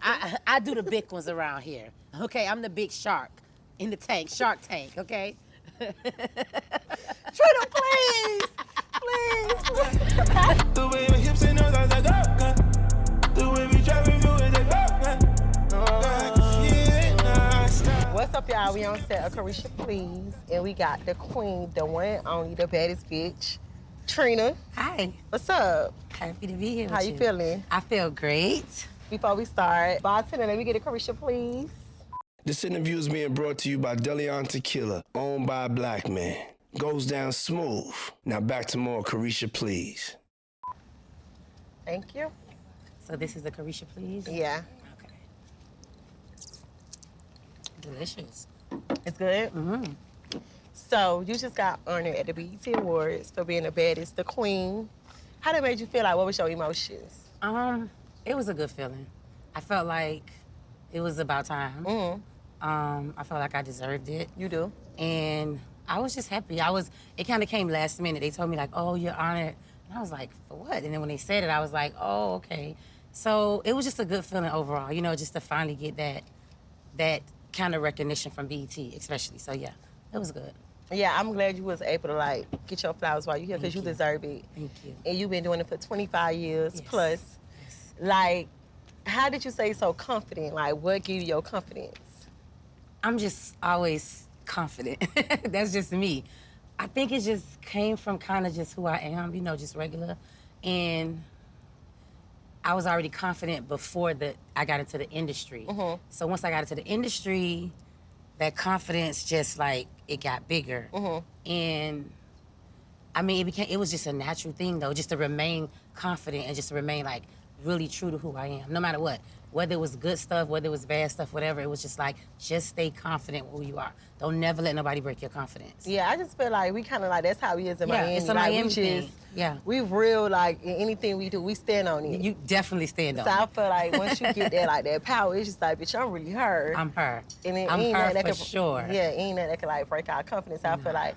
I do the big ones around here. Okay, I'm the big shark in the tank, Shark Tank. Okay. Trina, please, please. The way your hips and nose are like, the way we driving you is like, What's up, y'all? We on set of Caresha, please, and we got the queen, the one and only, the baddest bitch, Trina. Hi. What's up? Happy to be here. How you feeling? I feel great. Before we start, bartender, let me get a Caresha, please. This interview is being brought to you by Deleon Tequila, owned by a black man. Goes down smooth. Now back to more Caresha, please. Thank you. So this is the Caresha, please? Yeah. Okay. Delicious. It's good? Mm-hmm. So you just got honored at the BET Awards for being the baddest, the queen. How that made you feel? Like, what was your emotions? It was a good feeling. I felt like it was about time. Mm-hmm. I felt like I deserved it. You do? And I was just happy. It kind of came last minute. They told me like, oh, you're honored. And I was like, for what? And then when they said it, I was like, oh, okay. So it was just a good feeling overall, you know, just to finally get that kind of recognition from BET, especially. So yeah, it was good. Yeah, I'm glad you was able to like get your flowers while you're here because you deserve it. Thank you. And you've been doing it for 25 years Yes. plus. Yes. Like, how did you say so confident? Like, what gave you your confidence? I'm just always confident. That's just me. I think it just came from kind of just who I am, you know, just regular. And I was already confident before I got into the industry. Mm-hmm. So once I got into the industry, that confidence just like, it got bigger. Mm-hmm. And I mean, it was just a natural thing though, just to remain confident and just to remain like really true to who I am, no matter what. Whether it was good stuff, whether it was bad stuff, whatever, it was just like, just stay confident with who you are. Don't never let nobody break your confidence. Yeah, I just feel like we kind of like, that's how we is in Miami. It's a like, Miami we thing. just, Yeah. we real, like, in anything we do, we stand on it. You definitely stand So on I it. feel like once you get that, like, that power, it's just like, bitch, I'm really her. I'm her. And it I'm ain't her nothing that for could, sure. Yeah, ain't nothing that can, like, break our confidence. I feel like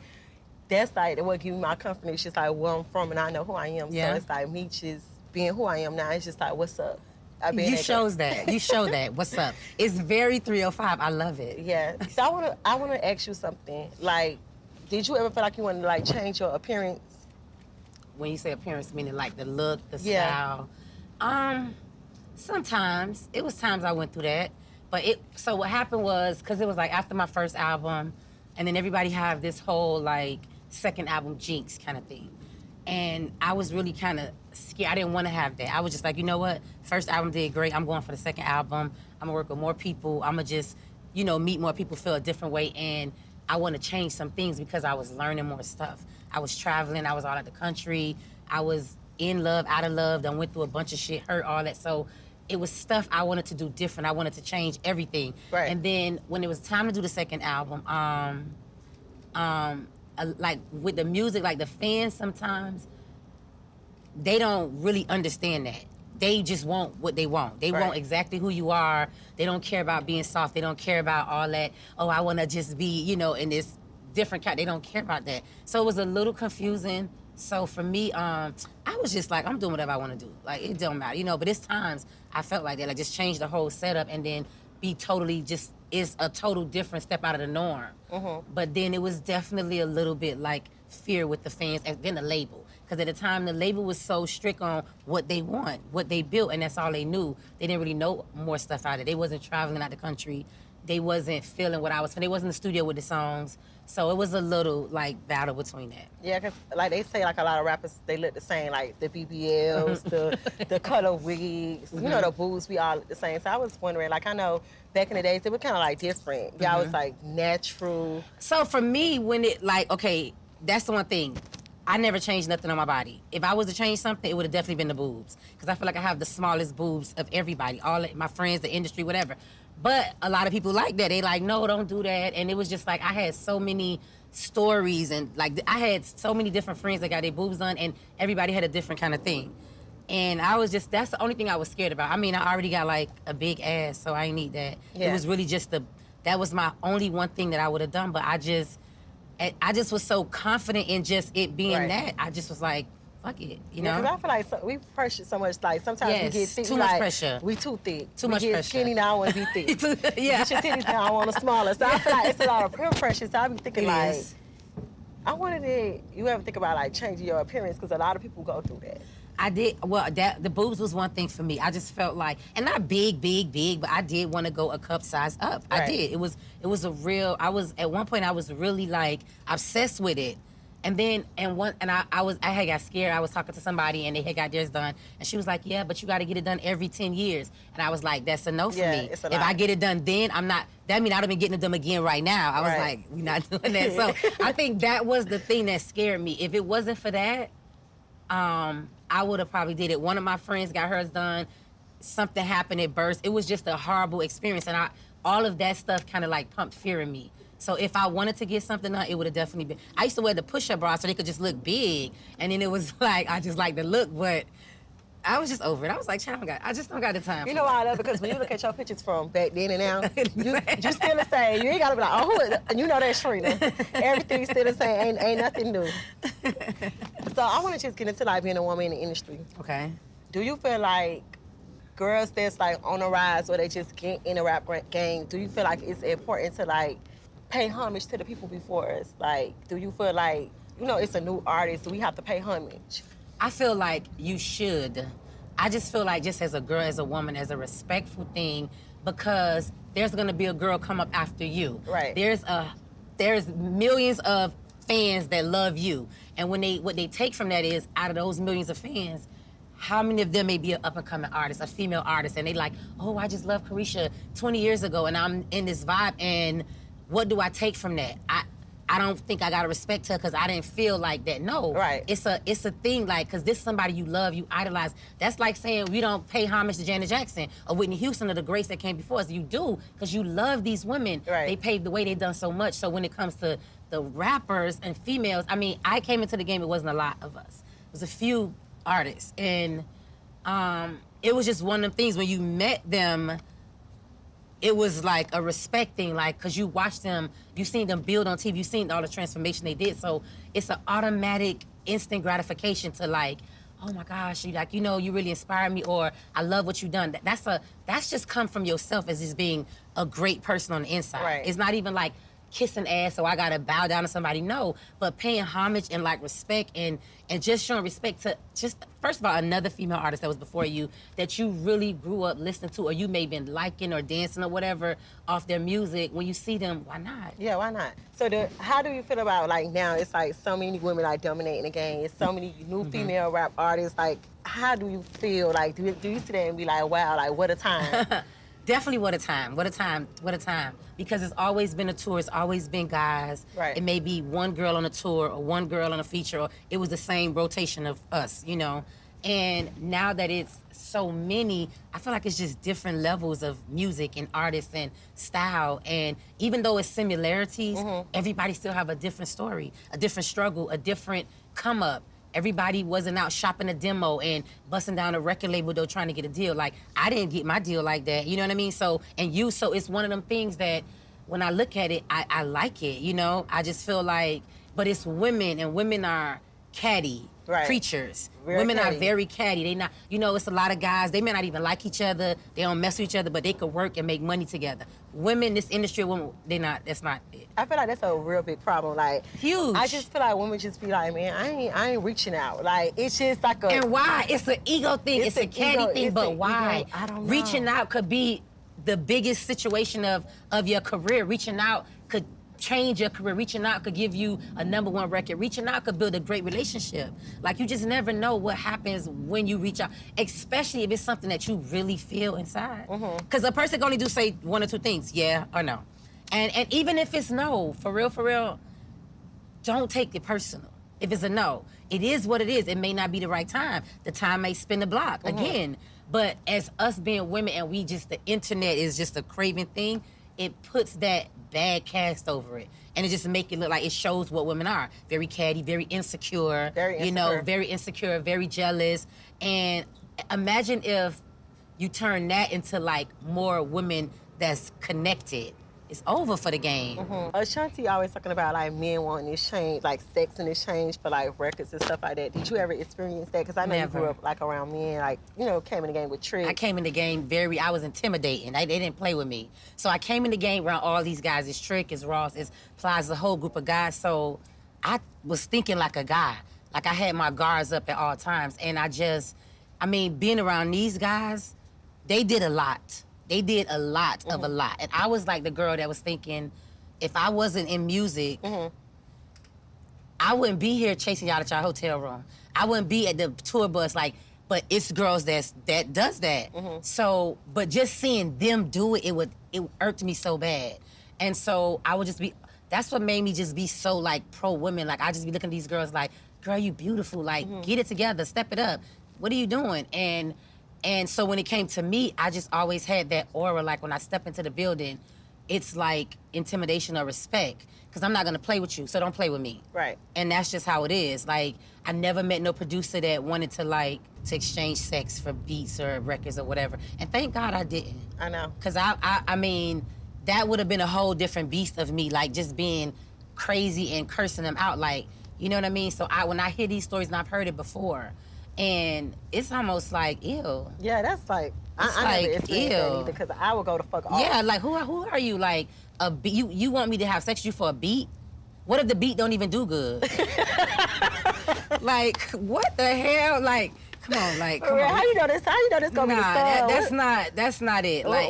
that's, like, what give me my confidence, just, like, where I'm from, and I know who I am. Yeah. So it's, like, me just being who I am now, it's just, like, what's up? You shows that. You show that. What's up? It's very 305. I love it. Yeah. So I wanna ask you something. Like, did you ever feel like you wanted to, like, change your appearance? When you say appearance, meaning like the look, the Yeah. style. Sometimes. It was times I went through that. But so what happened was, because it was like after my first album, and then everybody have this whole like second album jinx kind of thing. And I was really kind of scared. I didn't want to have that. I was just like, you know what? First album did great. I'm going for the second album. I'm gonna work with more people. I'm gonna just, you know, meet more people, feel a different way. And I want to change some things because I was learning more stuff. I was traveling. I was all out the country. I was in love, out of love. Done went through a bunch of shit, hurt, all that. So it was stuff I wanted to do different. I wanted to change everything. Right. And then when it was time to do the second album, like with the music, like the fans sometimes, they don't really understand that. They just want what they want. They want exactly who you are. They don't care about being soft. They don't care about all that, oh, I want to just be, you know, in this different kind. They don't care about that. So it was a little confusing. So for me, I was just like, I'm doing whatever I want to do. Like, it don't matter, you know, but it's times I felt like that, like just change the whole setup and then be totally just, it's a total different step out of the norm. Mm-hmm. But then it was definitely a little bit like fear with the fans and then the label. Because at the time, the label was so strict on what they want, what they built, and that's all they knew. They didn't really know more stuff out of it. They wasn't traveling out the country. They wasn't feeling what I was feeling. They wasn't in the studio with the songs. So it was a little, like, battle between that. Yeah, because, like, they say, like, a lot of rappers, they look the same, like, the BBLs, the color wigs, you know, the boobs, we all look the same. So I was wondering, like, I know back in the days, they were kind of, like, different. Y'all was, like, natural. So for me, when it, like, okay, that's the one thing. I never changed nothing on my body. If I was to change something, it would have definitely been the boobs. Because I feel like I have the smallest boobs of everybody, all my friends, the industry, whatever. But a lot of people like that. They like, no, don't do that. And it was just like, I had so many stories and like, I had so many different friends that got their boobs done and everybody had a different kind of thing. And I was just, that's the only thing I was scared about. I mean, I already got like a big ass, so I ain't need that. Yeah. It was really just that was my only one thing that I would have done, but I just was so confident in just it being that. I just was like, fuck it, you Yeah, know? because I feel like we pressure so much. Like sometimes we Yes, get thick. too we much like, pressure. We too thick. Too we much get pressure. skinny now. I want to be thick. Yeah. Get your titties now. I want them smaller. So I feel like it's a lot of peer pressure. So I be thinking It like, is. I wanted to. You ever think about like changing your appearance? Because a lot of people go through that. I did, well, the boobs was one thing for me. I just felt like, and not big, but I did want to go a cup size up. I Right. did. It was a real, at one point I was really like obsessed with it. And then, I had got scared. I was talking to somebody and they had got theirs done. And she was like, yeah, but you got to get it done every 10 years. And I was like, that's a no for Yeah, me. it's a If lot. I get it done then, that mean I'd have been getting it done again right now. I was Right. like, we're not doing that. So I think that was the thing that scared me. If it wasn't for that, I would have probably did it. One of my friends got hers done. Something happened, it burst. It was just a horrible experience. And all of that stuff kind of like pumped fear in me. So if I wanted to get something done, it would have definitely been. I used to wear the push-up bra so they could just look big. And then it was like, I just like the look, but I was just over it. I was like, child, I just don't got the time. You for know it. why I love it? Because when you look at your pictures from back then and now, you still the same. You ain't gotta be like, oh, who is it? You know that's Trina. Everything's still the same. Ain't nothing new. So I want to just get into like being a woman in the industry. Okay. Do you feel like girls that's like on the rise or they just get in the rap game, do you feel like it's important to like pay homage to the people before us? Like, do you feel like, you know, it's a new artist, do we have to pay homage? I feel like you should. I just feel like just as a girl, as a woman, as a respectful thing, because there's gonna be a girl come up after you. Right. There's millions of fans that love you. And what they take from that is, out of those millions of fans, how many of them may be an up-and-coming artist, a female artist, and they like, oh, I just love Caresha 20 years ago, and I'm in this vibe, and what do I take from that? I don't think I gotta respect her because I didn't feel like that. No, Right. It's a thing, like, because this is somebody you love, you idolize. That's like saying we don't pay homage to Janet Jackson or Whitney Houston or the greats that came before us. You do, because you love these women. Right. They paved the way, they've done so much. So when it comes to the rappers and females, I mean, I came into the game, it wasn't a lot of us. It was a few artists. And it was just one of them things, when you met them, it was like a respect thing, like, because you watched them, you seen them build on TV, you seen all the transformation they did. So it's an automatic, instant gratification to like, oh my gosh, you like, you know, you really inspired me, or I love what you done. That's just come from yourself as just being a great person on the inside. Right. It's not even like kissing ass, so I gotta bow down to somebody. No, but paying homage and like respect and just showing respect to just, first of all, another female artist that was before you that you really grew up listening to, or you may have been liking or dancing or whatever off their music. When you see them, why not? Yeah, why not? So how do you feel about like now it's like so many women like dominating the game, it's so many new female rap artists, like how do you feel? Like do you sit there and be like, wow, like what a time? Definitely what a time, what a time, what a time. Because it's always been a tour, it's always been guys. Right. It may be one girl on a tour or one girl on a feature, or it was the same rotation of us, you know? And now that it's so many, I feel like it's just different levels of music and artists and style. And even though it's similarities, everybody still have a different story, a different struggle, a different come up. Everybody wasn't out shopping a demo and busting down a record label though trying to get a deal. Like, I didn't get my deal like that, you know what I mean? So it's one of them things that when I look at it, I like it, you know? I just feel like, but it's women, and women are catty creatures. Very women catty. are very catty. They not, you know, it's a lot of guys, they may not even like each other, they don't mess with each other, but they could work and make money together. Women, this industry, women, that's not it. I feel like that's a real big problem. Like Huge. I just feel like women just be like, man, I ain't reaching out. Like it's just like a And why? It's an ego thing. It's a an catty ego- thing. it's But an why? ego. I don't know. Reaching out could be the biggest situation of your career. Reaching out could change your career. Reaching out could give you a #1 record. Reaching out could build a great relationship. Like, you just never know what happens when you reach out, especially if it's something that you really feel inside. Because a person can only do, say, one or two things, yeah or no. And even if it's no, for real, don't take it personal. If it's a no, it is what it is. It may not be the right time. The time may spin the block again. But as us being women, and the internet is just a craven thing, it puts that bad cast over it. And it just make it look like it shows what women are. Very catty, very insecure. You know, very insecure, very jealous. And imagine if you turn that into like more women that's connected. it's over for the game. Ashanti always talking about like men wanting exchange, like sex in exchange for like records and stuff like that. Did you ever experience that? Because I know Never. you grew up like around men, like, you know, came in the game with tricks. I came in the game I was intimidating. They didn't play with me. So I came in the game around all these guys. It's Trick, it's Ross, it's Plies, the whole group of guys. So I was thinking like a guy. Like I had my guards up at all times. And being around these guys, they did a lot. They did a lot of a lot. And I was like the girl that was thinking, if I wasn't in music, I wouldn't be here chasing y'all at y'all hotel room. I wouldn't be at the tour bus but it's girls that does that. So, but just seeing them do it, it irked me so bad. And so I would just that's what made me just be so like pro women. Like I just be looking at these girls like, girl, you beautiful. Like get it together, step it up. What are you doing? And so when it came to me, I just always had that aura. Like when I step into the building, it's like intimidation or respect. Because I'm not gonna play with you, so don't play with me. Right. And that's just how it is. Like I never met no producer that wanted to exchange sex for beats or records or whatever. And thank God I didn't. I know. Because I mean, that would have been a whole different beast of me, like just being crazy and cursing them out. Like, you know what I mean? So when I hear these stories, and I've heard it before, and it's almost like, ew. Yeah, that's like, I like, never experienced that ew. either, because I would go to fuck off. Yeah, like who are you? Like you want me to have sex with you for a beat? What if the beat don't even do good? Like, what the hell? Like, come on, like, come on. How you know this? How you know this gonna be the song? That's not it. Like,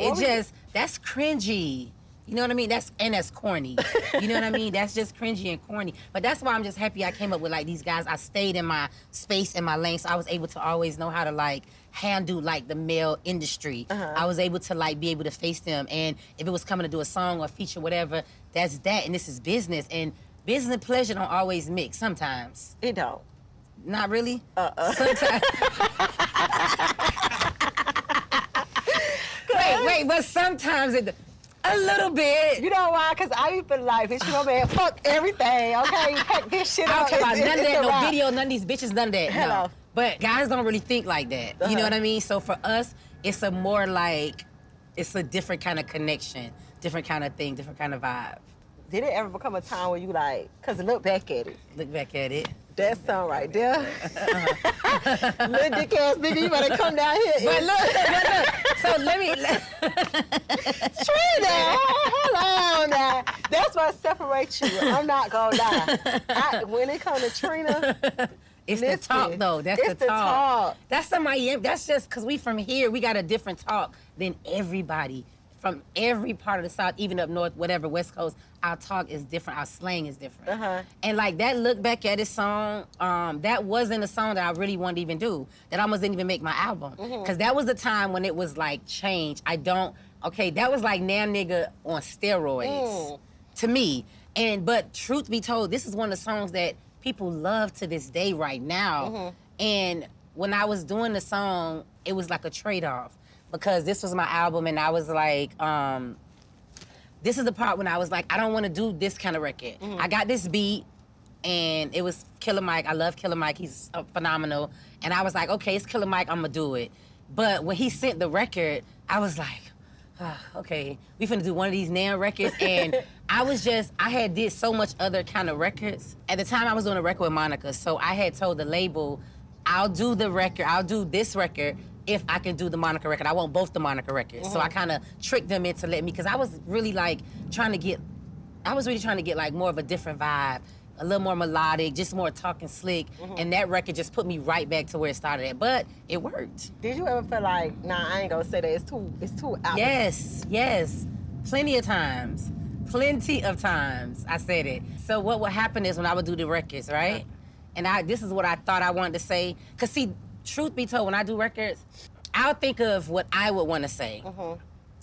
that's cringy. You know what I mean? That's corny. You know what I mean? That's just cringy and corny. But that's why I'm just happy I came up with like these guys. I stayed in my space and my lane, so I was able to always know how to like handle like the male industry. I was able to like be able to face them, and if it was coming to do a song or feature, whatever, that's that. And this is business, and business and pleasure don't always mix. Sometimes. It don't. Not really. Sometimes. Wait, but sometimes it. A little bit. You know why? Because I feel like, bitch, you know, man, fuck everything, okay? You pack this shit I up. don't care about none of that, no wrap. video, none of these bitches, none of that. Hello. No. But guys don't really think like that. You know what I mean? So for us, it's a more like, it's a different kind of connection, different kind of thing, different kind of vibe. Did it ever become a time where you like, because look back at it. Look back at it. That song right there. Little dick ass nigga, you better come down here. But look. So let me. Trina, hold on now. That's what separates you. I'm not gonna lie. When it comes to Trina, It's the talk, though. That's it's the talk. talk. That's the Miami. That's just because we from here. We got a different talk than everybody from every part of the South, even up north, whatever, West Coast. Our talk is different. Our slang is different. And like that look back at it song, that wasn't a song that I really wanted to even do. That almost didn't even make my album. Because that was the time when it was like change. That was like Nam Nigga on steroids to me. But truth be told, this is one of the songs that people love to this day right now. And when I was doing the song, it was like a trade-off because this was my album and I was like, this is the part when I was like, I don't want to do this kind of record. I got this beat and it was Killer Mike. I love Killer Mike. He's phenomenal. And I was like, okay, it's Killer Mike. I'm going to do it. But when he sent the record, I was like, okay, we finna do one of these Nam records. And I had did so much other kind of records. At the time, I was doing a record with Monica. So I had told the label, I'll do this record if I can do the Monica record. I want both the Monica records. So I kind of tricked them into letting me, because I was really trying to get like more of a different vibe, a little more melodic, just more talking slick. And that record just put me right back to where it started at. But it worked. Did you ever feel like, nah, I ain't gonna say that, it's too out? Yes. Plenty of times I said it. So what would happen is when I would do the records, right? And this is what I thought I wanted to say. Cause see, truth be told, when I do records, I'll think of what I would want to say.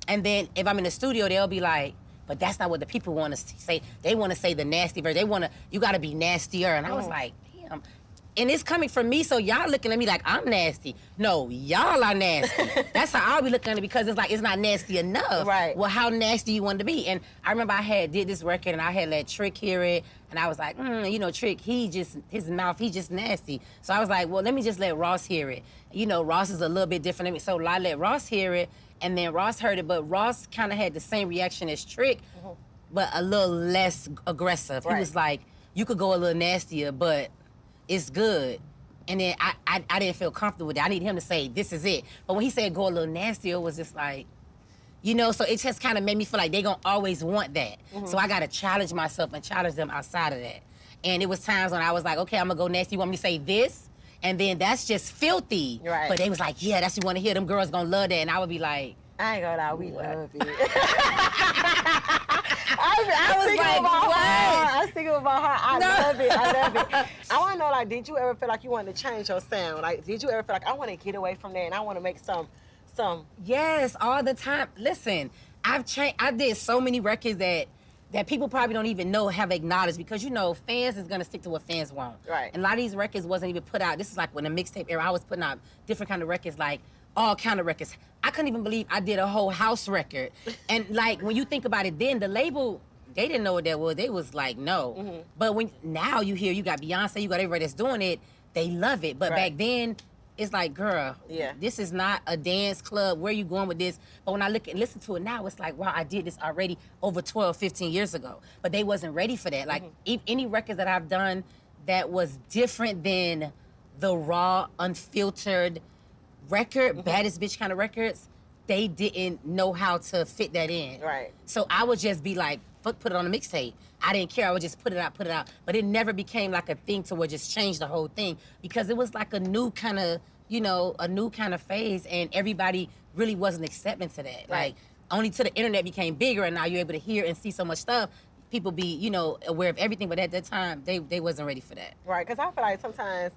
And then if I'm in the studio, they'll be like, but that's not what the people want to say. They want to say the nasty version. You got to be nastier. And I was like, damn. And it's coming from me, so y'all looking at me like I'm nasty. No, y'all are nasty. That's how I'll be looking at it, because it's like, it's not nasty enough. Right. Well, how nasty you want to be? And I remember I did this record and I had let Trick hear it. And I was like, Trick, his mouth, he just nasty. So I was like, well, let me just let Ross hear it. Ross is a little bit different than me. So I let Ross hear it. And then Ross heard it, but Ross kind of had the same reaction as Trick, but a little less aggressive. He was like, you could go a little nastier, but it's good. And then I didn't feel comfortable with it. I need him to say, this is it. But when he said go a little nastier, it was just like, you know, so it just kind of made me feel like they gonna always want that. So I gotta challenge myself and challenge them outside of that. And it was times when I was like, okay, I'm gonna go nasty. You want me to say this? And then that's just filthy. Right. But they was like, yeah, that's what you wanna hear. Them girls gonna love that. And I would be like, I ain't gonna lie, we love it. I was like, what? I was thinking about her. I love it. I love it. I want to know, like, did you ever feel like you wanted to change your sound? Like, did you ever feel like I want to get away from that and I want to make some? Yes, all the time. Listen, I've changed. I did so many records that people probably don't even know have acknowledged, because you know fans is gonna stick to what fans want. Right. And a lot of these records wasn't even put out. This is like when the mixtape era, I was putting out different kind of records, like all kind of records. I couldn't even believe I did a whole house record. And like when you think about it, then the label, they didn't know what that was. They was like, no. But when now you hear, you got Beyonce, you got everybody that's doing it, they love it. But back then, it's like, girl, this is not a dance club. Where are you going with this? But when I look and listen to it now, it's like, wow, I did this already over 12, 15 years ago. But they wasn't ready for that. Like, any records that I've done that was different than the raw, unfiltered record, baddest bitch kind of records, they didn't know how to fit that in. Right. So I would just be like, fuck, put it on a mixtape. I didn't care. I would just put it out. But it never became like a thing to where just change the whole thing, because it was like a new kind of, you know, a new kind of phase, and everybody really wasn't accepting to that. Like, only till the internet became bigger and now you're able to hear and see so much stuff, people be, you know, aware of everything. But at that time, they wasn't ready for that. Right, because I feel like sometimes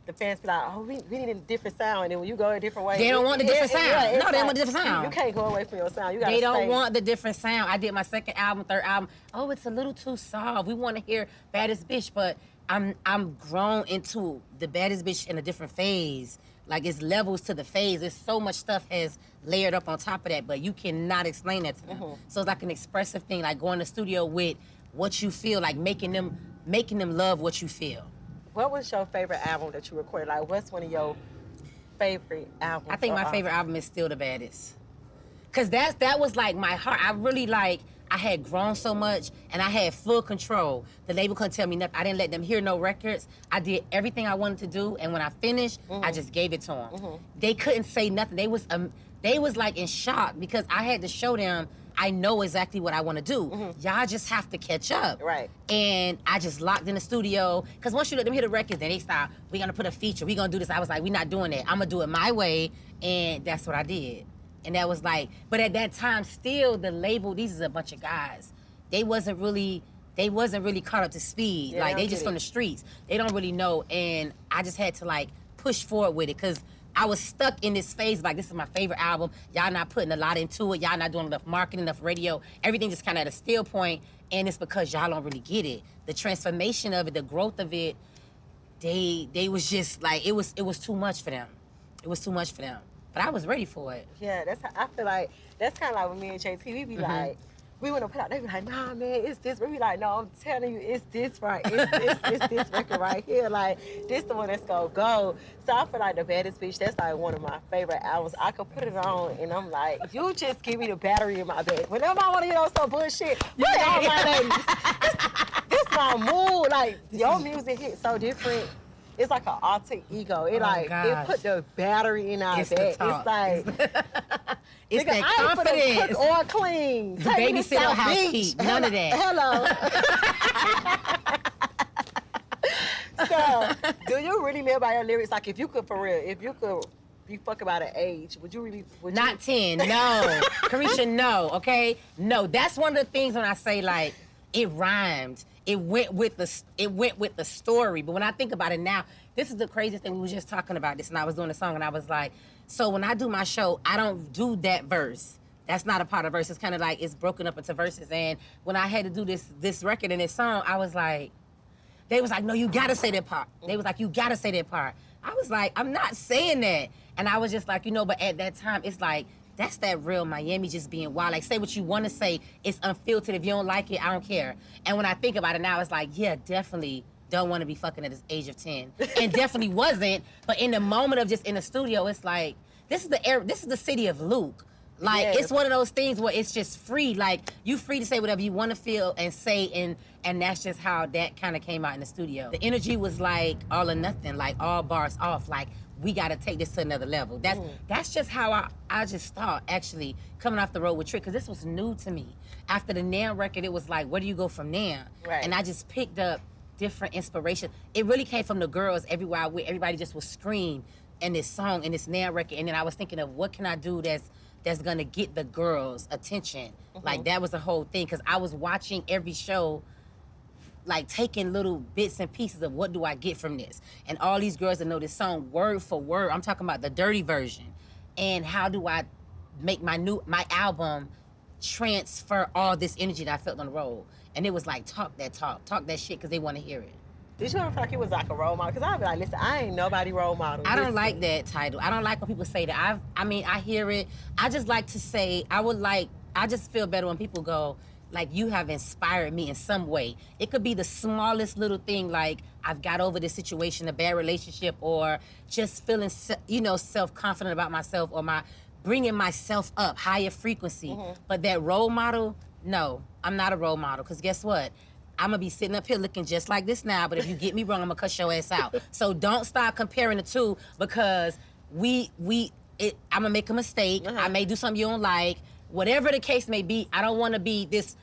the fans be like, oh, we need a different sound. And when you go a different way, They don't want the different sound. No, they don't want the different sound. You can't go away from your sound. You gotta They don't stay. want the different sound. I did my second album, third album. Oh, it's a little too soft. We want to hear baddest bitch, but I'm grown into the baddest bitch in a different phase. Like, it's levels to the phase. There's so much stuff has layered up on top of that, but you cannot explain that to them. So it's like an expressive thing, like going to the studio with what you feel, like making them love what you feel. What was your favorite album that you recorded? Like, what's one of your favorite albums? I think my favorite album is still The Baddest. Cause that was like my heart. I really like, I had grown so much and I had full control. The label couldn't tell me nothing. I didn't let them hear no records. I did everything I wanted to do, and when I finished, I just gave it to them. They couldn't say nothing. They was like in shock, because I had to show them I know exactly what I want to do. Y'all just have to catch up. Right. And I just locked in the studio, because once you let them hear the records, then they start, we're going to put a feature, we're going to do this. I was like, we're not doing that. I'm going to do it my way, and that's what I did. And that was like, but at that time, still the label, these is a bunch of guys. They wasn't really caught up to speed. Yeah, like, they just from the streets. They don't really know, and I just had to like push forward with it, because I was stuck in this phase, like, this is my favorite album. Y'all not putting a lot into it. Y'all not doing enough marketing, enough radio. Everything just kind of at a still point, and it's because y'all don't really get it. The transformation of it, the growth of it, they was just like, it was too much for them. It was too much for them. But I was ready for it. Yeah, that's how I feel like. That's kind of like with me and JT. We be like, we want to put out. They be like, nah, man, it's this. We be like, no, I'm telling you, it's this right. It's this record right here. Like, this the one that's gonna go. So I feel like The Baddest Bitch, that's like one of my favorite albums. I could put it on and I'm like, you just give me the battery in my bed. Whenever I want to hear some bullshit, put it on, my ladies. This my mood. Like, your music hits so different. It's like an alter ego. It it put the battery in our bed. It's like it's nigga, that confidence. I ain't cook or clean. The babysitter house heat. None of that. Hello. So, do you really live by your lyrics? Like, if you could, for real, if you could be fucking about an age, would you really? Not 10. No, Caresha, no. Okay, no. That's one of the things when I say like it rhymed. It went with the story. But when I think about it now, this is the craziest thing. We were just talking about this, and I was doing a song, and I was like, so when I do my show, I don't do that verse. That's not a part of verse. It's kind of like it's broken up into verses. And when I had to do this record and this song, I was like, they was like, no, you gotta say that part. They was like, you gotta say that part. I was like, I'm not saying that. And I was just like, you know, but at that time, it's like, that's that real Miami just being wild. Like, say what you want to say. It's unfiltered. If you don't like it, I don't care. And when I think about it now, it's like, yeah, definitely don't want to be fucking at the age of 10. And definitely wasn't. But in the moment of just in the studio, it's like, this is the city of Luke. Like, Yes. it's one of those things where it's just free. Like, you free to say whatever you want to feel and say, and that's just how that kind of came out in the studio. The energy was like all or nothing, like all bars off. Like, we got to take this to another level. That's just how I just thought, actually, coming off the road with Trick, because this was new to me. After the Now record, it was like, where do you go from there? Right. And I just picked up different inspiration. It really came from the girls everywhere I went. Everybody just would scream in this song, in this Now record. And then I was thinking of what can I do that's gonna get the girls' attention. Like, that was the whole thing, because I was watching every show, like taking little bits and pieces of what do I get from this. And all these girls that know this song word for word, I'm talking about the dirty version. And how do I make my album transfer all this energy that I felt on the road? And it was like, talk that shit, because they want to hear it. Did you ever feel like it was like a role model? Because I'd be like, listen, I ain't nobody role model. I don't like that title. I don't like when people say that. I hear it. I just like to say, I just feel better when people go, like, you have inspired me in some way. It could be the smallest little thing, like, I've got over this situation, a bad relationship, or just feeling, self-confident about myself, or bringing myself up, higher frequency. But that role model, no, I'm not a role model, because guess what? I'm gonna be sitting up here looking just like this now, but if you get me wrong, I'm gonna cuss your ass out. So don't start comparing the two, because I'm gonna make a mistake. I may do something you don't like. Whatever the case may be, I don't wanna be this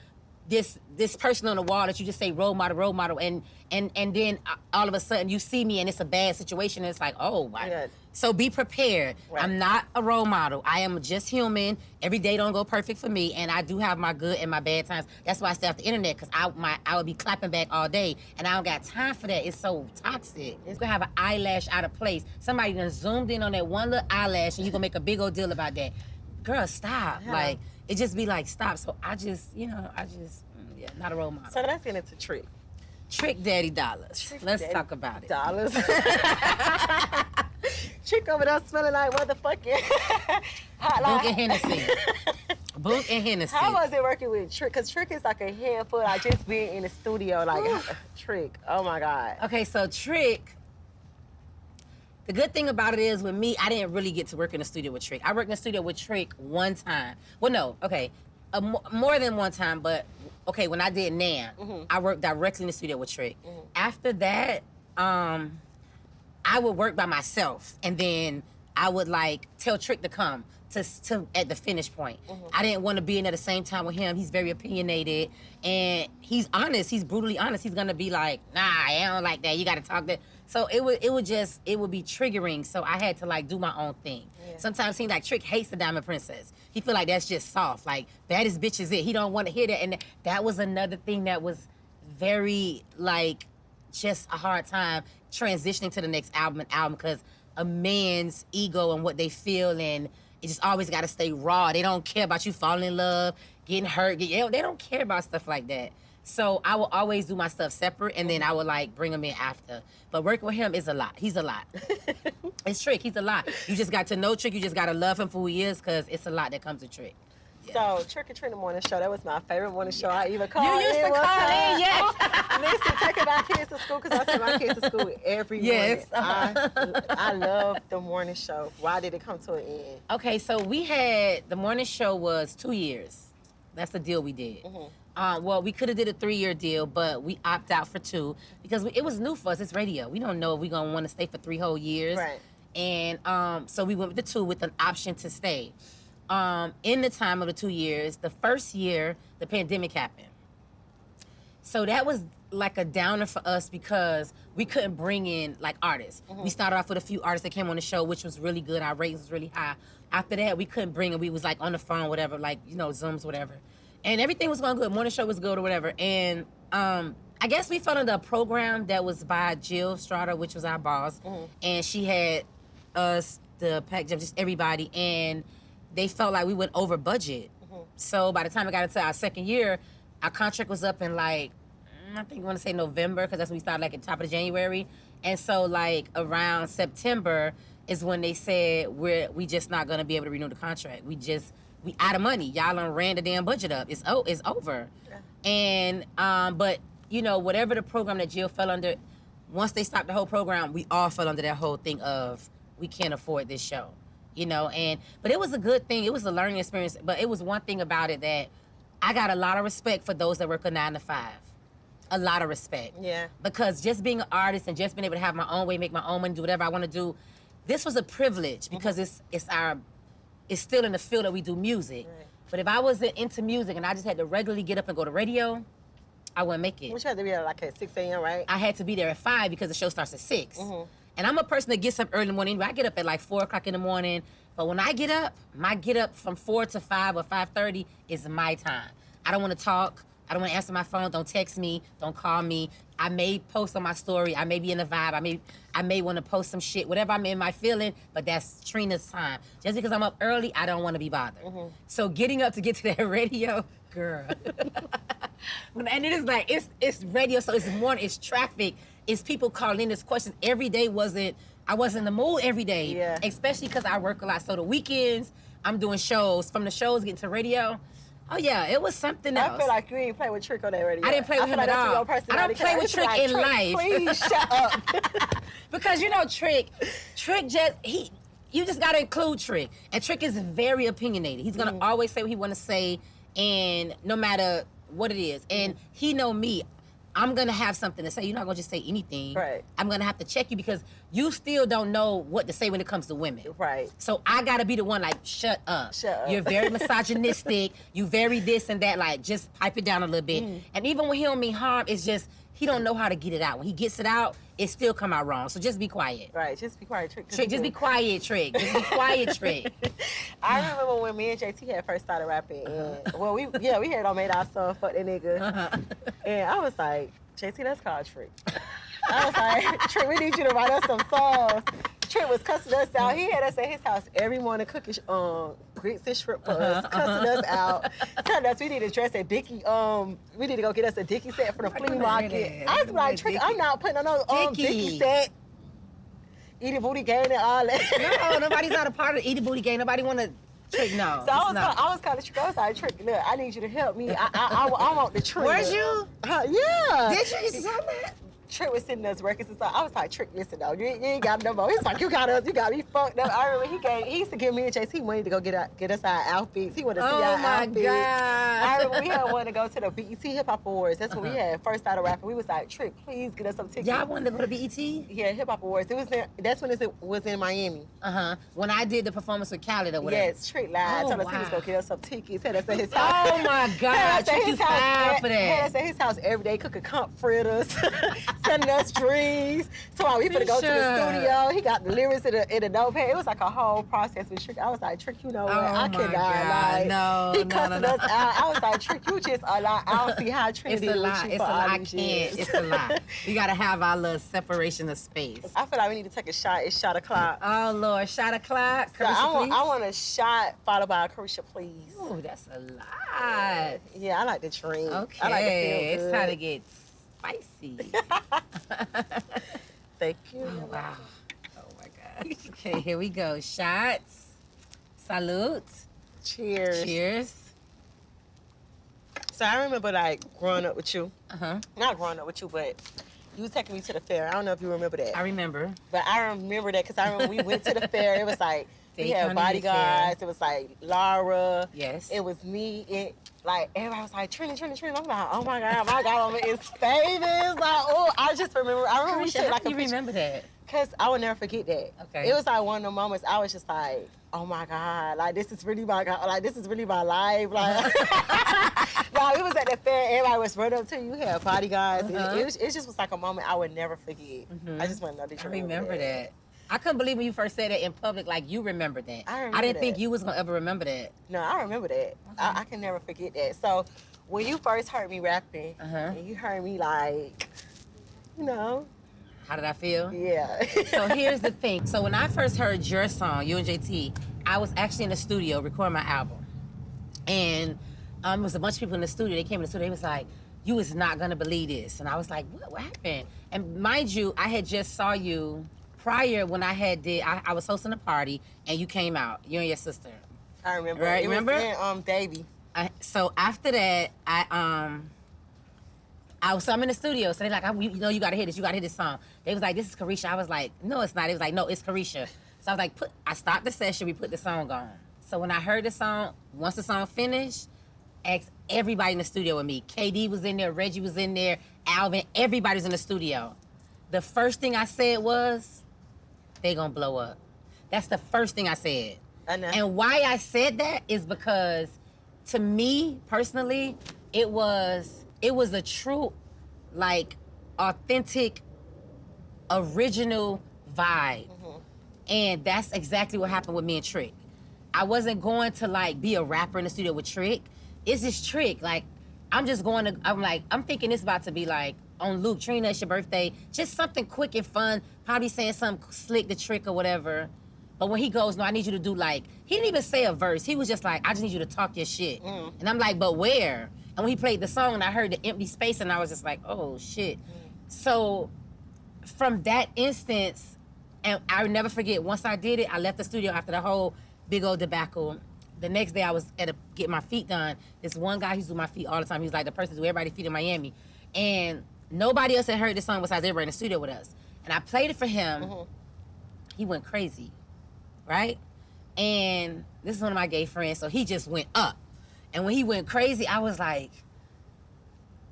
person on the wall that you just say role model, and then all of a sudden you see me and it's a bad situation, and it's like, oh my. Yeah. So be prepared. Right. I'm not a role model. I am just human. Every day don't go perfect for me, and I do have my good and my bad times. That's why I stay off the internet, because I would be clapping back all day, and I don't got time for that. It's so toxic. It's gonna have an eyelash out of place. Somebody done zoomed in on that one little eyelash, and you gonna make a big old deal about that. Girl, stop. Yeah. Like, it just be like, stop. So I just, not a role model. So let's get into Trick. Trick Daddy Dollars. Let's talk about it. Dollars. Trick over there smelling like motherfucking Book and Hennessy. Book and Hennessy. How was it working with Trick? Because Trick is like a handful. I just being in the studio, like, Trick. Oh my God. Okay, so Trick, the good thing about it is, with me, I didn't really get to work in the studio with Trick. I worked in the studio with Trick one time. Well, no, okay. More than one time, but okay, when I did Nan, I worked directly in the studio with Trick. After that, I would work by myself, and then I would like tell Trick to come to at the finish point. I didn't want to be in at the same time with him. He's very opinionated, and he's honest. He's brutally honest. He's gonna be like, nah, I don't like that. You gotta talk that. So it would be triggering. So I had to like do my own thing. Yeah. Sometimes it seems like Trick hates the Diamond Princess. He feel like that's just soft. Like, baddest bitch is it. He don't want to hear that. And that was another thing that was very like just a hard time transitioning to the next album, because a man's ego and what they feel, and it just always got to stay raw. They don't care about you falling in love, getting hurt. They don't care about stuff like that. So I will always do my stuff separate, and then I would like bring him in after. But working with him is a lot. He's a lot. It's Trick. He's a lot. You just got to know Trick. You just got to love him for who he is, because it's a lot that comes with Trick. Yeah. So, Trick and Trina morning show, that was my favorite morning show. I even called You used to call in, yes. Listen, taking my kids to school, because I take my kids to school every morning. I love the morning show. Why did it come to an end? Okay, so we had, the morning show was 2 years. That's the deal we did. Well, we could have did a 3-year deal, but we opt out for 2, because it was new for us. It's radio. We don't know if we're going to want to stay for 3 whole years. Right. And so we went with the 2 with an option to stay. In the time of the 2 years, the first year, the pandemic happened. So that was like a downer for us, because we couldn't bring in like artists. We started off with a few artists that came on the show, which was really good. Our ratings was really high. After that, we couldn't bring them. We was like on the phone, whatever, like, Zooms, whatever. And everything was going good. Morning show was good or whatever. And I guess we fell under a program that was by Jill Strata, which was our boss. And she had us, the package of just everybody, and they felt like we went over budget. So by the time we got into our second year, our contract was up in like, I think I want to say November, because that's when we started like at the top of January. And so like around September is when they said we just not gonna be able to renew the contract. We out of money. Y'all done ran the damn budget up. It's over. Yeah. And but whatever the program that Jill fell under, once they stopped the whole program, we all fell under that whole thing of we can't afford this show. you know. But it was a good thing. It was a learning experience. But it was one thing about it that I got a lot of respect for those that work a 9 to 5. A lot of respect. Yeah. Because just being an artist and just being able to have my own way, make my own money, do whatever I want to do, this was a privilege because it's still in the field that we do music. Right. But if I wasn't into music and I just had to regularly get up and go to radio, I wouldn't make it. Which had to be at like at 6 a.m., right? I had to be there at 5 because the show starts at 6. And I'm a person that gets up early in the morning. I get up at like 4 o'clock in the morning. But when I get up, my get up from 4 to 5 or 5:30 is my time. I don't want to talk. I don't want to answer my phone. Don't text me. Don't call me. I may post on my story. I may be in a vibe. I may want to post some shit, whatever I'm in my feeling, but that's Trina's time. Just because I'm up early, I don't want to be bothered. So getting up to get to that radio, girl. And it is like, it's radio, so it's morning, it's traffic, it's people calling in, there's questions. Every day I wasn't in the mood every day. Yeah. Especially because I work a lot. So the weekends, I'm doing shows. From the shows, getting to radio. Oh yeah, it was something else. I feel like you ain't play with Trick on that radio. I didn't play with him like at that's all. your personality. I don't play with Trick in life. Please shut up. Because you know Trick you just gotta include Trick. And Trick is very opinionated. He's gonna always say what he wanna say, and no matter what it is. And he know me. I'm gonna have something to say. You're not gonna just say anything. Right. I'm gonna have to check you because you still don't know what to say when it comes to women. Right. So I gotta be the one like, shut up. Shut up. You're very misogynistic. You very this and that. Like, just pipe it down a little bit. And even when he don't mean harm, it's just he don't know how to get it out. When he gets it out, it still come out wrong. So just be quiet. Right. Just be quiet, Trick. Trick, just be quiet, Trick. Just be quiet, Trick. I remember when me and JT had first started rapping. And, well, we had all made our song, Fuck That Nigga. And I was like, JT, that's called Trick. I was like, Trick, we need you to write us some songs. Trick was cussing us out. He had us at his house every morning cooking grits and shrimp for us, cussing us out, telling us we need to dress at Dickie. We need to go get us a Dickie set from the flea market. I was like, Trick, I'm not putting on no Dickie set. Eating booty gang and all that. No, nobody's not a part of the Eating Booty Gang. Nobody want to Trick, no. So I was kind of Trick. I was like, Trick, look, I need you to help me. I want the Trina. Where's you? Yeah. Did you used to tell that? Trick was sending us records and stuff. I was like, Trick, listen though, you ain't got no more. He's like, you got me fucked up. I remember he used to give me and JC money to go get us our outfits. He wanted to see our outfits. Oh my God. I remember we had one to go to the BET Hip Hop Awards. That's when we had first started rapping. We was like, Trick, please get us some tickets. Y'all wanted to go to BET? Yeah, Hip Hop Awards. That's when it was in Miami. When I did the performance with Khaled or whatever. Yes, Trick lied. Oh, Told us he was going to get us some tickets. Had us at his house. Oh my God. Trick, you foul for that. Had us at his house every day cooking comp fritters, sending us drinks. So while we finna go to the studio, he got the lyrics in the notepad. It was like a whole process with Trick. I was like, Trick, you know what? I cannot. Like, no, he cussing us out. I was like, Trick, you just a lot. I don't see how Trina did with you It's for a all lot. these years. It's a lot. We gotta have our little separation of space. I feel like we need to take a shot. It's shot o'clock. Oh Lord, shot o'clock. So I want a shot followed by a Caresha, please. Oh, that's a lot. Yeah, I like the drink. Okay, I like to feel it's good. time to get spicy. Thank you. Oh, wow. Oh my God. Okay, here we go. Shots. Salute. Cheers. Cheers. So I remember like growing up with you. Uh-huh. Not growing up with you, but you was taking me to the fair. I don't know if you remember that. I remember. But I remember that because I remember we went to the fair. It was like, we had Daytona bodyguards. It was like Laura. Yes. It was me. Like, everybody was like, Trina. I'm like, oh my God, my godmama is famous. Like, oh, I remember we took like a you picture. remember that? Because I would never forget that. Okay. It was like one of the moments I was just like, oh my God, like this is really my God, like this is really my life. Like, like we was at the fair, everybody was running up to you, had bodyguards. It just was like a moment I would never forget. I just want to know that you remember that. I couldn't believe when you first said that in public, like you remembered that. I didn't think you was gonna ever remember that. No, I remember that. Okay. I can never forget that. So when you first heard me rapping, and you heard me like, you know. How did I feel? Yeah. So here's the thing. So when I first heard your song, you and JT, I was actually in the studio recording my album. And there was a bunch of people in the studio. They came in the studio. They was like, you is not gonna believe this. And I was like, what happened? And mind you, I had just saw you prior when I was hosting a party and you came out, you and your sister. I remember. Right, it remember? Was in Davy. So after that, I'm in the studio. So they're like, you gotta hear this. You gotta hear this song. They was like, this is Caresha. I was like, no, it's not. It was like, no, it's Caresha. So I was like, I stopped the session, we put the song on. So when I heard the song, once the song finished, asked everybody in the studio with me. KD was in there, Reggie was in there, Alvin, everybody's in the studio. The first thing I said was, they gonna blow up. That's the first thing I said. I know. And why I said that is because, to me, personally, it was a true, like, authentic, original vibe. And that's exactly what happened with me and Trick. I wasn't going to, like, be a rapper in the studio with Trick. It's just Trick. Like, I'm thinking it's about to be, like, on Luke, Trina, it's your birthday. Just something quick and fun. Probably saying something slick to Trick or whatever. But when he goes, no, I need you to do, like, he didn't even say a verse. He was just like, I just need you to talk your shit. And I'm like, but where? And when he played the song and I heard the empty space and I was just like, oh, shit. So from that instance, and I'll never forget, once I did it, I left the studio after the whole big old debacle. The next day I was getting my feet done. This one guy who's doing my feet all the time, he was like the person who do everybody's feet in Miami. And nobody else had heard this song besides everybody in the studio with us. And I played it for him. He went crazy, right? And this is one of my gay friends, so he just went up. And when he went crazy, I was like,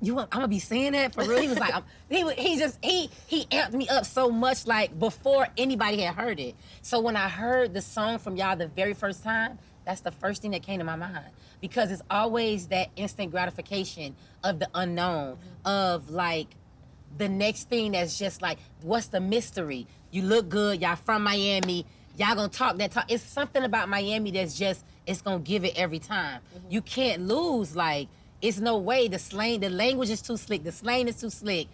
I'm gonna be saying that for real? He was like, he amped me up so much, like, before anybody had heard it. So when I heard the song from y'all the very first time, that's the first thing that came to my mind. Because it's always that instant gratification of the unknown, of, like, the next thing that's just like, what's the mystery? You look good, y'all from Miami, y'all gonna talk that talk. It's something about Miami that's just, it's gonna give it every time. You can't lose, like, it's no way. The language is too slick. The slang is too slick.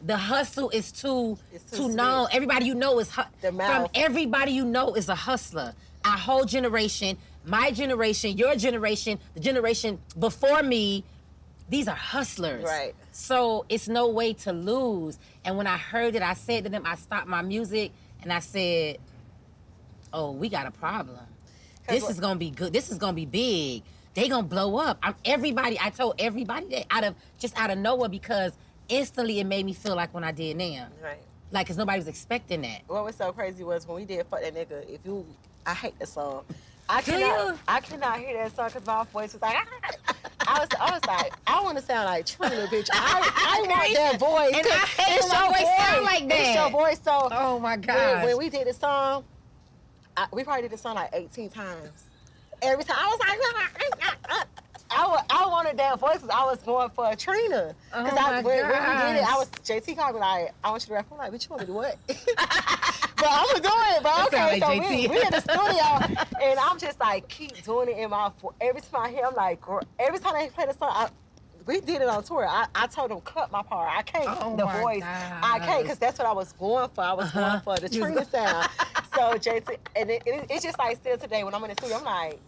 The hustle is too known. Everybody you know is, from everybody you know is a hustler. Our whole generation, my generation, your generation, the generation before me, these are hustlers. Right. So it's no way to lose. And when I heard it, I said to them, I stopped my music and I said, oh, we got a problem. This is gonna be good. This is gonna be big. They gonna blow up. I told everybody that out of nowhere, because instantly it made me feel like when I did now. Right. Like, cause nobody was expecting that. What was so crazy was when we did Fuck That Nigga, I hate the song. I cannot hear that song because my voice was like, I was like, I want to sound like Trina, bitch. I want that voice. And I hate when my voice sound like that. It's your voice. So oh my God. When we did the song, we probably did the song like 18 times. Every time I was like, I wanted that voice because I was going for a Trina. Because when we did it, JT called me like, I want you to rap. I'm like, bitch, you want me to what? But I'm gonna do it. But okay, so we in the studio, and I'm just like, keep doing it in my voice. Every time I hear, I'm like, every time they play the song, we did it on tour. I told them, cut my part. I can't, the voice. Gosh. I can't, because that's what I was going for. I was going for the Trina sound. So JT, and it's just like still today when I'm in the studio, I'm like,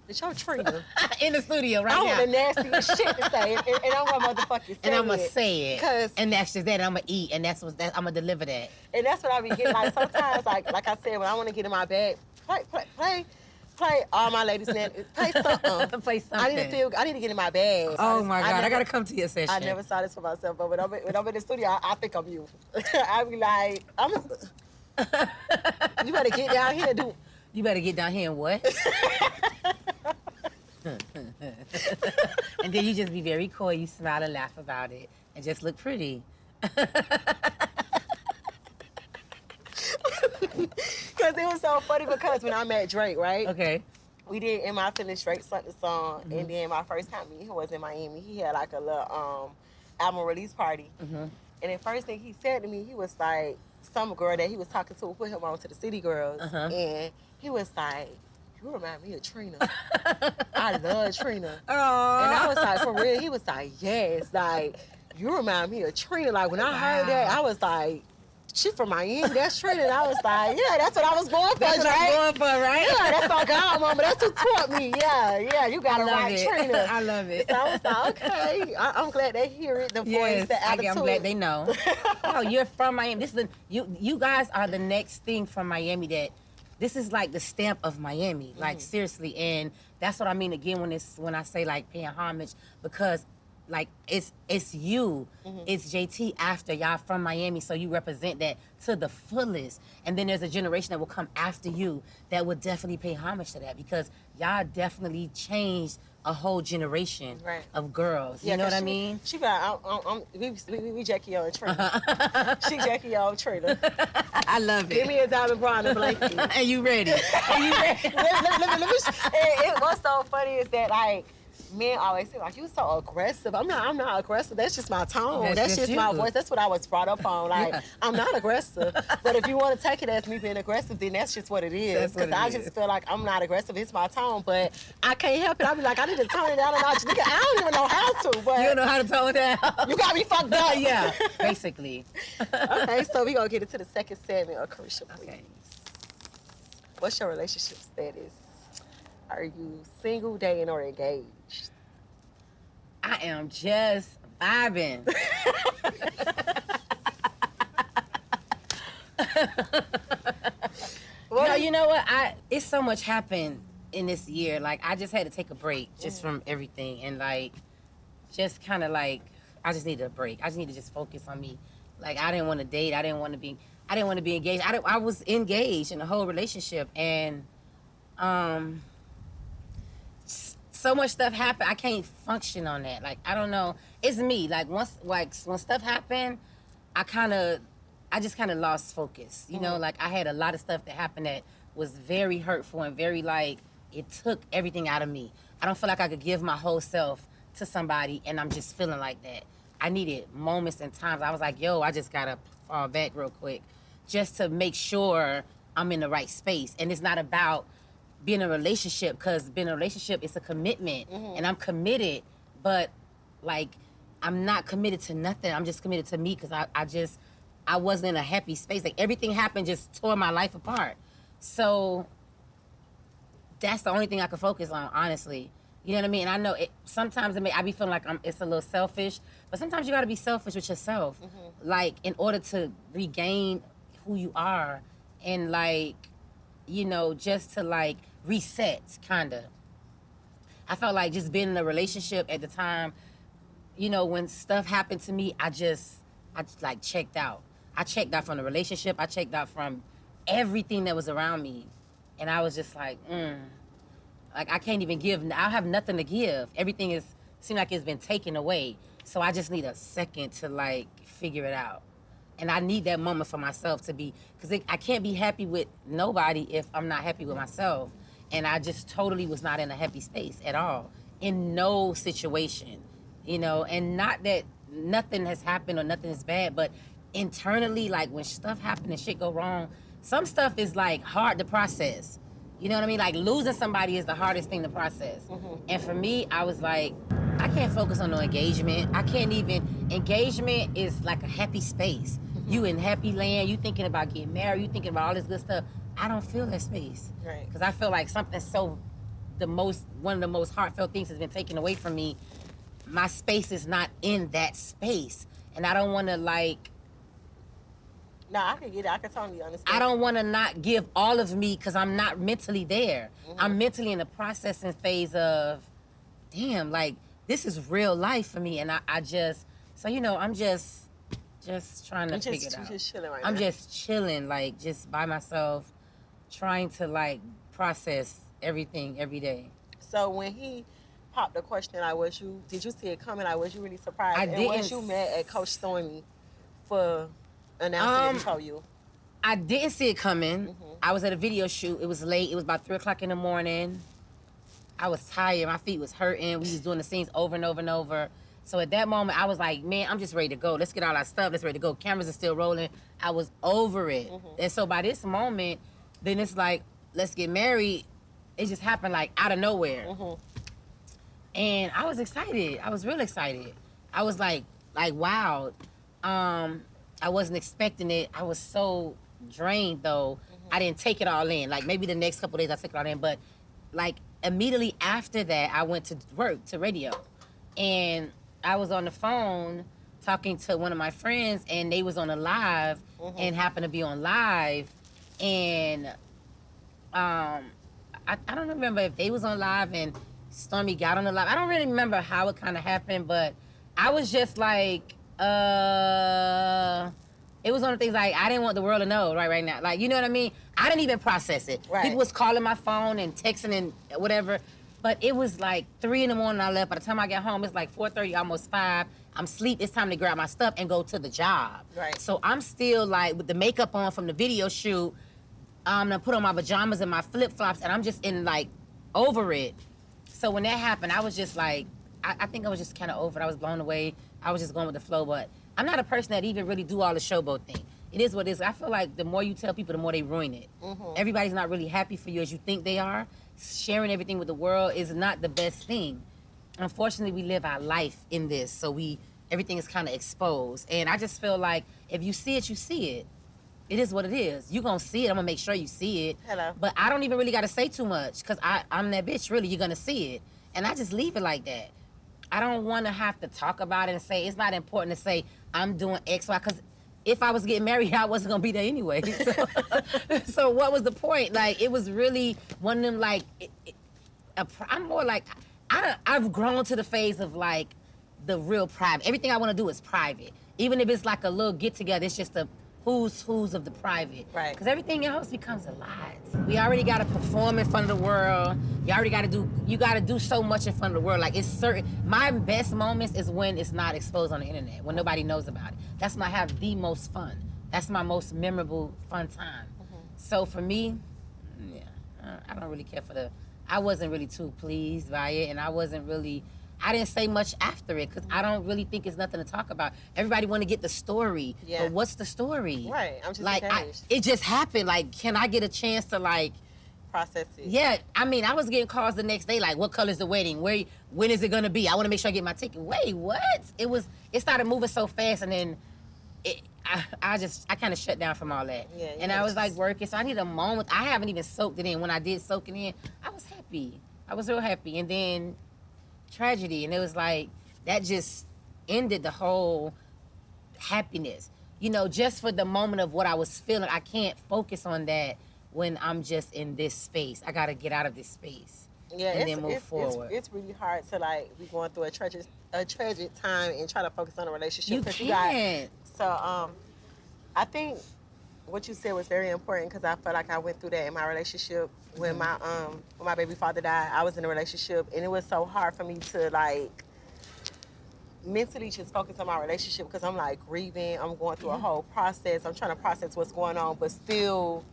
it's your Trina. In the studio right now. I want the nastiest shit to say, and I'm gonna motherfucking say it. And I'm gonna say it. And that's just that, and I'm gonna eat, and I'm gonna deliver that. And that's what I be getting, like, sometimes, like I said, when I wanna get in my bag, play all my ladies, play something. Play something. I need to get in my bag. Oh my God, I gotta come to your session. I never saw this for myself, but when I'm in the studio, I think I'm you. I be like, you better get down here and do. You better get down here and what? And then you just be very coy, you smile and laugh about it, and just look pretty. Because it was so funny, because when I met Drake, right? Okay. We did In My Feelings, Drake sung the song, and then my first time meeting him was in Miami. He had like a little album release party. And the first thing he said to me, he was like, some girl that he was talking to put him on to the City Girls, and he was like, you remind me of Trina. I love Trina. Aww. And I was like, for real? He was like, yes, like, you remind me of Trina. Like, when I heard that, I was like, she from Miami, that's Trina. And I was like, yeah, that's what I was going for, That's what I'm going for, right? Yeah, that's my godmama. That's who taught me. Yeah, you got it right, Trina. I love it. So I was like, okay, I'm glad they hear it, the voice, the attitude. I'm glad they know. Oh, you're from Miami. This is you guys are the next thing from Miami that, this is like the stamp of Miami, like seriously. And that's what I mean again when I say like paying homage, because like it's you, it's JT after y'all from Miami, so you represent that to the fullest. And then there's a generation that will come after you that would definitely pay homage to that because y'all definitely changed a whole generation of girls. You know what I mean? She got, we Jackie O and Trina. She Jackie O and Trina. I love it. Give me a diamond brown and blanket. And you ready? And you ready? What's so funny is that like men always say like you so aggressive. I'm not aggressive. That's just my tone. That's just my voice. That's what I was brought up on. Like I'm not aggressive. But if you want to take it as me being aggressive, then that's just what it is. Because I just feel like I'm not aggressive. It's my tone. But I can't help it. I be like, I need to tone it down a notch. Nigga, I don't even know how to. But you don't know how to tone it down. You got me fucked up. Yeah, basically. Okay, so we gonna get into the second segment of Caresha, please. Okay. What's your relationship status? Are you single, dating, or engaged? I am just vibing. No, you know what? It's so much happened in this year. Like I just had to take a break just from everything and like just kind of like I just needed a break. I just need to just focus on me. Like I didn't want to date. I didn't want to be engaged. I was engaged in a whole relationship and so much stuff happened. I can't function on that. Like I don't know. It's me. Like when stuff happened, I just kind of lost focus. You know, like I had a lot of stuff that happened that was very hurtful and very like it took everything out of me. I don't feel like I could give my whole self to somebody and I'm just feeling like that. I needed moments and times. I was like, yo, I just gotta fall back real quick just to make sure I'm in the right space. And it's not about being in a relationship, because being in a relationship is a commitment and I'm committed, but like I'm not committed to nothing. I'm just committed to me because I wasn't in a happy space. Like everything happened just tore my life apart. So that's the only thing I could focus on, honestly. You know what I mean? And I know sometimes I be feeling like it's a little selfish, but sometimes you gotta be selfish with yourself. Like in order to regain who you are and like, you know, just to like reset, kinda. I felt like just being in a relationship at the time, you know, when stuff happened to me, I like checked out. I checked out from the relationship. I checked out from everything that was around me. And I was just like, like I can't even give, I have nothing to give. Everything seemed like it's been taken away. So I just need a second to like figure it out. And I need that moment for myself to be, because I can't be happy with nobody if I'm not happy with myself. And I just totally was not in a happy space at all, in no situation, you know, and not that nothing has happened or nothing is bad, but internally, like when stuff happen and shit go wrong, some stuff is like hard to process. You know what I mean? Like losing somebody is the hardest thing to process. And for me, I was like, I can't focus on no engagement. Engagement is like a happy space. You in happy land, you thinking about getting married, you thinking about all this good stuff. I don't feel that space. Right. Because I feel like something one of the most heartfelt things has been taken away from me. My space is not in that space. And I don't want to like... No, I can get it. I can totally understand. I don't want to not give all of me because I'm not mentally there. I'm mentally in the processing phase of, damn, like, this is real life for me. And I just, so, you know, I'm just trying to figure it out. Just chilling right I'm now. just chilling, like, just by myself, trying to, like, process everything every day. So when he popped the question, like, did you see it coming? Like, was you really surprised? I didn't. Was you mad at Coach Stormy for announcing it before you? I didn't see it coming. I was at a video shoot. It was late. It was about 3 o'clock in the morning. I was tired. My feet was hurting. We was doing the scenes over and over and over. So at that moment, I was like, man, I'm just ready to go. Let's get all our stuff. Let's ready to go. Cameras are still rolling. I was over it. And so by this moment, then it's like, let's get married. It just happened like out of nowhere. And I was excited. I was real excited. I was like wow. I wasn't expecting it. I was so drained though. I didn't take it all in. Like maybe the next couple of days I took it all in, but like immediately after that, I went to work, to radio. And I was on the phone talking to one of my friends and they was on a live and happened to be on live. And I don't remember if they was on live and Stormy got on the live. I don't really remember how it kind of happened, but I was just like, it was one of the things like I didn't want the world to know right now. Like, you know what I mean? I didn't even process it. Right. People was calling my phone and texting and whatever. But it was like 3 in the morning I left. By the time I got home, it's like 4:30, almost 5. I'm asleep. It's time to grab my stuff and go to the job. Right. So I'm still like with the makeup on from the video shoot. I'm gonna put on my pajamas and my flip-flops and I'm just in like over it. So when that happened, I was just like, I think I was just kind of over it. I was blown away. I was just going with the flow, but I'm not a person that even really do all the showboat thing. It is what it is. I feel like the more you tell people, the more they ruin it. Everybody's not really happy for you as you think they are. Sharing everything with the world is not the best thing. Unfortunately, we live our life in this, so everything is kind of exposed. And I just feel like if you see it, you see it. It is what it is. You're going to see it. I'm going to make sure you see it. Hello. But I don't even really got to say too much because I'm that bitch, really. You're going to see it. And I just leave it like that. I don't want to have to talk about it and say, it's not important to say I'm doing X, Y, because if I was getting married, I wasn't going to be there anyway. So, so what was the point? Like, it was really one of them, like, I'm more like, I've grown to the phase of, like, the real private. Everything I want to do is private. Even if it's like a little get-together, it's just a who's of the private. Right. Because everything else becomes a lot. We already got to perform in front of the world. You got to do so much in front of the world. Like, it's certain, my best moments is when it's not exposed on the internet, when nobody knows about it. That's when I have the most fun. That's my most memorable, fun time. So for me, I don't really care for I wasn't really too pleased by it, and I didn't say much after it because I don't really think it's nothing to talk about. Everybody want to get the story, but what's the story? Right, I'm just like, engaged. it just happened. Like, can I get a chance to like Process it. Yeah, I mean, I was getting calls the next day like, "What color's the wedding? When is it gonna be? I want to make sure I get my ticket." Wait, what? It started moving so fast, and then I kind of shut down from all that. Yeah, and I was like working, so I need a moment. I haven't even soaked it in. When I did soak it in, I was happy. I was real happy, and then tragedy, and it was like that just ended the whole happiness. You know, just for the moment of what I was feeling, I can't focus on that when I'm just in this space. I gotta get out of this space. Yeah, and then move forward. It's really hard to like be going through a tragic time and try to focus on a relationship. You can't. I think what you said was very important because I felt like I went through that in my relationship when my baby father died. I was in a relationship and it was so hard for me to like mentally just focus on my relationship because I'm like grieving. I'm going through a whole process. I'm trying to process what's going on, but still,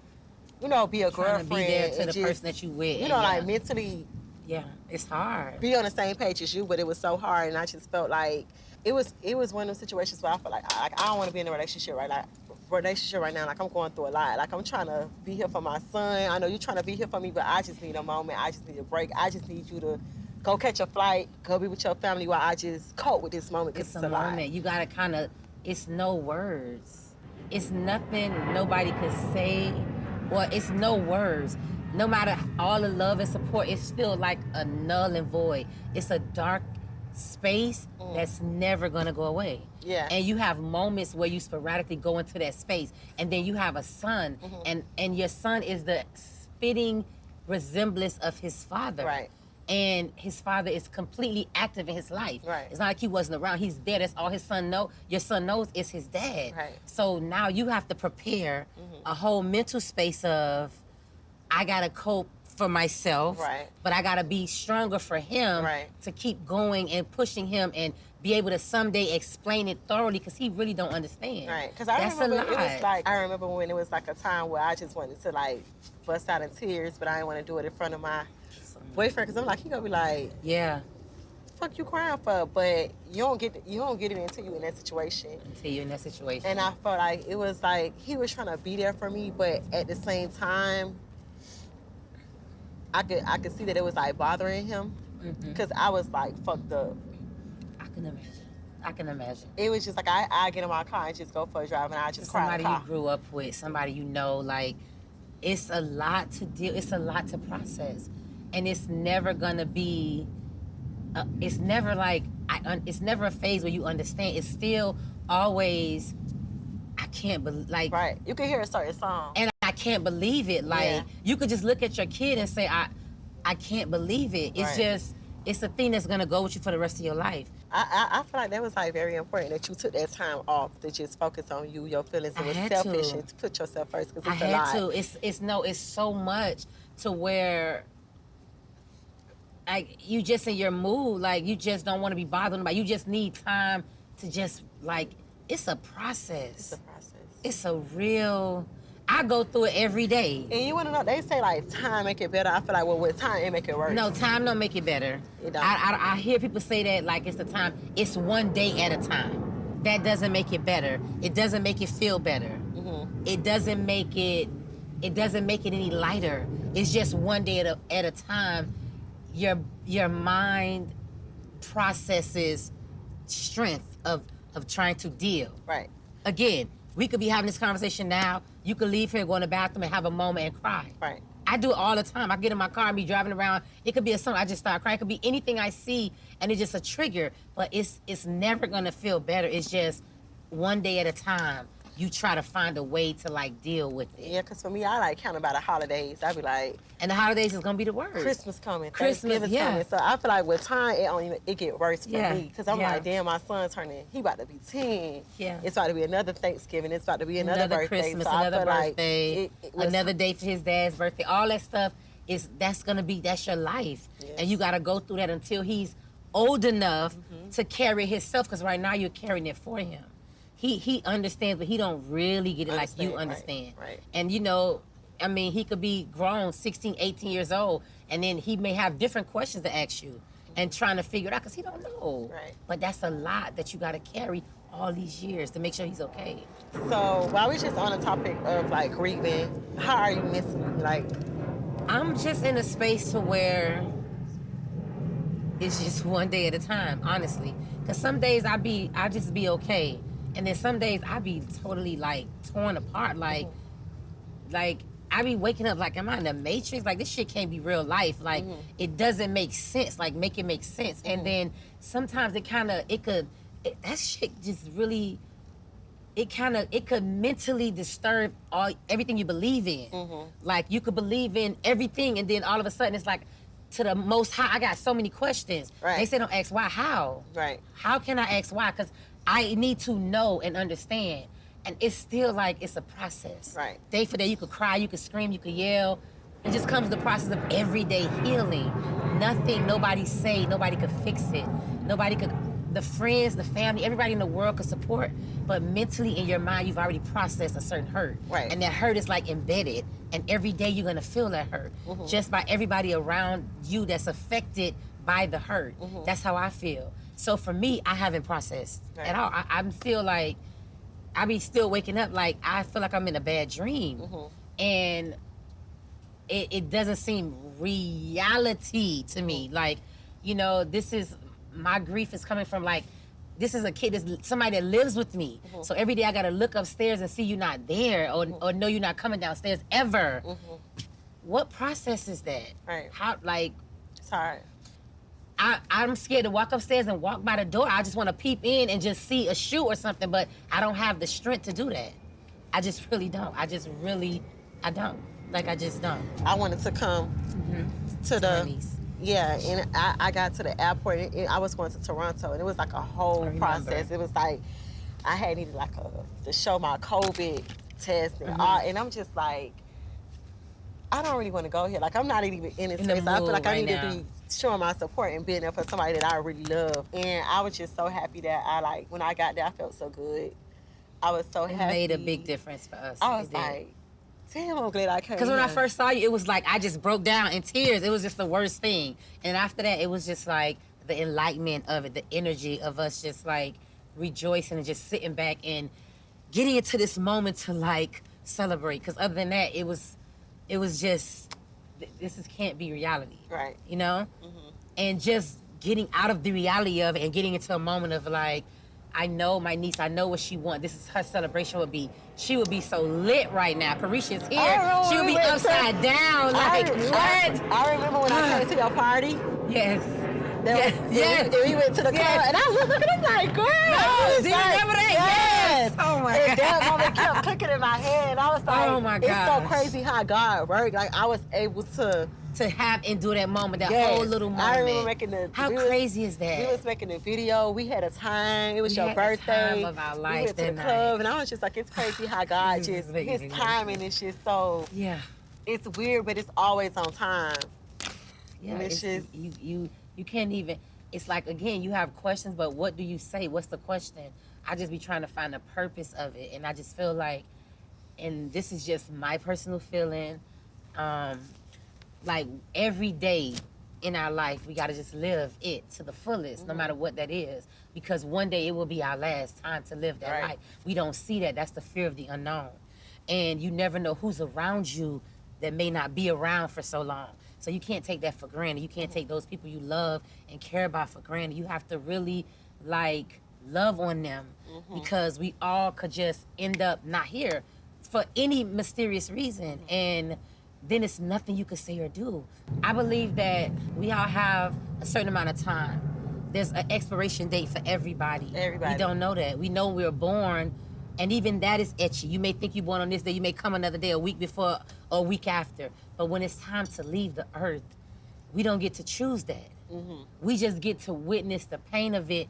you know, be a Trying girlfriend. to be there to and the just, person that you with. You know, like mentally. Yeah, it's hard. Be on the same page as you, but it was so hard, and I just felt like it was one of those situations where I felt like I don't want to be in a relationship right now. Like I'm going through a lot. Like I'm trying to be here for my son. I know you're trying to be here for me, but I just need a moment. I just need a break. I just need you to go catch a flight, go be with your family while I just cope with this moment. It's a moment. You gotta kind of. It's no words. It's nothing nobody could say, or it's no words. No matter all the love and support, it's still like a null and void. It's a dark space that's never gonna go away. Yeah. And you have moments where you sporadically go into that space, and then you have a son, and your son is the spitting resemblance of his father. Right. And his father is completely active in his life. Right. It's not like he wasn't around. He's there. That's all his son knows. Your son knows is his dad. Right. So now you have to prepare a whole mental space of, I gotta cope for myself, right, but I gotta be stronger for him to keep going and pushing him and be able to someday explain it thoroughly because he really don't understand. Right, because I remember when it was like a time where I just wanted to like bust out in tears, but I didn't want to do it in front of my boyfriend because I'm like, he gonna be like, yeah, fuck you crying for, but you don't get it until you in that situation. Until you're in that situation. And I felt like it was like he was trying to be there for me, but at the same time, I could see that it was like bothering him because I was like fucked up. I can imagine. It was just like I get in my car and just go for a drive and I just cry in the car. Somebody you grew up with, somebody you know, like it's a lot to deal. It's a lot to process, and it's never gonna be. It's never like it's never a phase where you understand. It's still always. I can't believe like. Right, you can hear a certain song. And I can't believe it. Like you could just look at your kid and say, I can't believe it. It's just, it's a thing that's gonna go with you for the rest of your life. I feel like that was like very important that you took that time off to just focus on you, your feelings, and was selfish and to put yourself first because it's a lot. I had to. It's so much to where like you just in your mood, like you just don't want to be bothered by. You just need time to just like it's a process. It's a process. It's a real. I go through it every day. And you want to know, they say like time make it better. I feel like, well, with time, it make it worse. No, time don't make it better. It don't. I hear people say that like it's the time. It's one day at a time. That doesn't make it better. It doesn't make it feel better. Mm-hmm. It doesn't make it any lighter. It's just one day at a time. Your mind processes strength of trying to deal. Right. Again, we could be having this conversation now. You could leave here, go in the bathroom, and have a moment and cry. Right. I do it all the time. I get in my car and be driving around. It could be a song. I just start crying. It could be anything I see, and it's just a trigger. But it's never gonna feel better. It's just one day at a time. You try to find a way to like deal with it. Yeah, because for me, I like count about the holidays. I be like, and the holidays is gonna be the worst. Christmas coming, Christmas, Thanksgiving yeah. coming. So I feel like with time, it get worse for Yeah, me because I'm yeah. like, damn, my son turning, he about to be 10. Yeah. It's about to be another Thanksgiving. It's about to be another birthday. Christmas, so another I feel birthday, like it was, another day for his dad's birthday. All that stuff that's your life, Yes. and you gotta go through that until he's old enough to carry himself. Because right now you're carrying it for him. He understands, but he don't really get it like you understand. Right. And you know, I mean, he could be grown, 16, 18 years old, and then he may have different questions to ask you and trying to figure it out because he don't know. Right. But that's a lot that you got to carry all these years to make sure he's okay. So while we're just on the topic of like grieving, how are you missing me? Like, I'm just in a space to where it's just one day at a time, honestly. Because some days I just be okay. And then some days I be totally like torn apart. Like I be waking up like, am I in the Matrix? Like this shit can't be real life. Like it doesn't make sense. Like make it make sense. And then sometimes that shit just really, it could mentally disturb everything you believe in. Like you could believe in everything and then all of a sudden it's like, to the most high, I got so many questions. Right. They say don't ask why, how? Right. How can I ask why? Because I need to know and understand. And it's still like, it's a process. Right. Day for day, you could cry, you could scream, you could yell. It just comes to the process of everyday healing. Nothing, nobody could fix it. The friends, the family, everybody in the world could support, but mentally in your mind, you've already processed a certain hurt. Right. And that hurt is like embedded, and every day you're gonna feel that hurt, just by everybody around you that's affected by the hurt. That's how I feel. So for me, I haven't processed at all. I'm still like, I be still waking up like, I feel like I'm in a bad dream. And it doesn't seem reality to me. Like, you know, my grief is coming from like, this is a kid, somebody that lives with me. So every day I gotta look upstairs and see you not there or know you're not coming downstairs ever. What process is that? Right. How, like, it's hard. I'm scared to walk upstairs and walk by the door. I just want to peep in and just see a shoe or something, but I don't have the strength to do that. I just really don't. I don't. Like, I just don't. I wanted to come to the... Chinese. Yeah, and I got to the airport, and I was going to Toronto, and it was like a whole process. It was like, I had needed like to show my COVID test and all, and I'm just like, I don't really want to go here. Like, I'm not even in this space. I feel like I need to be showing my support and being there for somebody that I really love. And I was just so happy that when I got there, I felt so good. I was so happy. It made a big difference for us. I was like, damn, I'm glad I came. Because when I first saw you, it was like, I just broke down in tears. It was just the worst thing. And after that, it was just like the enlightenment of it, the energy of us just like rejoicing and just sitting back and getting into this moment to like celebrate. Because other than that, it was just, this can't be reality. Right. You know? And just getting out of the reality of it and getting into a moment of like, I know my niece, I know what she wants. This is her celebration would be. She would be so lit right now. Caresha's here. She would be upside down. Like, what? I remember when I came to your party. Yes. Yes. We went to the club, and I was looking at him like, girl. No, do you remember that? Yes. Oh my And God. that moment kept clicking in my head. And I was like, Oh my it's so gosh. crazy how God worked. Like, I was able to have and do that moment, that Yes. whole little moment. I remember making the. How crazy is that? We was making a video. We had a time. It was We your had the birthday. time of our We life went to the that club, night. and I was just like, it's crazy how God This just is making His me timing is just so. Yeah. It's weird, but it's always on time. Yeah, And it's just you can't even. It's like, again, you have questions, but what do you say? What's the question? I just be trying to find the purpose of it, and I just feel like, and this is just my personal feeling, like every day in our life we got to just live it to the fullest, no matter what that is, because one day it will be our last time to live that life. We don't see that. That's the fear of the unknown, and you never know who's around you that may not be around for so long. So you can't take that for granted. You can't take those people you love and care about for granted. You have to really, like, love on them, because we all could just end up not here for any mysterious reason. And then it's nothing you could say or do. I believe that we all have a certain amount of time. There's an expiration date for everybody. Everybody. We don't know that. We know we were born, and even that is etchy. You may think you're born on this day, you may come another day, a week before, or a week after. But when it's time to leave the earth, we don't get to choose that. We just get to witness the pain of it,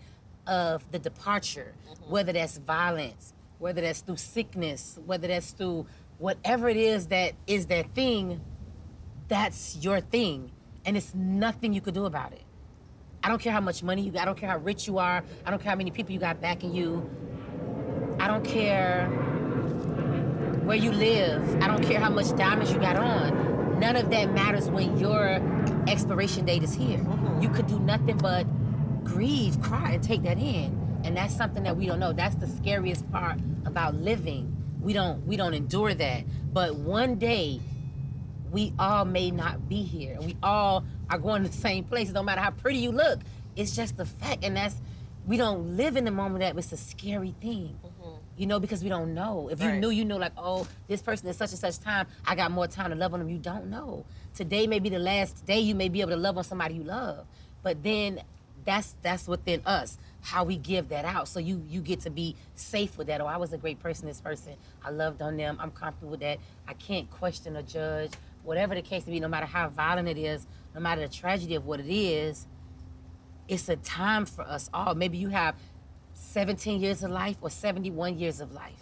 of the departure, whether that's violence, whether that's through sickness, whether that's through whatever it is that thing, that's your thing. And it's nothing you could do about it. I don't care how much money you got, I don't care how rich you are, I don't care how many people you got backing you, I don't care where you live, I don't care how much diamonds you got on. None of that matters when your expiration date is here. You could do nothing but grieve, cry, and take that in. And that's something that we don't know. That's the scariest part about living. We don't endure that. But one day, we all may not be here. And we all are going to the same place. No matter how pretty you look, it's just a fact. And we don't live in the moment that it's a scary thing. You know, because we don't know. If you knew, you know, like, oh, this person is such and such time, I got more time to love on them. You don't know. Today may be the last day you may be able to love on somebody you love. But then that's within us, how we give that out. So you get to be safe with that. Oh, I was a great person, this person, I loved on them, I'm comfortable with that. I can't question or judge. Whatever the case may be, no matter how violent it is, no matter the tragedy of what it is, it's a time for us all. Maybe you have 17 years of life or 71 years of life.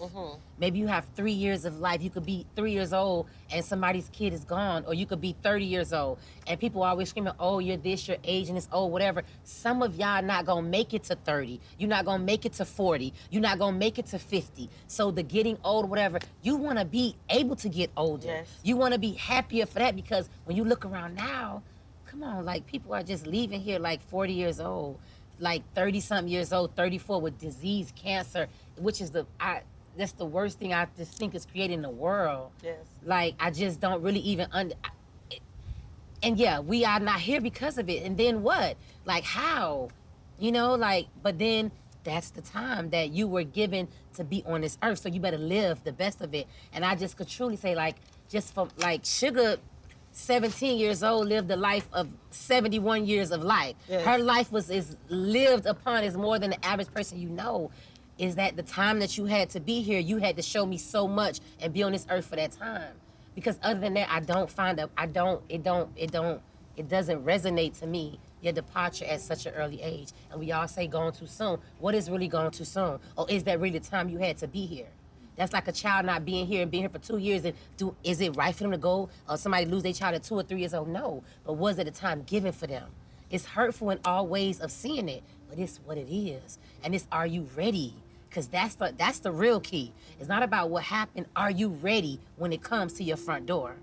Maybe you have 3 years of life. You could be 3 years old and somebody's kid is gone, or you could be 30 years old and people are always screaming, oh, you're this, your age, and it's old, whatever. Some of y'all not gonna make it to 30. You're not gonna make it to 40. You're not gonna make it to 50. So the getting old, whatever, you wanna be able to get older. Yes. You wanna be happier for that, because when you look around now, come on, like, people are just leaving here like 40 years old, like 30-something years old, 34, with disease, cancer, which is that's the worst thing I just think is created in the world. Yes. Like, I just don't really even and yeah, we are not here because of it. And then what? Like, how? You know, like, but then that's the time that you were given to be on this earth, so you better live the best of it. And I just could truly say, like, just from, like, Sugar, 17 years old, lived a life of 71 years of life. Yes. Her life is lived upon is more than the average person you know. Is that the time that you had to be here, you had to show me so much and be on this earth for that time. Because other than that, it doesn't resonate to me, your departure at such an early age. And we all say gone too soon. What is really gone too soon? Or is that really the time you had to be here? That's like a child not being here and being here for 2 years. And is it right for them to go, or somebody lose their child at 2 or 3 years old? No. But was it a time given for them? It's hurtful in all ways of seeing it, but it's what it is. And it's, are you ready? Because that's the real key. It's not about what happened. Are you ready when it comes to your front door?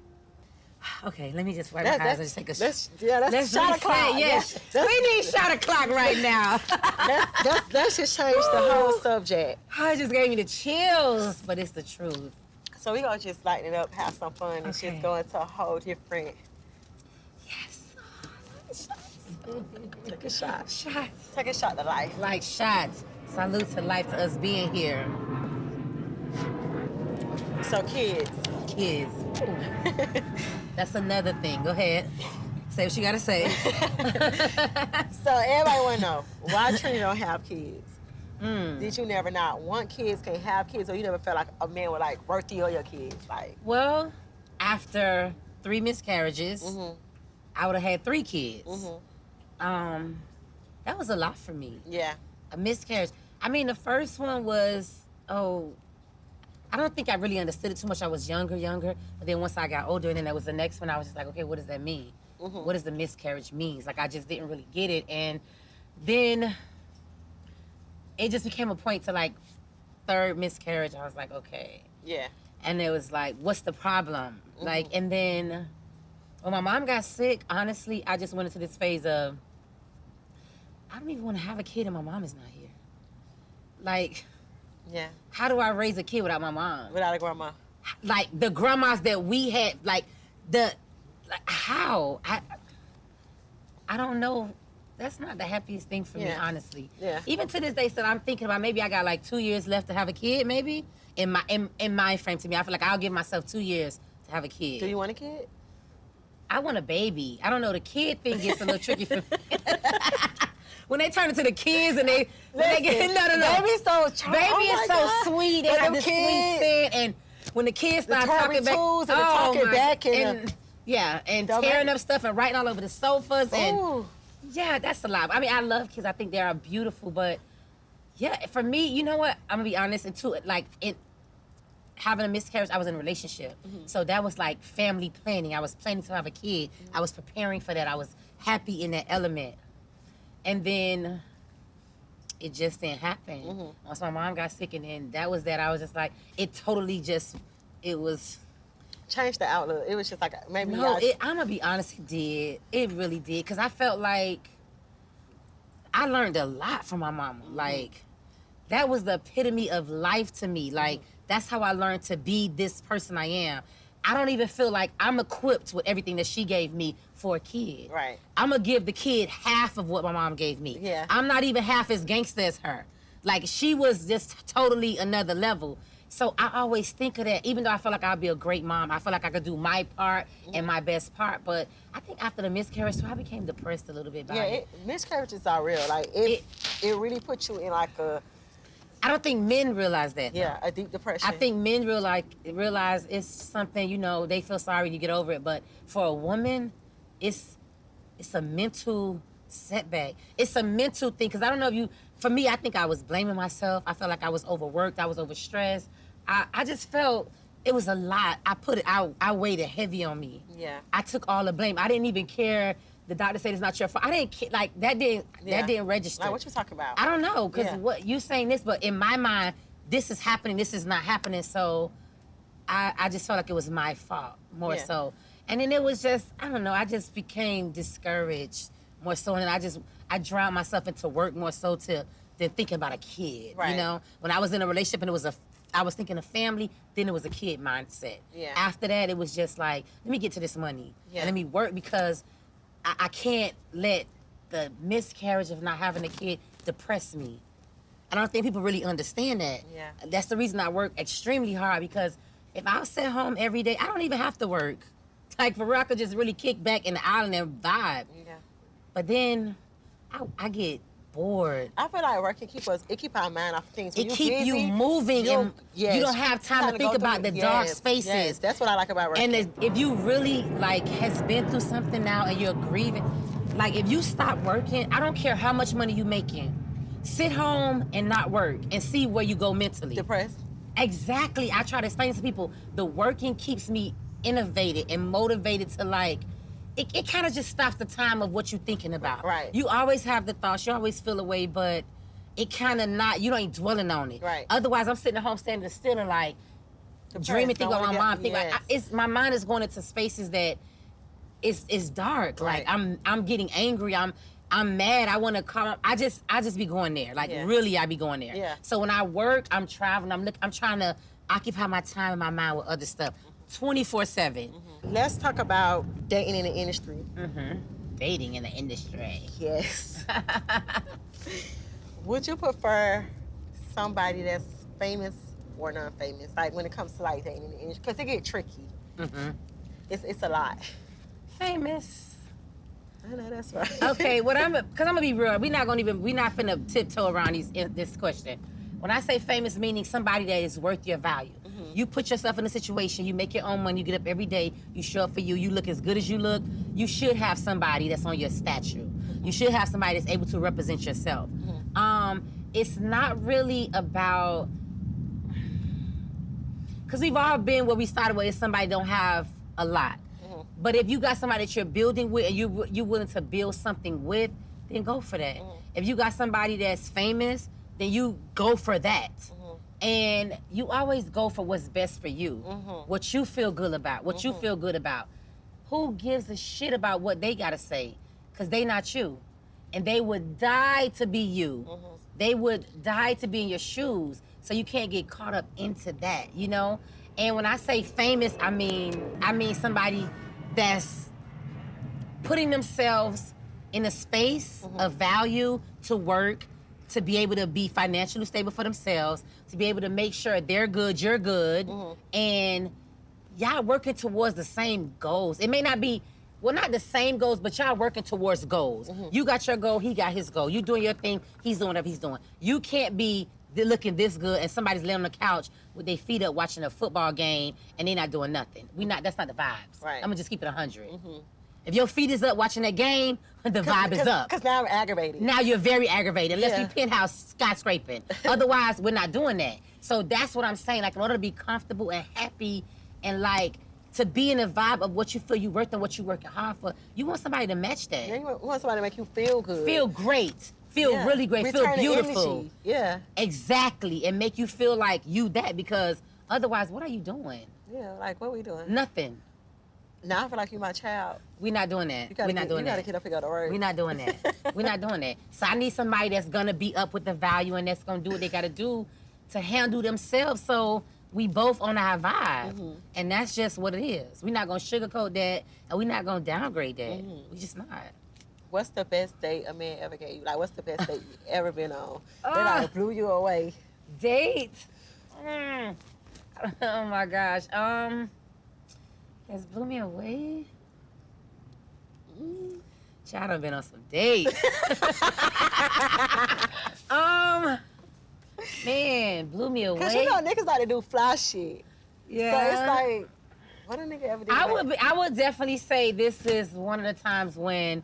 Okay, let me just wipe my eyes and just take a shot. Let's shot o'clock. Yes, we need shot o'clock right now. Let's just change the whole subject. Oh, it just gave me the chills, but it's the truth. So we gonna just lighten it up, have some fun, and Okay. just go into a whole different. Yes. Take a shot. Shots. Take a shot to life. Like shots. Salute to life, to us being here. So kids. Kids. That's another thing. Go ahead. Say what you gotta say. So everybody wanna know why Trina don't have kids. Did you never not want kids, can't have kids, or you never felt like a man would like birth you or your kids? Like, Well, after 3 miscarriages, I would have had 3 kids. That was a lot for me. yeah, A miscarriage. I mean, the first one was, I don't think I really understood it too much. I was younger. But then once I got older, and then there was the next one, I was just like, okay, what does that mean? What does the miscarriage mean? Like, I just didn't really get it. And then it just became a point to, like, 3rd miscarriage. I was like, okay. yeah, And it was like, what's the problem? Like, and then when my mom got sick, honestly, I just went into this phase of, I don't even want to have a kid and my mom is not here. Like, yeah. how do I raise a kid without my mom? Without a grandma. Like, the grandmas that we had, how? I don't know. That's not the happiest thing for me, honestly. Yeah. Even to this day, still, I'm thinking about maybe I got like 2 years left to have a kid, maybe. In my frame to me, I feel like I'll give myself 2 years to have a kid. Do you want a kid? I want a baby. I don't know. The kid thing gets a little tricky for me. When they turn into the kids and they get no. Baby's so Baby is so sweet. They got this sweet scent, and when the kids start talking back, and the talking back and tearing up stuff and writing all over the sofas and ooh. yeah, that's a lot. I mean, I love kids. I think they are beautiful, but yeah, for me, you know what? I'm gonna be honest. Having a miscarriage, I was in a relationship, so that was like family planning. I was planning to have a kid. I was preparing for that. I was happy in that element. And then it just didn't happen. Once my mom got sick, and then that was that. I was just like, it totally just, it was. Changed the outlook. It was just like, maybe. No, I'm going to be honest, it did. It really did. Because I felt like I learned a lot from my mama. Like, that was the epitome of life to me. Like, that's how I learned to be this person I am. I don't even feel like I'm equipped with everything that she gave me for a kid. Right. I'm gonna give the kid half of what my mom gave me. Yeah. I'm not even half as gangster as her. Like, she was just totally another level. So I always think of that, even though I feel like I'll be a great mom, I feel like I could do my part and my best part. But I think after the miscarriage, so I became depressed a little bit by it. Miscarriages are real. Like, it really puts you in like a, I don't think men realize that. yeah, a deep depression. I think men realize it's something, you know, they feel sorry and you get over it. But for a woman, it's a mental setback. It's a mental thing. Because I don't know if for me, I think I was blaming myself. I felt like I was overworked. I was overstressed. I just felt it was a lot. I weighed it heavy on me. Yeah. I took all the blame. I didn't even care. The doctor said it's not your fault. I didn't care. Like, that didn't register. Like, what you talking about? I don't know, because what you saying this, but in my mind, this is happening, this is not happening. So I just felt like it was my fault more so. And then it was just, I don't know, I just became discouraged more so. And I drowned myself into work more so than thinking about a kid. Right. You know, when I was in a relationship and I was thinking of family, then it was a kid mindset. Yeah. After that, it was just like, let me get to this money. Yeah. And let me work, because I can't let the miscarriage of not having a kid depress me. I don't think people really understand that. Yeah. That's the reason I work extremely hard, because if I sit home every day, I don't even have to work. Like, for real, I could just really kick back in the island and vibe. Yeah. But then I get bored. I feel like work can keep our mind off things. When It keep you moving, and you don't have time to think about the dark spaces. Yes, that's what I like about working. And if you really, like, has been through something now and you're grieving, like, if you stop working, I don't care how much money you making, sit home and not work and see where you go mentally. Depressed? Exactly. I try to explain to people, the working keeps me innovated and motivated to, like, it kind of just stops the time of what you're thinking about. Right. You always have the thoughts, you always feel away, but it kind of not, you ain't dwelling on it. Right. Otherwise, I'm sitting at home standing still and, like, dreaming, thinking about my mom, thinking like, my mind is going into spaces that it's dark. Right. Like, I'm getting angry, I'm mad, I want to call, I just be going there. Like, really, I be going there. Yeah. So when I work, I'm traveling, I'm trying to occupy my time and my mind with other stuff, 24/7. Let's talk about dating in the industry. Dating in the industry. Yes. Would you prefer somebody that's famous or non-famous? Like, when it comes to, like, dating in the industry, because it get tricky. It's a lot. Famous. I know that's right. Okay, because I'm gonna be real. We not finna tiptoe around this question. When I say famous, meaning somebody that is worth your value. You put yourself in a situation, you make your own money, you get up every day, you show up for you look as good as you look. You should have somebody that's on your statue. You should have somebody that's able to represent yourself. It's not really about, because we've all been where we started with, somebody don't have a lot. But if you got somebody that you're building with and you're willing to build something with, then go for that. If you got somebody that's famous, then you go for that. And you always go for what's best for you, what you feel good about, what you feel good about. Who gives a shit about what they gotta say? Because they not you. And they would die to be you. They would die to be in your shoes. So you can't get caught up into that, you know? And when I say famous, I mean somebody that's putting themselves in a space of value to work, to be able to be financially stable for themselves, to be able to make sure they're good, you're good, and y'all working towards the same goals. It may not be, well, not the same goals, but y'all working towards goals. You got your goal, he got his goal. You doing your thing, he's doing whatever he's doing. You can't be looking this good and somebody's laying on the couch with their feet up watching a football game and they not doing nothing. That's not the vibes. Right. I'm gonna just keep it 100. If your feet is up watching that game, the vibe is up. Because now I'm aggravated. Now you're very aggravated. Let's be penthouse skyscraping. Otherwise, we're not doing that. So that's what I'm saying. Like, in order to be comfortable and happy and like to be in the vibe of what you feel you worth and what you're working hard for, you want somebody to match that. Yeah, you want somebody to make you feel good. Feel great. Feel really great. Return feel beautiful. Energy. Yeah. Exactly. And make you feel like you that, because otherwise, what are you doing? Yeah, like, what we doing? Nothing. Now I feel like you're my child. We're not doing that. You gotta get up and go to work. We're not doing that. We're not doing that. So I need somebody that's gonna be up with the value and that's gonna do what they gotta do to handle themselves, so we both on our vibe. And that's just what it is. We're not gonna sugarcoat that, and we're not gonna downgrade that. We just not. What's the best date a man ever gave you? Like, what's the best date you ever been on? That like blew you away. Date? Oh my gosh. Has blew me away? Child, I've been on some dates. Man, blew me away. Cause you know niggas like to do fly shit. Yeah. So it's like, what a nigga ever did? I would definitely say this is one of the times when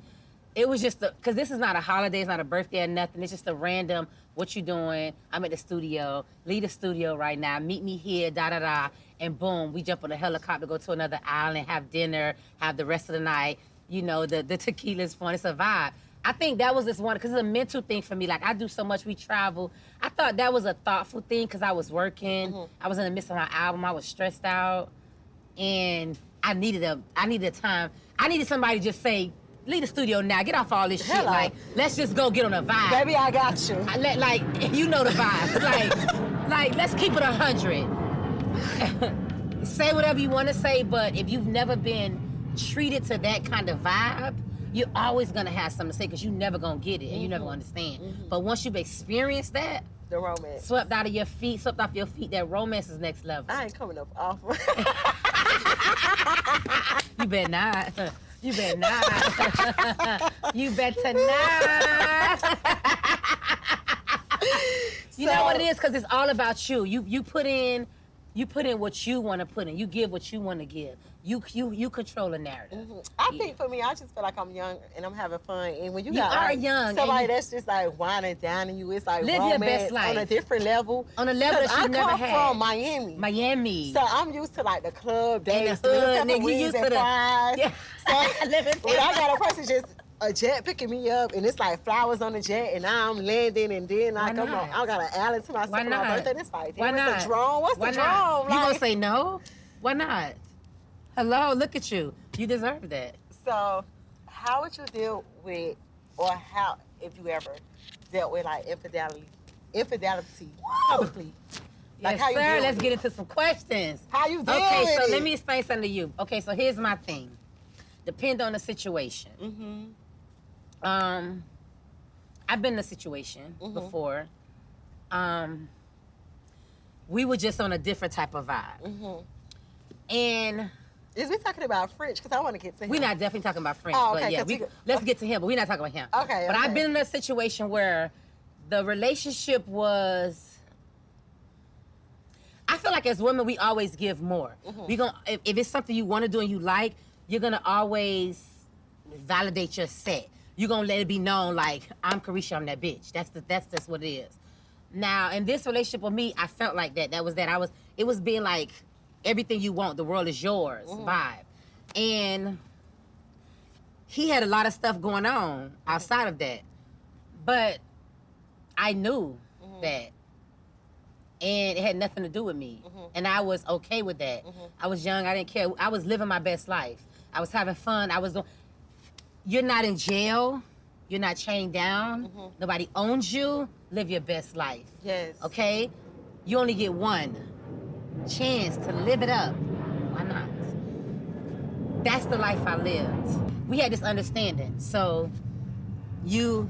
it was just because this is not a holiday, it's not a birthday or nothing. It's just a random, what you doing? I'm at the studio. Leave the studio right now. Meet me here, da-da-da. And boom, we jump on a helicopter, go to another island, have dinner, have the rest of the night. You know, the tequila's fun. It's a vibe. I think that was just one, because it's a mental thing for me. Like, I do so much, we travel. I thought that was a thoughtful thing because I was working. I was in the midst of my album. I was stressed out. And I needed time. I needed somebody to just say, leave the studio now. Get off all this shit. Like, let's just go get on a vibe. Baby, I got you. Like, you know the vibes. like, let's keep it 100. Say whatever you want to say, but if you've never been treated to that kind of vibe, you're always gonna have something to say because you're never gonna get it and you never gonna understand. But once you've experienced that, the romance, swept off your feet, that romance is next level. I ain't coming up off. You better not. You better not. You better not. You know what it is? Because it's all about you. You put in what you want to put in. You give what you want to give. You control the narrative. I think for me, I just feel like I'm young and I'm having fun. And when you are like, young, somebody that's just like winding down on you, it's like live your best life on a different level. On a level that you never had. I come from Miami. So I'm used to like the club days, the hood, nigga, you used to fries. Yeah. So when I got a person just a jet picking me up and it's like flowers on the jet and now I'm landing and then like I got an island to myself on my birthday. It's like, why not? What's the drone? What's the drone? You gonna say no? Why not? Hello, look at you. You deserve that. So, how would you deal with, or how, if you ever dealt with like infidelity publicly? Like Yes, how you sir. deal Let's with get it? into some questions. How you deal Okay, with so it? let me explain something to you. Okay, so here's my thing. Depend on the situation. I've been in a situation before. We were just on a different type of vibe. And Is we talking about French? Because I want to get to him. We're not definitely talking about French, Oh, okay, but yeah, 'cause let's get to him, but we're not talking about him. Okay, But okay. I've been in a situation where the relationship was, I feel like as women, we always give more. We gonna, if it's something you want to do and you like, you're gonna always validate your set. You're gonna let it be known, like, I'm Caresha, I'm that bitch. That's just what it is. Now, in this relationship with me, I felt like that. It was being like, everything you want, the world is yours vibe. And he had a lot of stuff going on outside of that. But I knew that. And it had nothing to do with me. And I was okay with that. I was young, I didn't care. I was living my best life. I was having fun. You're not in jail. You're not chained down. Nobody owns you. Live your best life. Yes. Okay? You only get one chance to live it up. Why not? That's the life I lived. We had this understanding. So you're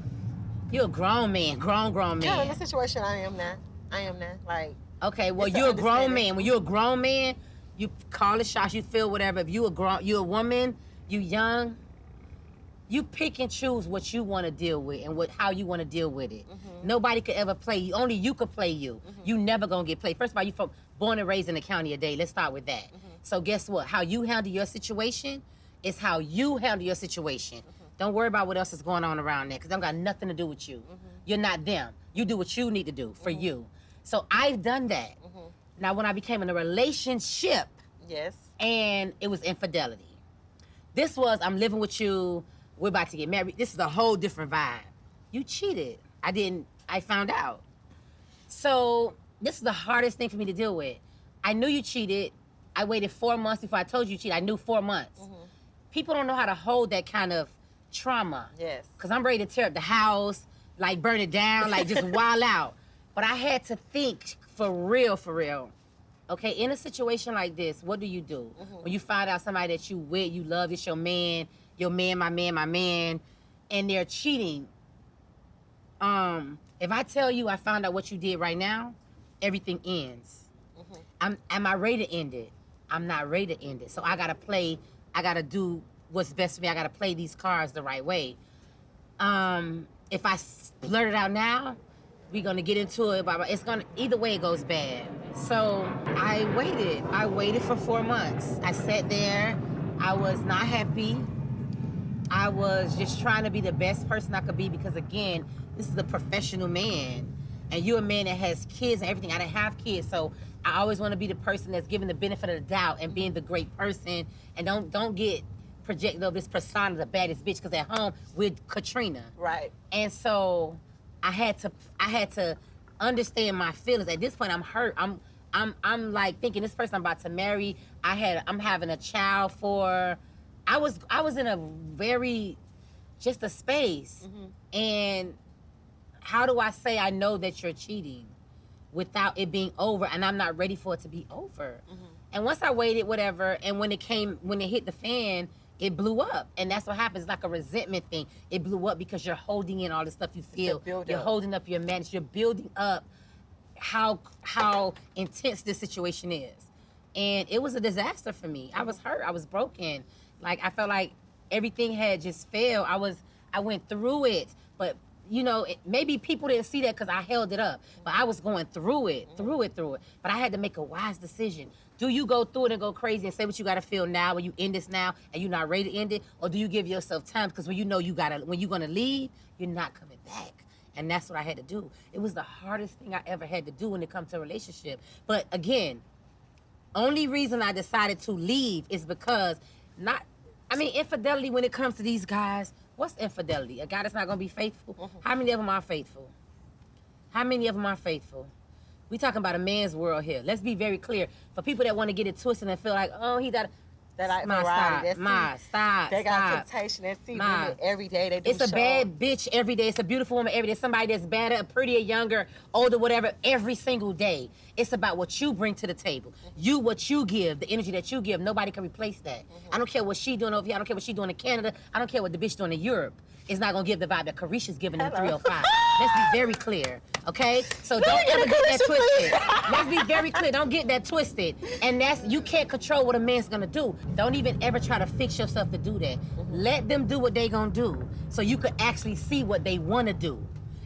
a grown man, grown man. Yeah, in the situation I am now. Like, Okay, well, it's you're a grown understanding. man. When you're a grown man, you call the shots, you feel whatever. If you're a woman, you young, you pick and choose what you want to deal with and how you want to deal with it. Nobody could ever play you. Only you could play you. You never gonna get played. First of all, you born and raised in the county of Dade. Let's start with that. So guess what? How you handle your situation is how you handle your situation. Don't worry about what else is going on around there, because that got nothing to do with you. You're not them. You do what you need to do for you. So I've done that. Now, when I became in a relationship, yes. and it was infidelity. This was, I'm living with you, we're about to get married. This is a whole different vibe. You cheated. I found out. So this is the hardest thing for me to deal with. I knew you cheated. I waited 4 months before I told you cheated. I knew 4 months. People don't know how to hold that kind of trauma. Yes. Because I'm ready to tear up the house, like burn it down, like just wild out. But I had to think for real. Okay, in a situation like this, what do you do? When you find out somebody that you with, you love, it's your man, my man, and they're cheating. If I tell you I found out what you did right now, everything ends. Am I ready to end it? I'm not ready to end it. So I gotta do what's best for me. I gotta play these cards the right way. If I blurt it out now, we're gonna get into it, but either way it goes bad. So I waited for 4 months. I sat there, I was not happy. I was just trying to be the best person I could be, because again, this is a professional man. And you're a man that has kids and everything. I didn't have kids, so I always want to be the person that's given the benefit of the doubt and being the great person, and don't get projected over this persona, the baddest bitch, because at home with Katrina. Right. And so I had to understand my feelings. At this point, I'm hurt. I'm like thinking, this person I'm about to marry, I'm having a child for. I was in a very, just a space. And how do I say I know that you're cheating without it being over, and I'm not ready for it to be over? And once I waited, whatever, and when it hit the fan, it blew up. And that's what happens. It's like a resentment thing. It blew up because you're holding in all the stuff you feel. You're holding up your madness. You're building up how intense this situation is. And it was a disaster for me. I was hurt. I was broken. Like, I felt like everything had just failed. I went through it. But, you know, maybe people didn't see that because I held it up. But I was going through it. But I had to make a wise decision. Do you go through it and go crazy and say what you got to feel now when you end this now and you're not ready to end it? Or do you give yourself time? Because when you know when you're going to leave, you're not coming back. And that's what I had to do. It was the hardest thing I ever had to do when it comes to a relationship. But again, only reason I decided to leave is because infidelity when it comes to these guys, what's infidelity? A guy that's not going to be faithful? How many of them are faithful? We talking about a man's world here. Let's be very clear. For people that want to get it twisted and feel like, oh, he got stop. They got temptation. They see women every day. They do It's a bad bitch every day. It's a beautiful woman every day. Somebody that's better, prettier, younger, older, whatever, every single day. It's about what you bring to the table. What you give, the energy that you give. Nobody can replace that. I don't care what she doing over here. I don't care what she doing in Canada. I don't care what the bitch doing in Europe. It's not gonna give the vibe that Caresha's giving in 305. Let's be very clear. Okay? So don't ever get that twisted. Let's be very clear. Don't get that twisted. And you can't control what a man's gonna do. Don't even ever try to fix yourself to do that. Let them do what they gonna do so you could actually see what they wanna do.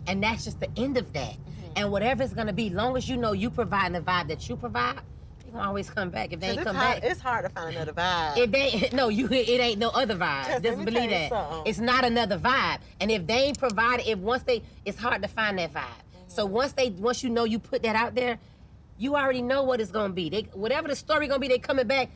And that's just the end of that. And whatever it's gonna be, long as you know you provide the vibe that you provide, they gonna always come back. If they ain't come back, it's hard to find another vibe. if they it ain't no other vibe. Just believe that. It's not another vibe. And if they ain't provided, it's hard to find that vibe. So once you know you put that out there, you already know what it's gonna be. Whatever the story gonna be, they coming back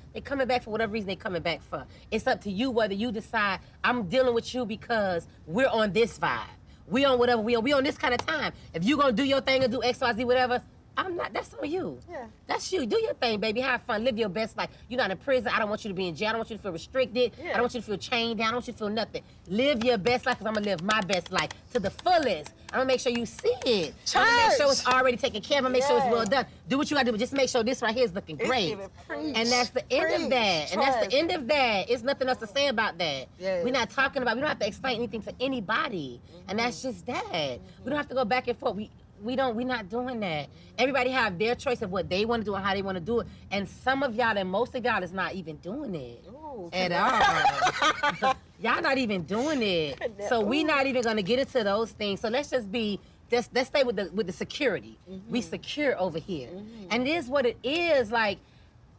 for whatever reason they coming back for. It's up to you whether you decide I'm dealing with you because we're on this vibe. We on whatever we on this kind of time. If you gonna do your thing and do X, Y, Z, whatever, I'm not, that's on you. Yeah. That's you. Do your thing, baby. Have fun. Live your best life. You're not in prison. I don't want you to be in jail. I don't want you to feel restricted. Yeah. I don't want you to feel chained down. I don't want you to feel nothing. Live your best life because I'm going to live my best life to the fullest. I'm going to make sure you see it. I'm going to make sure it's already taken care of. I'm going to make sure it's well done. Do what you got to do, but just make sure this right here is looking great. And that's the end of that. And that's the end of that. It's nothing else to say about that. Yes. We're not talking about, we don't have to explain anything to anybody. And that's just that. We don't have to go back and forth. We're not doing that. Everybody have their choice of what they want to do and how they want to do it. And some of y'all and most of y'all is not even doing it at all. Y'all not even doing it. So we not even gonna get into those things. So let's stay with the security. We secure over here. And it is what it is. Like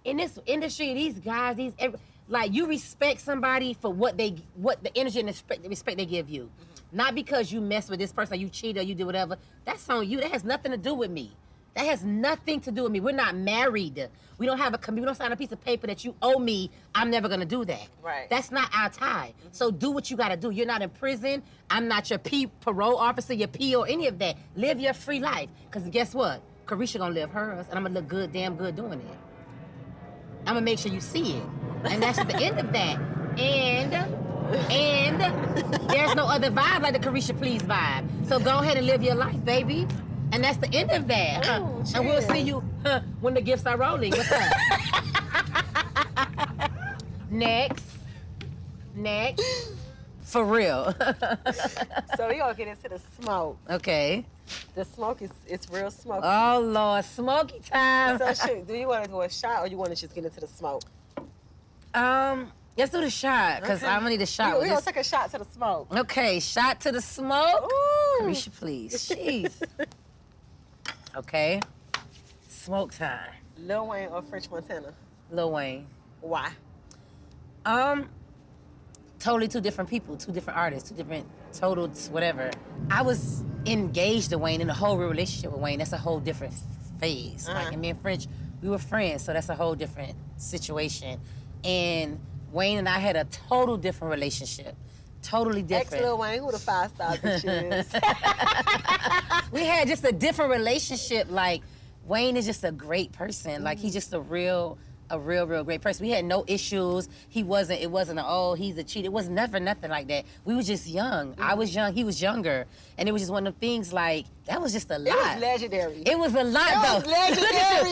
in this industry, these guys, like you respect somebody for what the energy and the respect they give you. Not because you mess with this person, or you cheat, or you do whatever. That's on you. That has nothing to do with me. That has nothing to do with me. We're not married. We don't sign a piece of paper that you owe me. I'm never gonna do that. Right. That's not our tie. So do what you gotta do. You're not in prison. I'm not your parole officer, your P or any of that. Live your free life. Cause guess what? Caresha gonna live hers, and I'm gonna look good, damn good doing it. I'm gonna make sure you see it. And that's the end of that. And there's no other vibe like the Caresha Please vibe. So go ahead and live your life, baby. And that's the end of that. Oh, and we'll see you when the gifts are rolling. What's up? Next. For real. So we gonna get into the smoke. Okay. The smoke it's real smoky. Oh Lord, smoky time. So do you want to do a shot or you want to just get into the smoke? Let's do the shot, because I'm gonna need a shot. We're gonna take a shot to the smoke. Okay, shot to the smoke. Ooh. Caresha, please. Jeez. Okay. Smoke time. Lil Wayne or French Montana? Lil Wayne. Why? Totally two different people, two different artists, two different totals, whatever. I was engaged to Wayne in a whole real relationship with Wayne. That's a whole different phase. Like, and me and French, we were friends, so that's a whole different situation. And Wayne and I had a total different relationship. Totally different. Ex Lil Wayne, who the 5-star bitch is? We had just a different relationship. Like, Wayne is just a great person. Like, he's just a real great person. We had no issues. It wasn't he's a cheat. It was never nothing like that. We was just young. I was young, he was younger. And it was just one of the things like, that was just a lot. It was legendary. It was a lot though. It was legendary.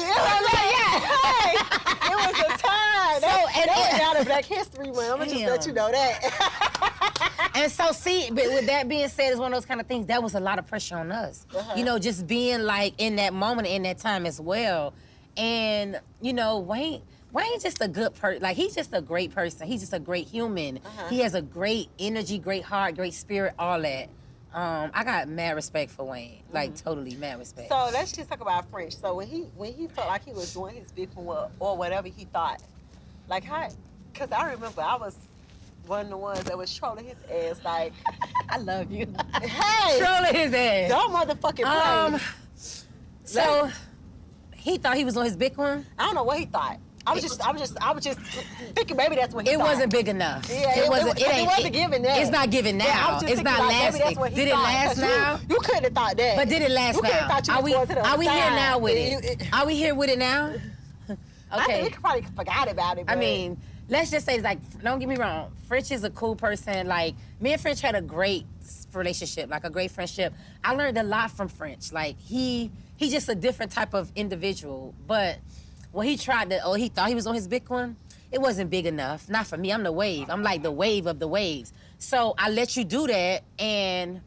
It was a time. That was out of Black History Month. I'm gonna just let you know that. And so see, but with that being said, it's one of those kind of things, that was a lot of pressure on us. You know, just being like in that moment, in that time as well. And, you know, Wayne's just a good person. Like, he's just a great person. He's just a great human. He has a great energy, great heart, great spirit, all that. I got mad respect for Wayne. Like, totally mad respect. So let's just talk about French. So when he felt like he was doing his big one or whatever he thought, like how, because I remember I was one of the ones that was trolling his ass like, I love you. Hey! Trolling his ass. Don't motherfucking play. So, he thought he was on his big one? I don't know what he thought. I was just thinking maybe that's what he thought. It wasn't big enough. Yeah, it wasn't giving that. It's not giving now. Yeah, I was just it's not thinking, like, maybe lasting. that's what he Did it thought, last now? You couldn't have thought that. But did it last you now? Couldn't have thought you was Are we here side. now with it? Are we here with it now? I think we probably forgot about it. But I mean, let's just say, like, don't get me wrong. French is a cool person. Like, me and French had a great relationship, like a great friendship. I learned a lot from French. Like, he's just a different type of individual. But when he thought he was on his big one, it wasn't big enough. Not for me. I'm the wave. I'm like the wave of the waves. So I let you do that, and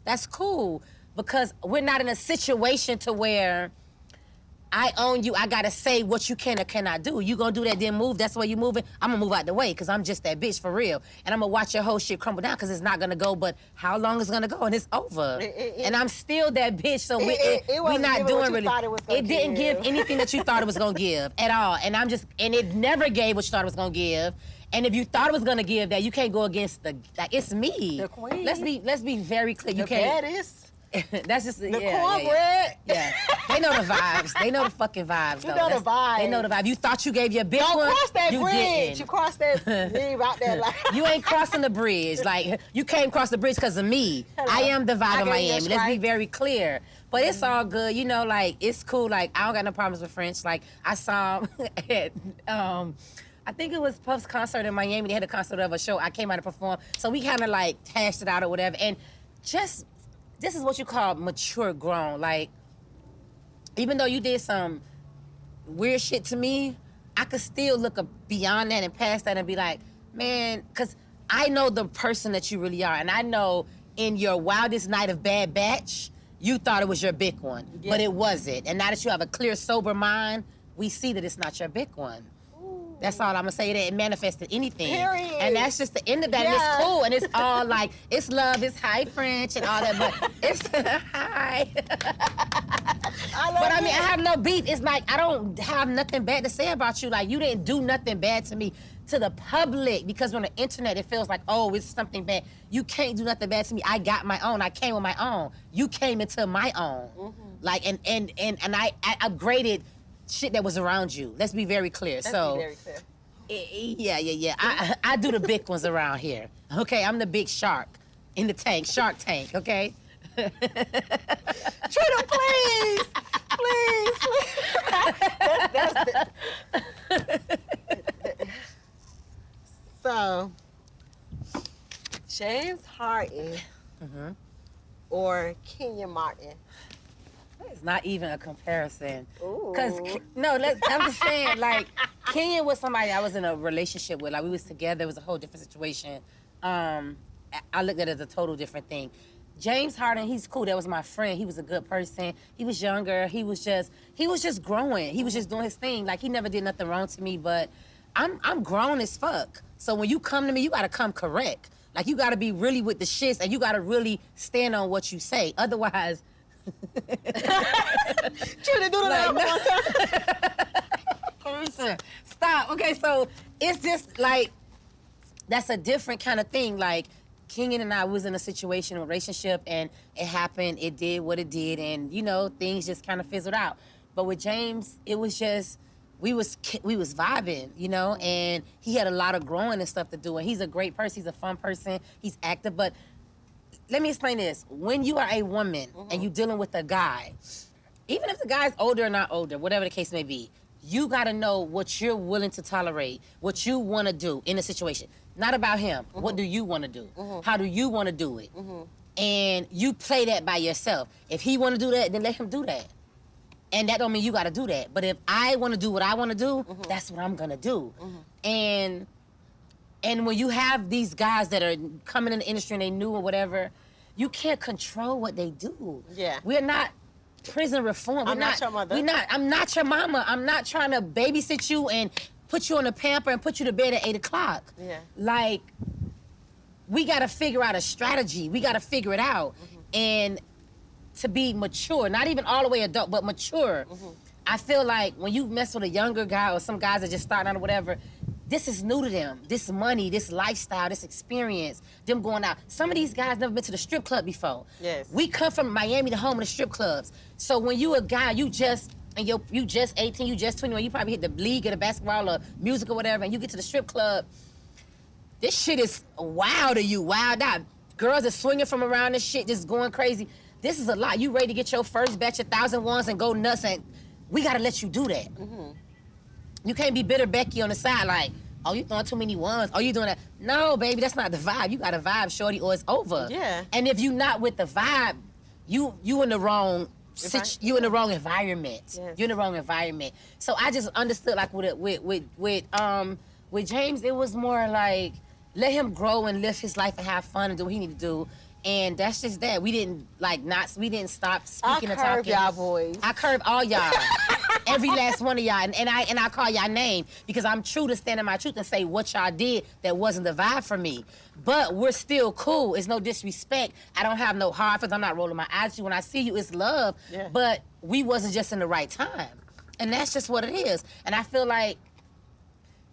that's cool. because we're not in a situation to where I own you. I gotta say what you can or cannot do. You gonna do that, then move. That's why you moving. I'm gonna move out the way because I'm just that bitch for real. And I'm gonna watch your whole shit crumble down because it's not gonna go. But how long is it gonna go? And it's over. And I'm still that bitch. So we're not doing really. It didn't give anything that you thought it was gonna give at all. And and it never gave what you thought it was gonna give. And if you thought it was gonna give that, you can't go against it's me. The queen. Let's be very clear. You can't. Baddest. That's just The cornbread. Yeah. They know the vibes. They know the fucking vibes, though. You know the vibes. They know the vibe. You thought you gave your big Don't one. cross that you bridge. Didn't. You crossed that bridge out there like. You ain't crossing the bridge. Like, you came across the bridge because of me. Hello. I am the vibe of Miami. Let's be stripes. very clear. But it's all good. You know, like, it's cool. Like, I don't got no problems with French. Like, I saw him at, I think it was Puff's concert in Miami. They had a concert of a show. I came out to perform. So we kind of, like, hashed it out or whatever. And this is what you call mature grown. Like, even though you did some weird shit to me, I could still look beyond that and past that and be like, man, because I know the person that you really are. And I know in your wildest night of Bad Batch, you thought it was your big one, but it wasn't. And now that you have a clear, sober mind, we see that it's not your big one. That's all I'm gonna say. That it manifested anything. Period. And that's just the end of that. Yeah. And it's cool. And it's all like, it's love, it's high French and all that, but it's hi. I have no beef. It's like, I don't have nothing bad to say about you. Like, you didn't do nothing bad to me, to the public, because on the internet, it feels like, oh, it's something bad. You can't do nothing bad to me. I got my own. I came with my own. You came into my own. Mm-hmm. Like, and I upgraded shit that was around you. Let's be very clear. Let's so, be very clear. Yeah. I do the big ones around here. Okay, I'm the big shark in the tank, Shark Tank. Okay. Trina, please. So, James Harden or Kenya Martin? It's not even a comparison. Ooh. I'm just saying, like, Kenya was somebody I was in a relationship with. Like, we was together. It was a whole different situation. I looked at it as a total different thing. James Harden, he's cool. That was my friend. He was a good person. He was younger. He was just growing. He was just doing his thing. Like, he never did nothing wrong to me, but I'm grown as fuck. So when you come to me, you gotta come correct. Like, you gotta be really with the shits, and you gotta really stand on what you say. Otherwise, Trina, do that one more time. Stop. Okay, so it's just like, that's a different kind of thing. Like, Kenyon and I was in a situation, a relationship, and it happened. It did what it did, and things just kind of fizzled out. But with James, it was just we was vibing, and he had a lot of growing and stuff to do. And he's a great person. He's a fun person. He's active. But let me explain this: when you are a woman and you're dealing with a guy, even if the guy's older or not older, whatever the case may be, you gotta know what you're willing to tolerate, what you wanna do in a situation. Not about him. What do you wanna do? How do you wanna do it? And you play that by yourself. If he wanna do that, then let him do that. And that don't mean you gotta do that. But if I wanna do what I wanna do, that's what I'm gonna do. And when you have these guys that are coming in the industry and they new or whatever, you can't control what they do. Yeah. We're not prison reform. I'm not your mother. I'm not your mama. I'm not trying to babysit you and put you on a pamper and put you to bed at 8 o'clock. Yeah. Like, we gotta figure out a strategy. We gotta figure it out. And to be mature, not even all the way adult, but mature. I feel like when you mess with a younger guy or some guys that just starting out or whatever, this is new to them. This money, this lifestyle, this experience, them going out. Some of these guys never been to the strip club before. Yes. We come from Miami, the home of the strip clubs. So when you a guy, you just 18, you just 21, you probably hit the league or the basketball or music or whatever, and you get to the strip club, this shit is wild to you, wild out. Girls are swinging from around this shit, just going crazy. This is a lot. You ready to get your first batch of 1,000 ones and go nuts, and we gotta let you do that. You can't be bitter Becky on the side like, oh, you throwing too many ones. Oh, you doing that. No, baby, that's not the vibe. You got a vibe, shorty, or it's over. Yeah. And if you not with the vibe, you in the wrong you in the wrong environment. Yes. You're in the wrong environment. So I just understood, like, with James, it was more like, let him grow and live his life and have fun and do what he need to do. And that's just that. We didn't stop speaking and I curve talking. y'all boys. I curve all y'all. Every last one of y'all. And I call y'all name because I'm true to stand in my truth and say what y'all did that wasn't the vibe for me. But we're still cool. It's no disrespect. I don't have no hard feelings. I'm not rolling my eyes at you. When I see you, it's love. Yeah. But we wasn't just in the right time. And that's just what it is. And I feel like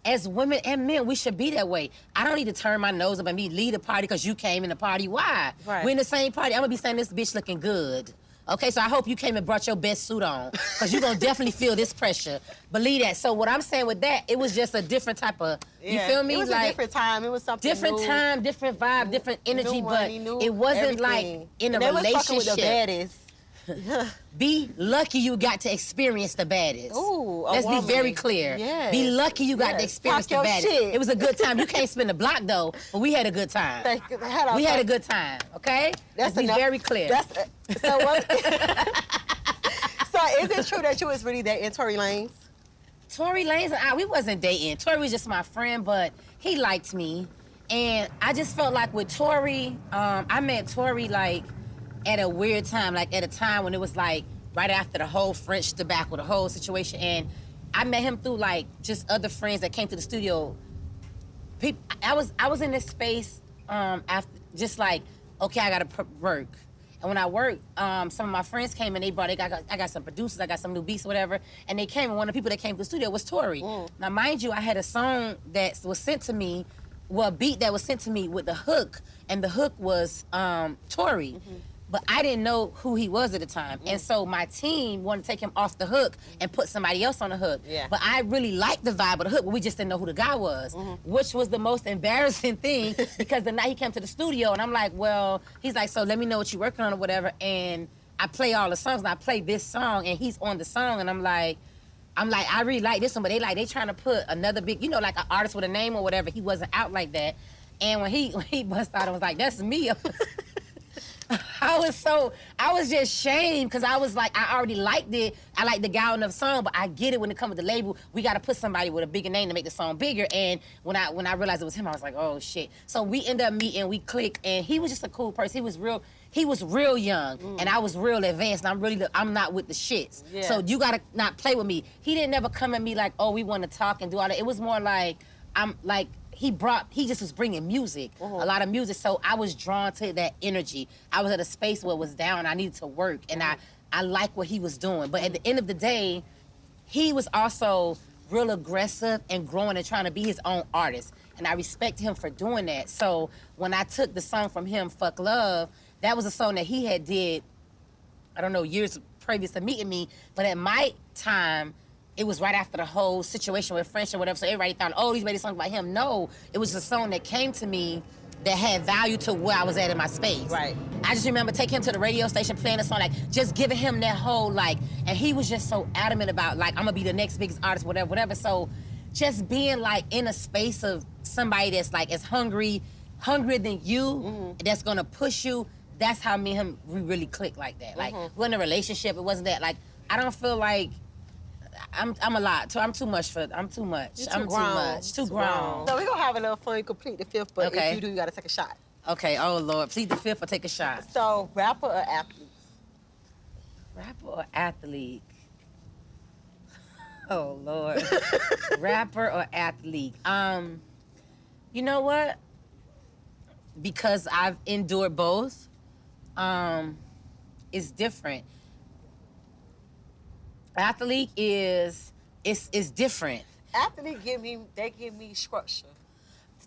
as women and men, we should be that way. I don't need to turn my nose up and me lead a party because you came in the party. Why? Right. We're in the same party. I'm gonna be saying this bitch looking good. Okay, so I hope you came and brought your best suit on because you're gonna definitely feel this pressure. Believe that. So what I'm saying with that, it was just a different type of, you feel me? It was a different time. It was something different new. time, different vibe, different energy, New but money, new it wasn't everything. like in a And they was fucking relationship. with the baddest. Be lucky you got to experience the baddest. Ooh, a Let's woman. be very clear. Yes. Be lucky you got to Yes. experience Talk the your baddest. shit. It was a good time. You can't spin the block though, but we had a good time. We had a good time, okay? Let's be enough. very clear. So what? So is it true that you was really dating Tory Lanez? Tory Lanez and I, we wasn't dating. Tory was just my friend, but he liked me. And I just felt like with Tory, I met Tory like at a weird time, like at a time when it was like right after the whole French debacle, the whole situation. And I met him through like just other friends that came to the studio. I was in this space after just like, okay, I gotta work. And when I worked, some of my friends came and I got some producers, I got some new beats or whatever, and they came and one of the people that came to the studio was Tory. Now mind you, I had a song that was sent to me, well, a beat that was sent to me with the hook, and the hook was Tory. But I didn't know who he was at the time. And so my team wanted to take him off the hook and put somebody else on the hook. Yeah. But I really liked the vibe of the hook, but we just didn't know who the guy was, which was the most embarrassing thing because the night he came to the studio and I'm like, well, he's like, so let me know what you're working on or whatever. And I play all the songs and I play this song and he's on the song and I'm like, I really like this one, but they trying to put another big, like an artist with a name or whatever. He wasn't out like that. And when he bust out and was like, that's me. I was just shamed because I was like, I already liked it. I like the guy on the song, but I get it when it comes to the label. We got to put somebody with a bigger name to make the song bigger. And when I realized it was him, I was like, oh shit. So we ended up meeting, we clicked, and he was just a cool person. He was real young, and I was real advanced, and I'm not with the shits. Yeah. So you gotta not play with me. He didn't ever come at me like, oh, we want to talk and do all that. It was more like, he just was bringing music, a lot of music. So I was drawn to that energy. I was at a space where it was down, I needed to work, and I liked what he was doing. But at the end of the day, he was also real aggressive and growing and trying to be his own artist. And I respect him for doing that. So when I took the song from him, Fuck Love, that was a song that he had did, I don't know, years previous to meeting me. But at my time, it was right after the whole situation with French or whatever, so everybody thought, oh, he's made a song about him. No, it was a song that came to me that had value to where I was at in my space. Right. I just remember taking him to the radio station, playing a song, like, just giving him that whole, and he was just so adamant about, I'm gonna be the next biggest artist, whatever. So just being, in a space of somebody that's, as hungrier than you, that's gonna push you, that's how me and him, we really clicked like that. We're in a relationship, it wasn't that, I don't feel like, I'm a lot. I'm too much. I'm too much. Too grown. So we're gonna have a little fun, complete the fifth, but Okay. if you do, you gotta take a shot. Okay, oh Lord, plead the fifth or take a shot. So, rapper or athlete? Rapper or athlete? Oh Lord. Rapper or athlete? You know what? Because I've endured both, it's different. Athlete is different. Athlete give me structure.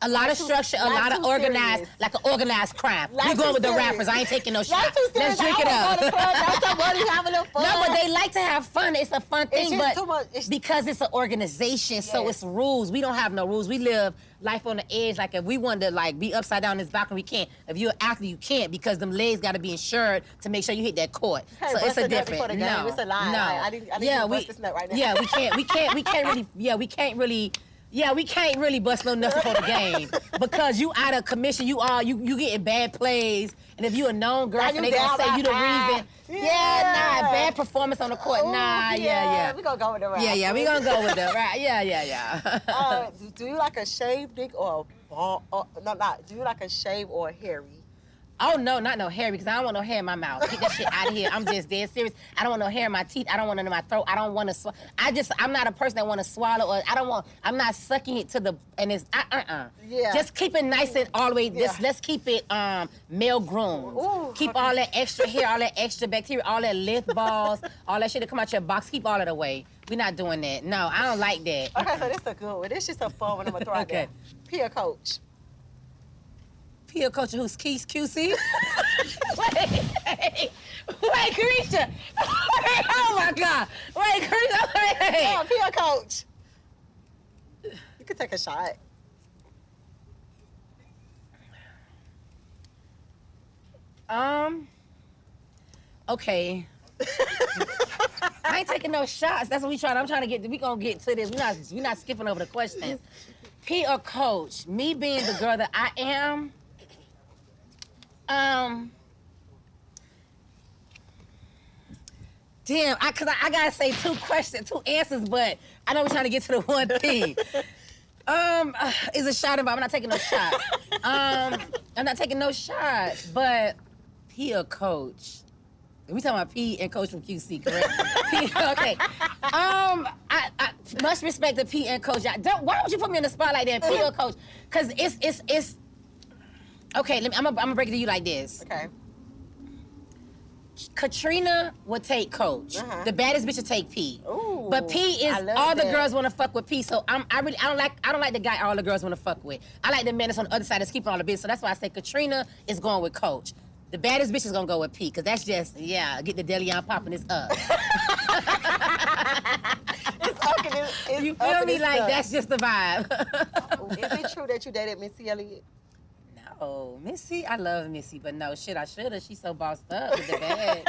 A lot of structure, a lot of organized, serious. like an organized crime. Life We going too with the serious. rappers. I ain't taking no Life shots. too serious. Let's drink it up. That's somebody having a fun. No, but they like to have fun. It's a fun thing, just but too much. because it's an organization, so Yes. it's rules. We don't have no rules. We live life on the edge. Like if we wanted to be upside down in this balcony, we can't. If you're an athlete, you can't because them legs got to be insured to make sure you hit that court. Hey, so bust it's a a nut different. before the game. No, It's a lie. no. I need to bust this nut right now. Yeah, we can't really. Yeah, we can't really. Yeah, we can't really bust no nuts before the game because you out of commission. You getting bad plays, and if you a known girlfriend, they gonna say you the reason. Yeah, bad performance on the court. Ooh, Yeah. We gonna go with the rap. Yeah, we gonna go with the right. Yeah. Do you like a shaved dick or a ball? Do you like a shave or a hairy? Oh, no, not no hair, because I don't want no hair in my mouth. Get that shit out of here. I'm just dead serious. I don't want no hair in my teeth. I don't want it in my throat. I don't want to swallow. I'm not a person that want to swallow, or I'm not sucking it to the, and it's, Yeah. Just keep it nice and all the way, Yeah. let's keep it male groomed. Ooh, keep all that extra hair, all that extra bacteria, all that lip balls, all that shit that come out your box, keep all of it away. We're not doing that. No, I don't like that. Okay, so this a good one. This just a fun one I'm gonna throw out there. Peer coach. Peer coach who's Keys QC? wait, Caresha. Wait, oh my God. Wait, Caresha, wait. Yeah, peer coach. You can take a shot. Okay. I ain't taking no shots. That's what I'm trying to get. We gonna get to this. We're not skipping over the questions. Peer coach, me being the girl that I am, damn, cause I gotta say two answers, but I know we're trying to get to the one thing. Is a shot involved? I'm not taking no shots. I'm not taking no shots, but peer coach. We talking about P and coach from QC, correct? Okay. I much respect to P and coach. Why would you put me in the spot like that, P or coach? Cause it's. Okay, I'm gonna break it to you like this. Okay. Katrina would take coach. The baddest bitch would take P. Ooh, but P is I love all the that. girls want to fuck with P. So I don't like the guy all the girls want to fuck with. I like the man that's on the other side that's keeping all the business. So that's why I say Katrina is going with coach. The baddest bitch is gonna go with P, cause that's just get the deli-on popping this up. It's You feel me? Like that's just the vibe. Is it true that you dated Missy Elliott? No, Missy, I love Missy, but no, shit, I shoulda. She's so bossed up with the bag.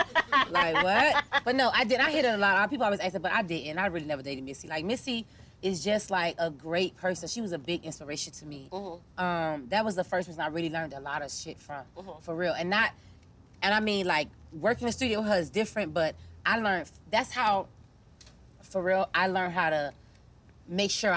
Like what? But no, I did. I hit it a lot. People always ask it, but I didn't. I really never dated Missy. Like Missy is just like a great person. She was a big inspiration to me. That was the first person I really learned a lot of shit from, for real. And I mean, like working in the studio with her is different, but I learned. That's how, for real, I learned how to make sure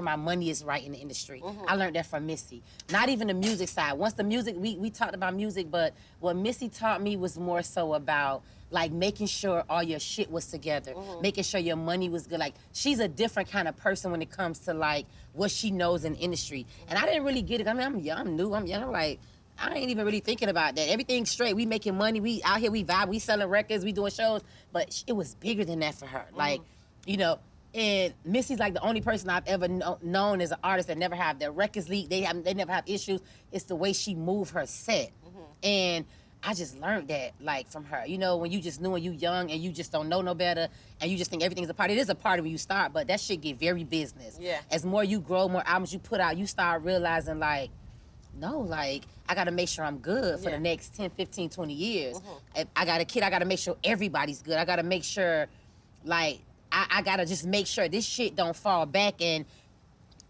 my money is right in the industry. I learned that from Missy. Not even the music side. Once the music, we talked about music, but what Missy taught me was more so about like making sure all your shit was together, making sure your money was good. Like she's a different kind of person when it comes to like what she knows in the industry. And I didn't really get it. I mean, I'm young, I'm new, I'm young. I'm like, I ain't even really thinking about that. Everything's straight. We making money. We out here, we vibe, we selling records, we doing shows. But it was bigger than that for her. Like, you know, and Missy's like the only person I've ever known as an artist that never have their records leaked. They never have issues. It's the way she moved her set. And I just learned that, like, from her. You know, when you just new and you young and you just don't know no better and you just think everything's a party. It is a party when you start, but that shit get very business. Yeah. As more you grow, more albums you put out, you start realizing, like, no, like, I got to make sure I'm good for the next 10, 15, 20 years. If I got a kid, I got to make sure everybody's good. I got to make sure, like, I got to just make sure this shit don't fall back and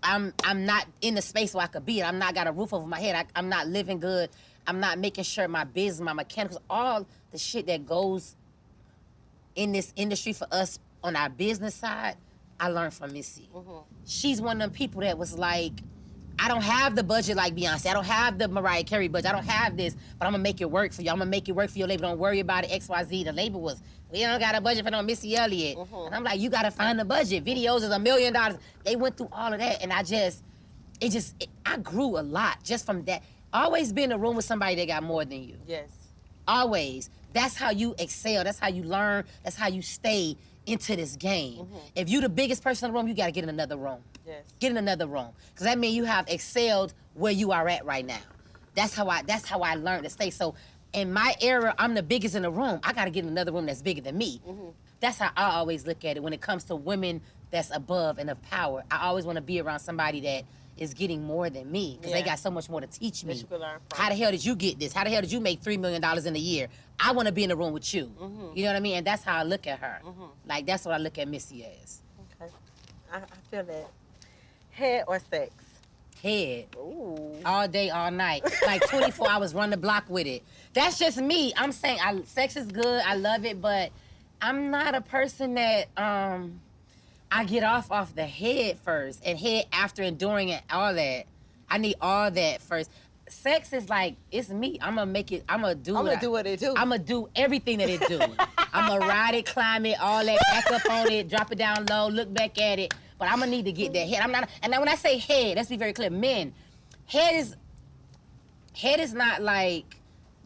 I'm not in the space where I could be. I'm not got a roof over my head. I'm not living good. I'm not making sure my business, my mechanicals, all the shit that goes in this industry for us on our business side, I learned from Missy. She's one of them people that was like, I don't have the budget like Beyonce. I don't have the Mariah Carey budget. I don't have this, but I'm gonna make it work for you. I'm gonna make it work for your label. Don't worry about it, XYZ. The label was, we don't got a budget for no Missy Elliott. And I'm like, you gotta find the budget. Videos is $1 million. They went through all of that, and I grew a lot just from that. Always be in a room with somebody that got more than you. Yes. Always. That's how you excel. That's how you learn. That's how you stay into this game. If you the biggest person in the room, you gotta get in another room. Yes. Get in another room. Cause that means you have excelled where you are at right now. That's how I learned to stay. So in my era, I'm the biggest in the room. I gotta get in another room that's bigger than me. That's how I always look at it when it comes to women that's above and of power. I always wanna be around somebody that is getting more than me because they got so much more to teach me. That you can learn from. How the hell did you get this? How the hell did you make $3 million in a year? I want to be in the room with you. You know what I mean? And that's how I look at her. Like, that's what I look at Missy as. Okay. I feel that. Head or sex? Head. Ooh. All day, all night. Like 24 hours, run the block with it. That's just me. I'm saying sex is good. I love it, but I'm not a person that I get off the head first and head after and during and all that. I need all that first. sex is like, it's me. I'm gonna make it, I'm gonna do I'm it. gonna do what it do. I'm gonna do everything that it do. I'm gonna ride it, climb it, all that, back up on it, drop it down low, look back at it. But I'm gonna need to get that head. I'm not, and now when I say head, let's be very clear, men, head is not like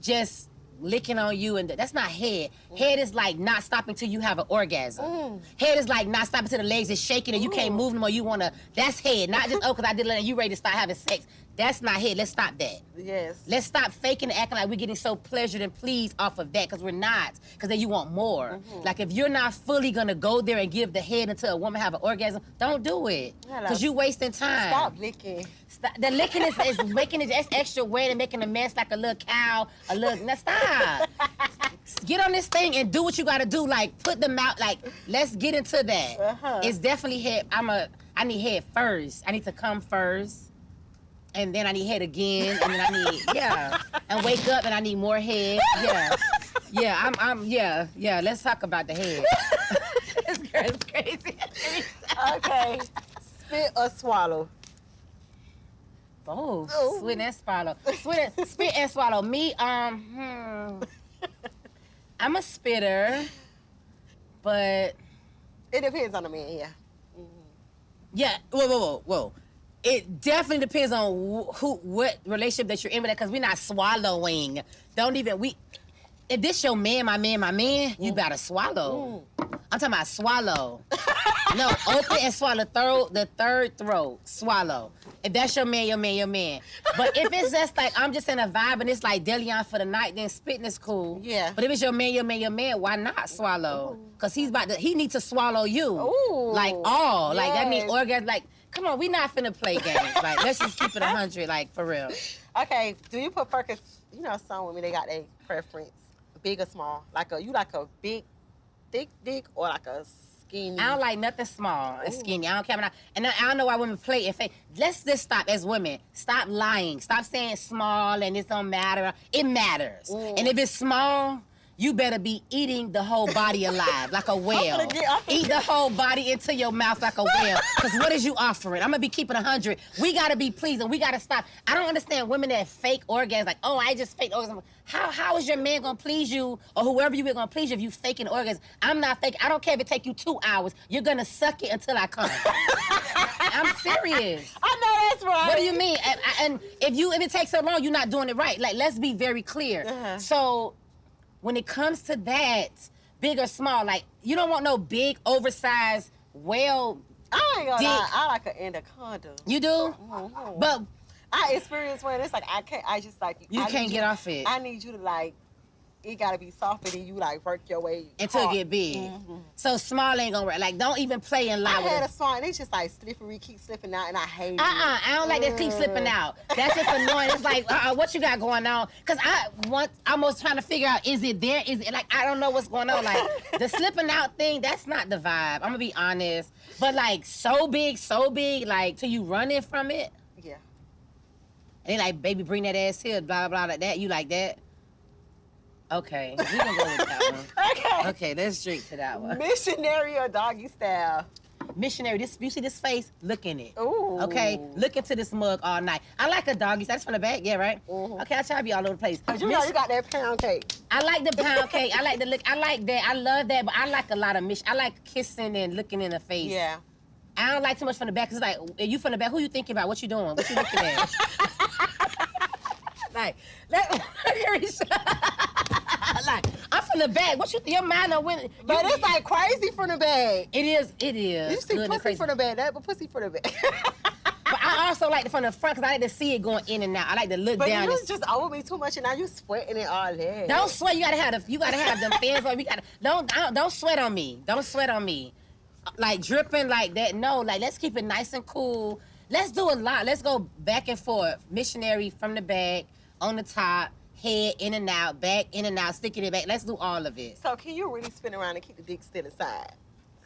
just licking on you, and that's not head. Head is like not stopping till you have an orgasm. Head is like not stopping till the legs is shaking and you can't move no more. You wanna, that's head. Not just, because I did it and you ready to start having sex. That's not head. Let's stop that. Yes. Let's stop faking and acting like we're getting so pleasured and pleased off of that, because we're not. Because then you want more. Like if you're not fully gonna go there and give the head until a woman have an orgasm, don't do it. Because you wasting time. Stop licking. The licking is making it just extra wet and making a mess like a little cow, a little, now stop. Get on this thing and do what you gotta do. Like put them out, like let's get into that. It's definitely head, I need head first. I need to come first. And then I need head again, and then I need, and wake up and I need more head, yeah, let's talk about the head. This girl is crazy. Okay, spit or swallow? Both, spit and swallow. Spit and swallow. Me, I'm a spitter, but. It depends on the man, yeah. Yeah, whoa. It definitely depends on what relationship that you're in with that, because we're not swallowing. If this your man, my man, you better swallow. I'm talking about swallow. No, open and swallow, the third throat, swallow. If that's your man, your man. But if it's just like, I'm just in a vibe and it's like Delion for the night, then spitting is cool. Yeah. But if it's your man, why not swallow? Because he needs to swallow you. Ooh. Like all. Like that means Yes. orgasm, like, come on, we not finna play games. Like, let's just keep it 100, like, for real. Okay, do you prefer, cause you know some women, they got their preference, big or small? You like a big, thick dick or like a skinny? I don't like nothing small and skinny. I don't care. And I don't know why women play it fake. Let's just stop as women. Stop lying. Stop saying small and it don't matter. It matters. And if it's small, you better be eating the whole body alive, like a whale. Eat the whole body into your mouth like a whale. Because what is you offering? I'm going to be keeping 100. We got to be pleased and we got to stop. I don't understand women that fake orgasms. Like, oh, I just faked orgasm. How is your man going to please you, or whoever you were going to please you, if you faking orgasm? I'm not faking. I don't care if it take you 2 hours. You're going to suck it until I come. I'm serious. I know that's right. What do you mean? And if it takes so long, you're not doing it right. Like, let's be very clear. So, when it comes to that, big or small, like, you don't want no big, oversized, well, I ain't gonna dick. lie, I like an anaconda. You do? But I experienced one, it's like, you can't get off it. I need you to like, it gotta be softer than you like work your way until it hard. get big. So small ain't gonna work. Like, don't even play in line I with had it. a small, and it's just like slippery, keep slipping out, and I hate it. I don't like that keep slipping out. That's just annoying. It's like, what you got going on? Because I'm almost trying to figure out, is it there? Is it, like, I don't know what's going on. Like, the slipping out thing, that's not the vibe. I'm gonna be honest. But like, so big, like, till you running from it. Yeah. And they like, baby, bring that ass here, blah, blah, like that. You like that? Okay, we gonna go with that one. Okay, let's drink to that one. Missionary or doggy style? Missionary, you see this face? Look in it. Ooh. Okay, look into this mug all night. I like a doggy. That's from the back, yeah, right? Okay, I try to be all over the place. You know you got that pound cake. I like the pound cake. I like the look. I like that. I love that, but I like a lot of I like kissing and looking in the face. Yeah. I don't like too much from the back, because it's like, are you from the back? Who you thinking about? What you doing? What you looking at? Like, like, I'm from the back. What your mind on when? But it's like crazy from the bag. It is. You see good and pussy crazy. from the bag, that but pussy from the bag. But I also like it from the front, because I like to see it going in and out. I like to look But down. you And just over me too much, and now you sweating it all that. don't sweat. You gotta have them fans on. Don't sweat on me. Don't sweat on me. Like dripping like that. No, like, let's keep it nice and cool. Let's do a lot. Let's go back and forth. Missionary from the back, on the top, head in and out, back in and out, sticking it back. Let's do all of it. So can you really spin around and keep the dick still inside?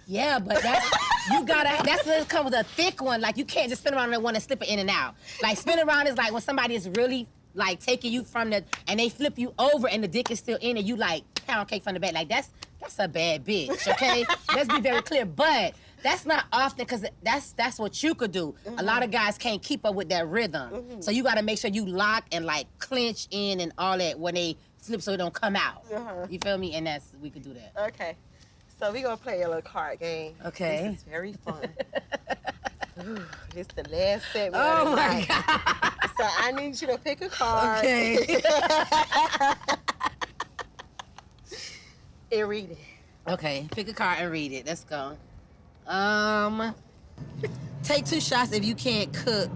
Yeah, but that's what it comes with a thick one. Like, you can't just spin around and want to slip it in and out. Like, spin around is like when somebody is really like taking you from and they flip you over and the dick is still in and you like pound cake from the back. Like, that's a bad bitch, okay? Let's be very clear. But That's not often because that's what you could do. A lot of guys can't keep up with that rhythm. So you got to make sure you lock and like clinch in and all that when they slip so it don't come out. You feel me? And we could do that. Okay. So we gonna play a little card game. Okay. This is very fun. Ooh, this the last segment. Oh of the my night. God. So I need you to pick a card. Okay. And read it. Okay, pick a card and read it. Let's go. Take 2 shots if you can't cook.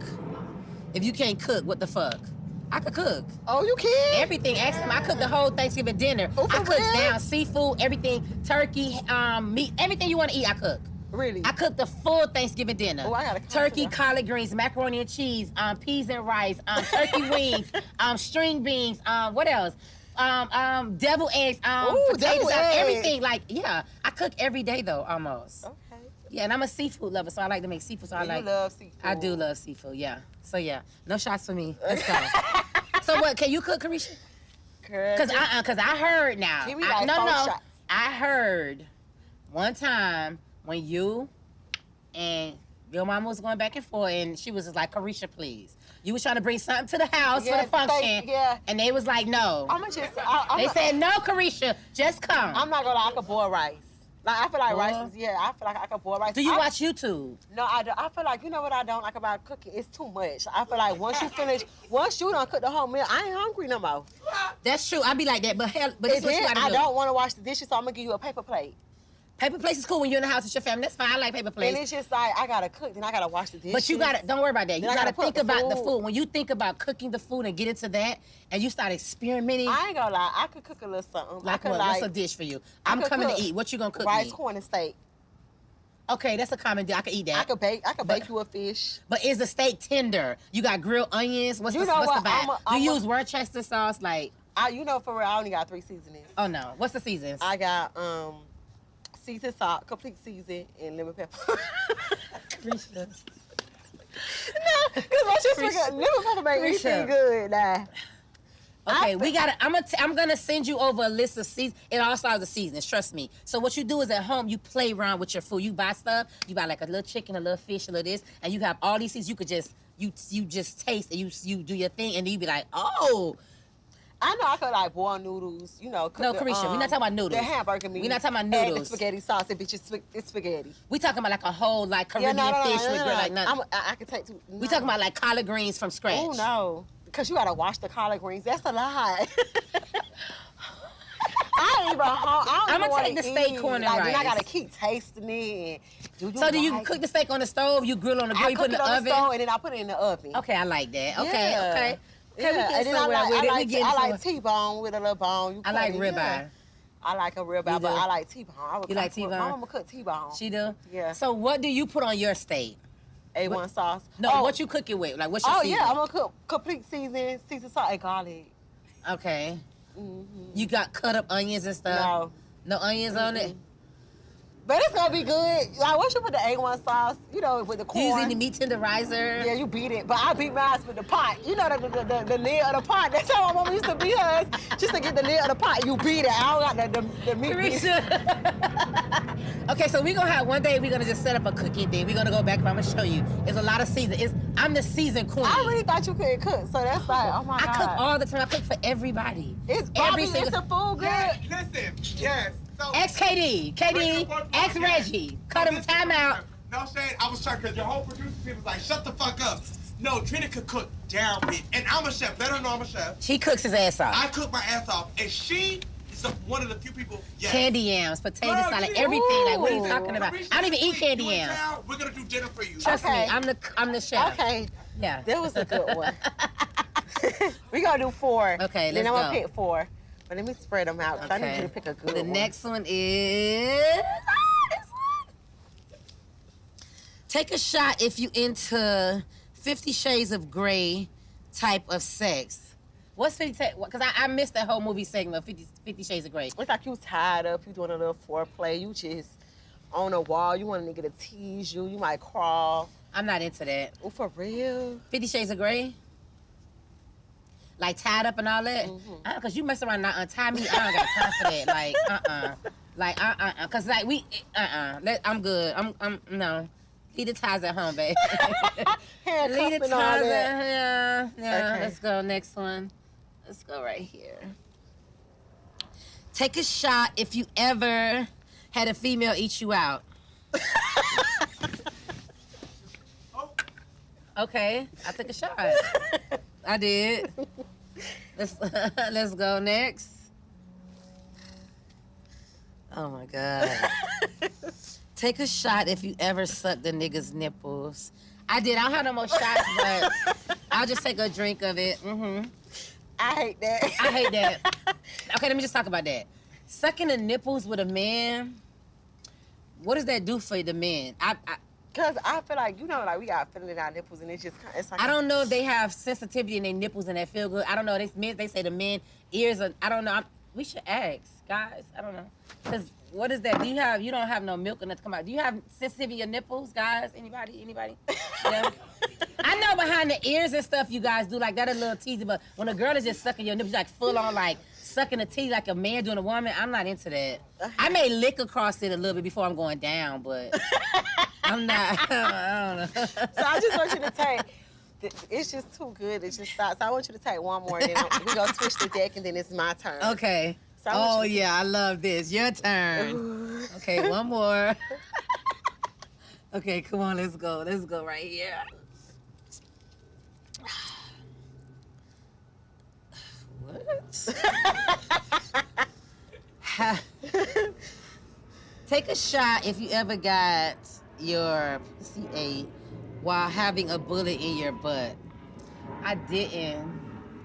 If you can't cook, what the fuck? I could cook. Oh, you can? Everything. Ask them. I cooked the whole Thanksgiving dinner. Oh, for I cooked real? down seafood, everything, turkey, meat, everything you want to eat, I cook. Really? I cooked the full Thanksgiving dinner. Oh, I gotta turkey, consider. collard greens, macaroni and cheese, peas and rice, turkey wings, string beans, what else? Deviled eggs, Ooh, potatoes, deviled eggs. everything. Like, yeah, I cook every day though, almost. Okay. Yeah, and I'm a seafood lover, so I like to make seafood. So I You like. love seafood. I do love seafood. Yeah. So yeah, no shots for me. Let's go. So what? Can you cook, Caresha? Cause I heard now. Give me like 4 shots. I heard one time when you and your mama was going back and forth, and she was just like, Caresha, please. You was trying to bring something to the house for the function, and they was like, no. They said, no, Caresha, just come. I'm not gonna lie, I could boil rice. Like, I feel like rice is, I feel like I could boil rice. Do you watch YouTube? No, I don't. I feel like, you know what I don't like about cooking? It's too much. I feel like once you done cook the whole meal, I ain't hungry no more. That's true. I be like that, but this And is what you then gotta I do. don't want to wash the dishes, so I'm gonna give you a paper plate. Paper plates is cool when you're in the house with your family. That's fine. I like paper plates. And it's just like, I gotta cook, then I gotta wash the dishes. But you gotta, don't worry about that. You Then I gotta gotta put think the about the food. food. When you think about cooking the food and get into that, and you start experimenting, I ain't gonna lie, I could cook a little something. like I could what? like What's a dish for you? I I'm could coming to cook eat. What you gonna cook rice, me? corn, and steak. Okay, that's a common dish. I can eat that. I could bake you a fish. But is the steak tender? You got grilled onions? What's You the know what's what? the vibe? I'm Do you a- use Worcester sauce? Like, You know, for real, I only got 3 seasonings. oh no, what's the seasons? I got seasoned salt, complete season, and lemon pepper. No, because I just forgot lemon pepper make me feel Reisha. good. Nah. Okay, we gotta. I'm gonna send you over a list of seasons. It all starts with seasons. Trust me. So what you do is at home, you play around with your food. You buy stuff. You buy like a little chicken, a little fish, a little this, and you have all these seasons. You could just you just taste and you do your thing, and then you be like, oh. I know I could like boil noodles, you know. Cook No, the, Caresha, we're not talking about noodles. The hamburger meat. We're not talking about Add the noodles. spaghetti sauce. It's spaghetti. We talking about like a whole like Caribbean fish with grill, like nothing. I can take two. We talking about like collard greens from scratch. Oh no, because you gotta wash the collard greens. That's a lot. I ain't even home. I'ma take the steak, corn, and like, Then I rice. gotta keep tasting it. So do you cook the steak on the stove? You grill on the grill? I You cook put in it the on oven? the stove and then I put it in the oven. Okay, I like that. Okay, Yeah. okay. Yeah. Okay, we And get then somewhere with it. We getting I somewhere. like T-bone with a little bone. You I put like it- ribeye. yeah. I like a ribeye, You but do? I like T-bone. You like T-bone? My mama cook T-bone. She do? Yeah. So what do you put on your steak? A1 sauce. No, what you cook it with? Like, what's your Oh seasoning? yeah, I'm gonna cook complete season, salt and garlic. Okay. Mm-hmm. You got cut up onions and stuff? No. No onions on it? But it's gonna be good. Like once you put the A1 sauce, you know, with the Do you corn. use any meat tenderizer? Yeah, you beat it. But I beat mine with the pot. You know the lid of the pot. That's how my mama used to beat hers. Just to get the lid of the pot, you beat it. I don't got the meat. Okay, so we're gonna have one day we're gonna just set up a cooking thing. We're gonna go back and I'm gonna show you. There's a lot of season. I'm the season queen. I really thought you couldn't cook, so that's like, oh my God. I cook all the time. I cook for everybody. It's every Bobby, single. it's the food good. Yeah, listen, yes. So, Ex KD, ex Reggie. Cut him time out. No shade, I was shocked because your whole producer team was like, shut the fuck up. No, Trina could cook down big. And I'm a chef, let her know I'm a chef. She cooks his ass off. I cook my ass off. And she is one of the few people, yes. Candy yams, potato Girl, salad, you- everything. Like, what are you Ooh. talking about? Caresha, I don't even eat you candy in yams. town, we're going to do dinner for you. Trust Okay. me, I'm the chef. Okay, Yeah. that was a good one. We gonna do 4. Okay, then let's I'm gonna go. pick 4. But let me spread them out, because I need Okay. you to pick a good The one. next one is this one. Take a shot if you into 50 Shades of Grey type of sex. What's 50? Because I missed that whole movie segment of 50 Shades of Grey. It's like you tied up, you doing a little foreplay, you just on a wall, you want a nigga to tease you, you might crawl. I'm not into that. Oh, for real? 50 Shades of Grey? Like tied up and all that? Mm-hmm. Because you mess around and not untie me, I don't got time for that. Like, Like, cause like I'm good. I'm no. Leave the ties at home, babe. Leave the ties at home. Yeah. Okay. Let's go. Next one. Let's go right here. Take a shot if you ever had a female eat you out. Okay, I took a shot. I did. Let's go next. Oh my God. Take a shot if you ever sucked the nigga's nipples. I did. I don't have no more shots, but I'll just take a drink of it. Mm-hmm. I hate that. I hate that. Okay, let me just talk about that. Sucking the nipples with a man, what does that do for the men? Cause I feel like, you know, like we got feeling in our nipples and it's like I don't know if they have sensitivity in their nipples and they feel good. I don't know. They say the men ears are, I don't know. We should ask, guys. I don't know. Cause what is that? You don't have no milk or nothing come out. Do you have sensitivity in your nipples, guys? Anybody? Yeah. I know behind the ears and stuff you guys do like that a little teasy, but when a girl is just sucking your nipples like full on like sucking a teeth like a man doing a woman, I'm not into that. I may lick across it a little bit before I'm going down, but I'm not. I don't know. So I just want you to take. It's just too good. It just stops. So I want you to take one more, and then we gonna switch the deck, and then it's my turn. Okay. So I love this. Your turn. Okay, one more. Okay, come on, let's go. Let's go right here. What? Take a shot if you ever got your pussy ate while having a bullet in your butt. I didn't,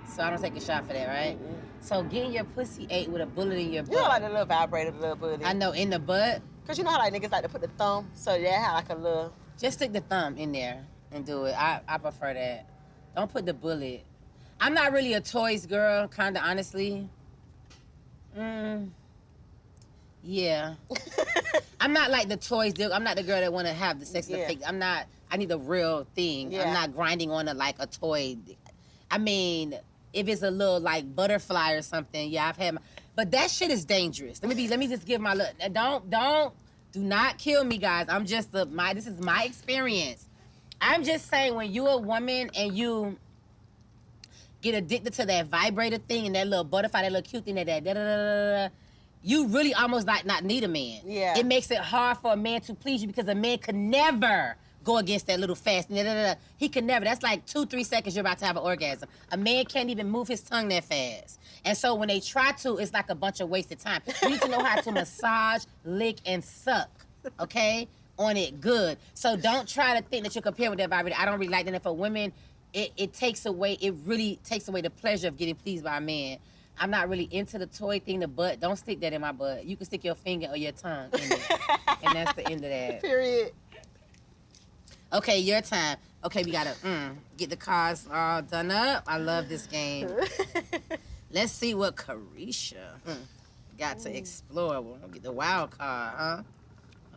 so I don't take a shot for that, right? Mm-hmm. So getting your pussy ate with a bullet in your butt. You know, like the little vibrator, the little bullet. I know, in the butt. Cause you know how like niggas like to put the thumb, so they have like a little. Just stick the thumb in there and do it. I prefer that. Don't put the bullet. I'm not really a toys girl, kinda honestly. Yeah. I'm not like the toys deal. I'm not the girl that wanna have the sex and the fake. I'm not. I need the real thing. Yeah. I'm not grinding on it like a toy. I mean, if it's a little like butterfly or something, yeah, I've had. But that shit is dangerous. Let me just give my look. Do not kill me, guys. I'm just this is my experience. I'm just saying when you a woman and you get addicted to that vibrator thing and that little butterfly, that little cute thing, that you really almost like not need a man. Yeah. It makes it hard for a man to please you because a man could never go against that little fast. He could never. That's like 2-3 seconds you're about to have an orgasm. A man can't even move his tongue that fast. And so when they try to, it's like a bunch of wasted time. You need to know how to massage, lick, and suck, okay, on it good. So don't try to think that you're comparing with that vibrator. I don't really like that. And for women, it really takes away the pleasure of getting pleased by a man. I'm not really into the toy thing, the butt. Don't stick that in my butt. You can stick your finger or your tongue in it. And that's the end of that. Period. Okay, your time. Okay, we gotta get the cards all done up. I love this game. Let's see what Caresha got to explore. We'll get the wild card, huh?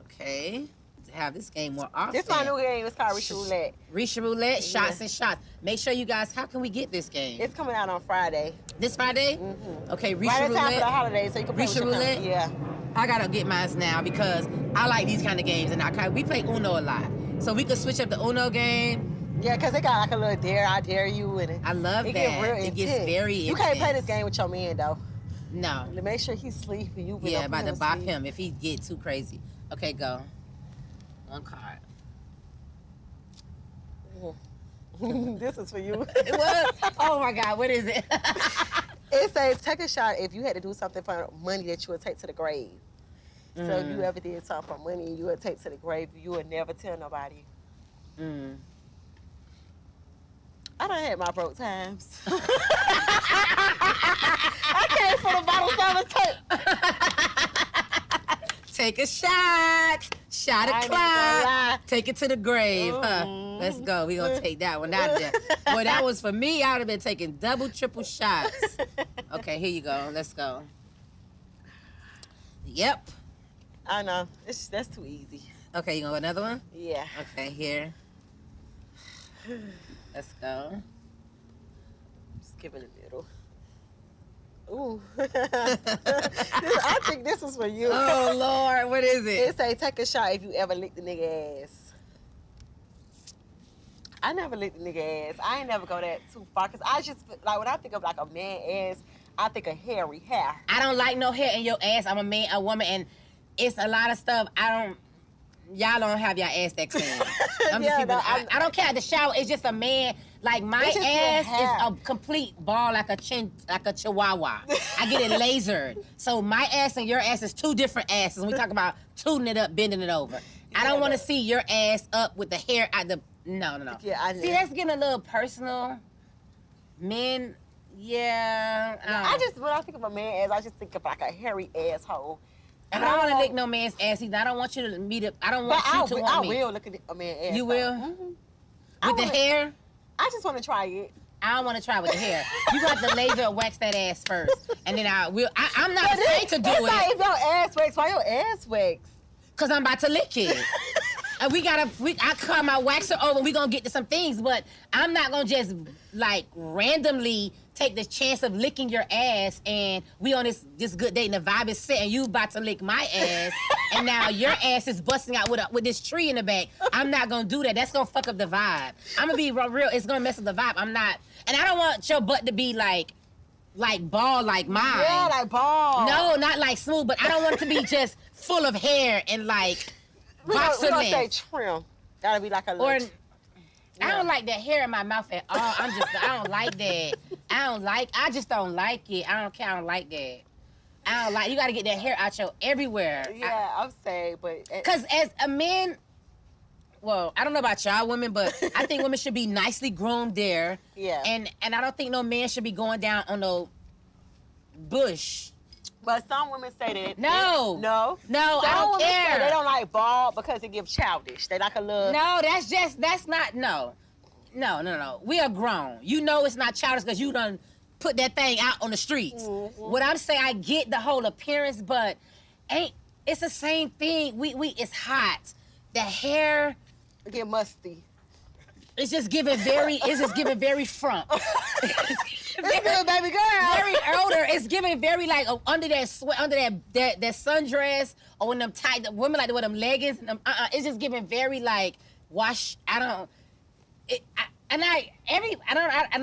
Okay. To have this game more often. This my new game. It's called Reisha Roulette. Reisha Roulette, shots and shots. Make sure you guys, how can we get this game? It's coming out on Friday. This Friday? Mm-hmm. Okay, Reisha right Roulette. Right in time for the holidays, so you can play Reisha Roulette? Yeah. I gotta get mine now because I like these kind of games and we play Uno a lot. So we could switch up the Uno game. Yeah, because they got like a little dare, I dare you in it. I love that. It gets very intense. You can't play this game with your man, though. No. Make sure he's sleeping. You about to bop him if he get too crazy. Okay, go. One card. This is for you. What? Oh, my God. What is it? It says, take a shot if you had to do something for money that you would take to the grave. So if you ever did something for money and you would take to the grave, you would never tell nobody. I done had my broke times. I came for the bottle tape. Take a shot. Shot o'clock. Take it to the grave. Huh? Let's go. We gonna take that one out there. Boy, that was for me. I would have been taking double, triple shots. Okay, here you go. Let's go. Yep. I know. That's too easy. Okay, you want another one? Yeah. Okay, here. Let's go. Just give it a middle. Ooh. I think this was for you. Oh, Lord. What is it? It say, take a shot if you ever licked a nigga ass. I never licked a nigga ass. I ain't never go that too far. Because I just, like, when I think of, like, a man ass, I think of hairy hair. I don't like no hair in your ass. I'm a man, a woman, and it's a lot of stuff. Y'all don't have your ass that clean. I don't care. The shower is just a man. Like, my ass is a complete ball, like a chihuahua. I get it lasered. So my ass and your ass is two different asses. When we talk about tuning it up, bending it over. I don't want to see your ass up with the hair out the. No. Yeah, see, that's getting a little personal. Men, yeah. When I think of a man ass, I just think of like a hairy asshole. And I don't want to lick no man's ass either. I don't want you to meet up. I don't want you to want me. I will look at a man's ass. You will? Mm-hmm. With the hair? I just want to try it. I don't want to try with the hair. You got to laser or wax that ass first, and then I'm not afraid to do it. Like if your ass wax, why your ass wax? Cause I'm about to lick it. And I come my waxer over. We gonna get to some things, but I'm not gonna just like randomly take the chance of licking your ass. And we on this good date, and the vibe is set, and you about to lick my ass, and now your ass is busting out with this tree in the back. I'm not gonna do that. That's gonna fuck up the vibe. I'm gonna be real. It's gonna mess up the vibe. I'm not, and I don't want your butt to be like ball like mine. Yeah, like ball. No, not like smooth, but I don't want it to be just full of hair and like boxer we don't say length. trim. Gotta be like a little. I don't like that hair in my mouth at all. I don't like that. I just don't like it. I don't care. I don't like that. I don't like, you gotta get that hair out your everywhere. Yeah, I'm saying, but. Cause as a man, well, I don't know about y'all women, but I think women should be nicely groomed there. Yeah. And I don't think no man should be going down on no bush. But some women say that. No. No, I don't care. Say they don't like bald because it gives childish. They like a little. No, that's not, no. No. We are grown. You know it's not childish because you done put that thing out on the streets. Mm-hmm. What I'm saying, I get the whole appearance, but it's the same thing. It's hot. The hair. Get musty. It's just giving very frump. It's good, baby girl. Very older. It's giving very like under that sweat, under that sundress, or when them tight women like to wear them leggings. And them, it's just giving very like wash. And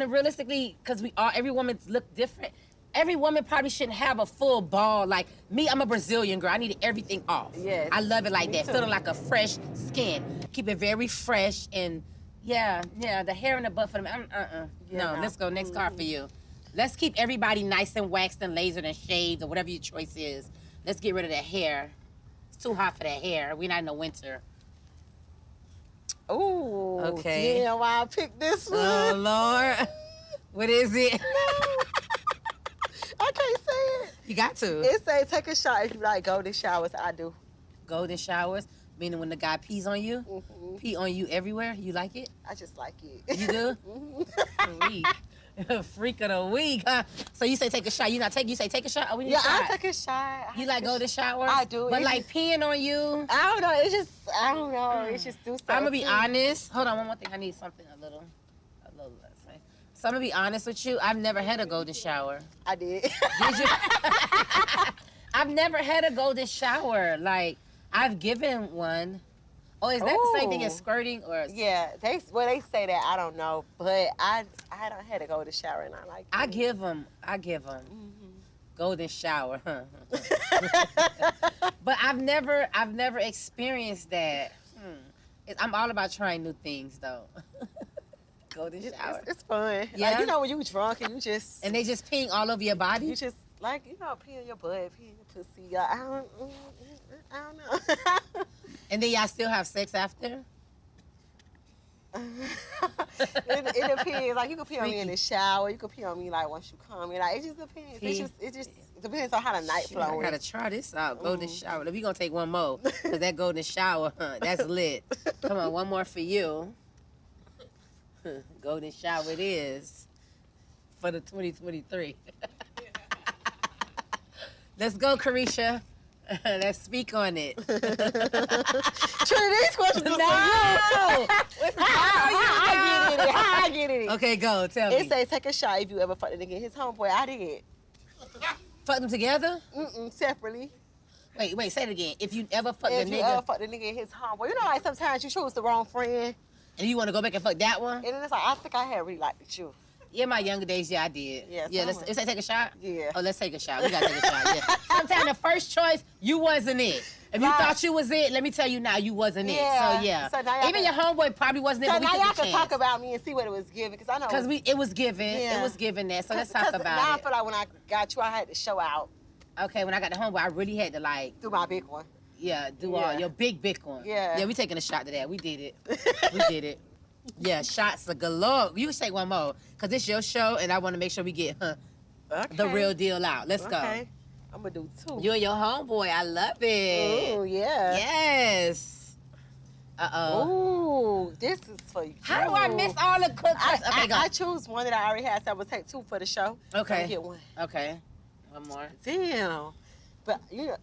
realistically, because every woman look different. Every woman probably shouldn't have a full ball. Like me, I'm a Brazilian girl. I need everything off. Yes. I love it like that. too. Feeling like a fresh skin. Keep it very fresh and yeah. The hair in the butt for them. No, let's go. Next card for you. Let's keep everybody nice and waxed and lasered and shaved or whatever your choice is. Let's get rid of that hair. It's too hot for that hair. We're not in the winter. Ooh. Okay. Yeah, why I picked this one? Oh, Lord. What is it? I can't say it. You got to. It say take a shot if you like golden showers. I do. Golden showers, meaning when the guy pees on you, pee on you everywhere. You like it? I just like it. You do? Freak. Freak of the week, huh? So you say take a shot. You say take a shot? Oh, we need a shot. I take a shot. You like golden showers? I do. But like peeing on you? I don't know. It's just, I don't know. It's just do something. I'm going to be honest. Hold on, one more thing. I need something a little less. So I'm going to be honest with you. I've never had a golden shower. I did. Did you? I've never had a golden shower. Like, I've given one. Oh, is that the same thing as squirting or? Yeah, they say that. I don't know, but I don't had to go to shower and I like. I give them. Golden shower. But I've never experienced that. I'm all about trying new things though. Golden shower. It's fun. Yeah. Like, you know when you drunk and you just. And they just peeing all over your body. You just like pee in your butt, pee in your pussy. I don't know. And then y'all still have sex after? It depends. Like you can pee on me in the shower. You can pee on me like once you come in. Like it just depends. It just depends on how the night flowing. I gotta try this out. Golden shower. We gonna take one more because that golden shower, that's lit. Come on, one more for you. Golden shower it is for the 2023. Let's go, Caresha. Let's speak on it. Trina, these questions are I get it. Okay, go. Tell me. It says take a shot if you ever fucked a nigga. His homeboy, I did. Fuck them together? Separately. Wait, say it again. If you ever fuck If the you nigga ever fuck the nigga and his homeboy, you know, like sometimes you choose the wrong friend, and you want to go back and fuck that one? and then it's like I think I had really liked you. Yeah, my younger days, yeah, I did. Yeah, let's take a shot? Yeah. Oh, let's take a shot. We gotta take a shot, yeah. Sometimes the first choice, you wasn't it. If you Right. thought you was it, let me tell you now, you wasn't Yeah. it. So, yeah. So now y'all Even can- your homeboy probably wasn't it, So but we now took y'all a can chance. talk about me and see what it was giving, because I know. Because it was given. Yeah. It was given that. So let's talk 'cause about now I it. feel like when I got you, I had to show out Okay, when I got the homeboy, I really had to through my big one. do all Yeah. your big one. Yeah. Yeah, we taking a shot to that. We did it. We did it. Yeah, shots are galore. You should take one more, because it's your show, and I want to make sure we get the real deal out. Let's go. Okay. I'm gonna do 2. You and your homeboy, I love it. Ooh, yeah. Yes. Uh-oh. Ooh, this is for you. How do I miss all the cook? Okay, go. I choose one that I already had, so I would take 2 for the show. Okay. So get one. Okay. One more. Damn. But you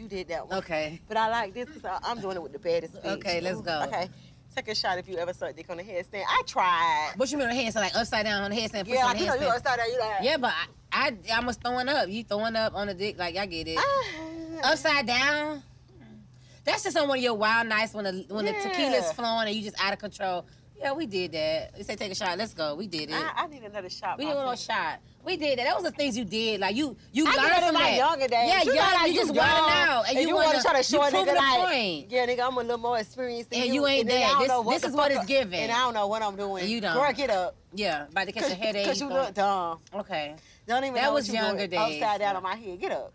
did that one. Okay. But I like this because I'm doing it with the baddest bitch. Okay, let's go. Okay. Take a shot if you ever suck dick on the headstand. I tried. What you mean on the handstand? Like upside down on the handstand? Push Yeah, on like, the you know, you handstand? upside down, you like. Yeah, but I was throwing up. You throwing up on the dick? Like, I get it. Ah. Upside down? That's just on one of your wild nights when the Yeah. tequila's flowing and you just out of control. Yeah, we did that. We say take a shot. Let's go. We did it. I need another shot. We did a shot. We did that. That was the things you did. Like you learned I did it from in my that. younger days. Yeah, you know, young. like, You just young, wilding out, and you want to try to show a you nigga proving a like, point. yeah, nigga, I'm a little more experienced than And you ain't and then I that. don't This- know this the is what fuck it's giving. And I don't know what I'm doing. And you don't. Girl, get up. Yeah, about to catch a headache. Because you look dumb. Okay. Don't even That know was what you younger doing. days. Upside down on my head. Get up.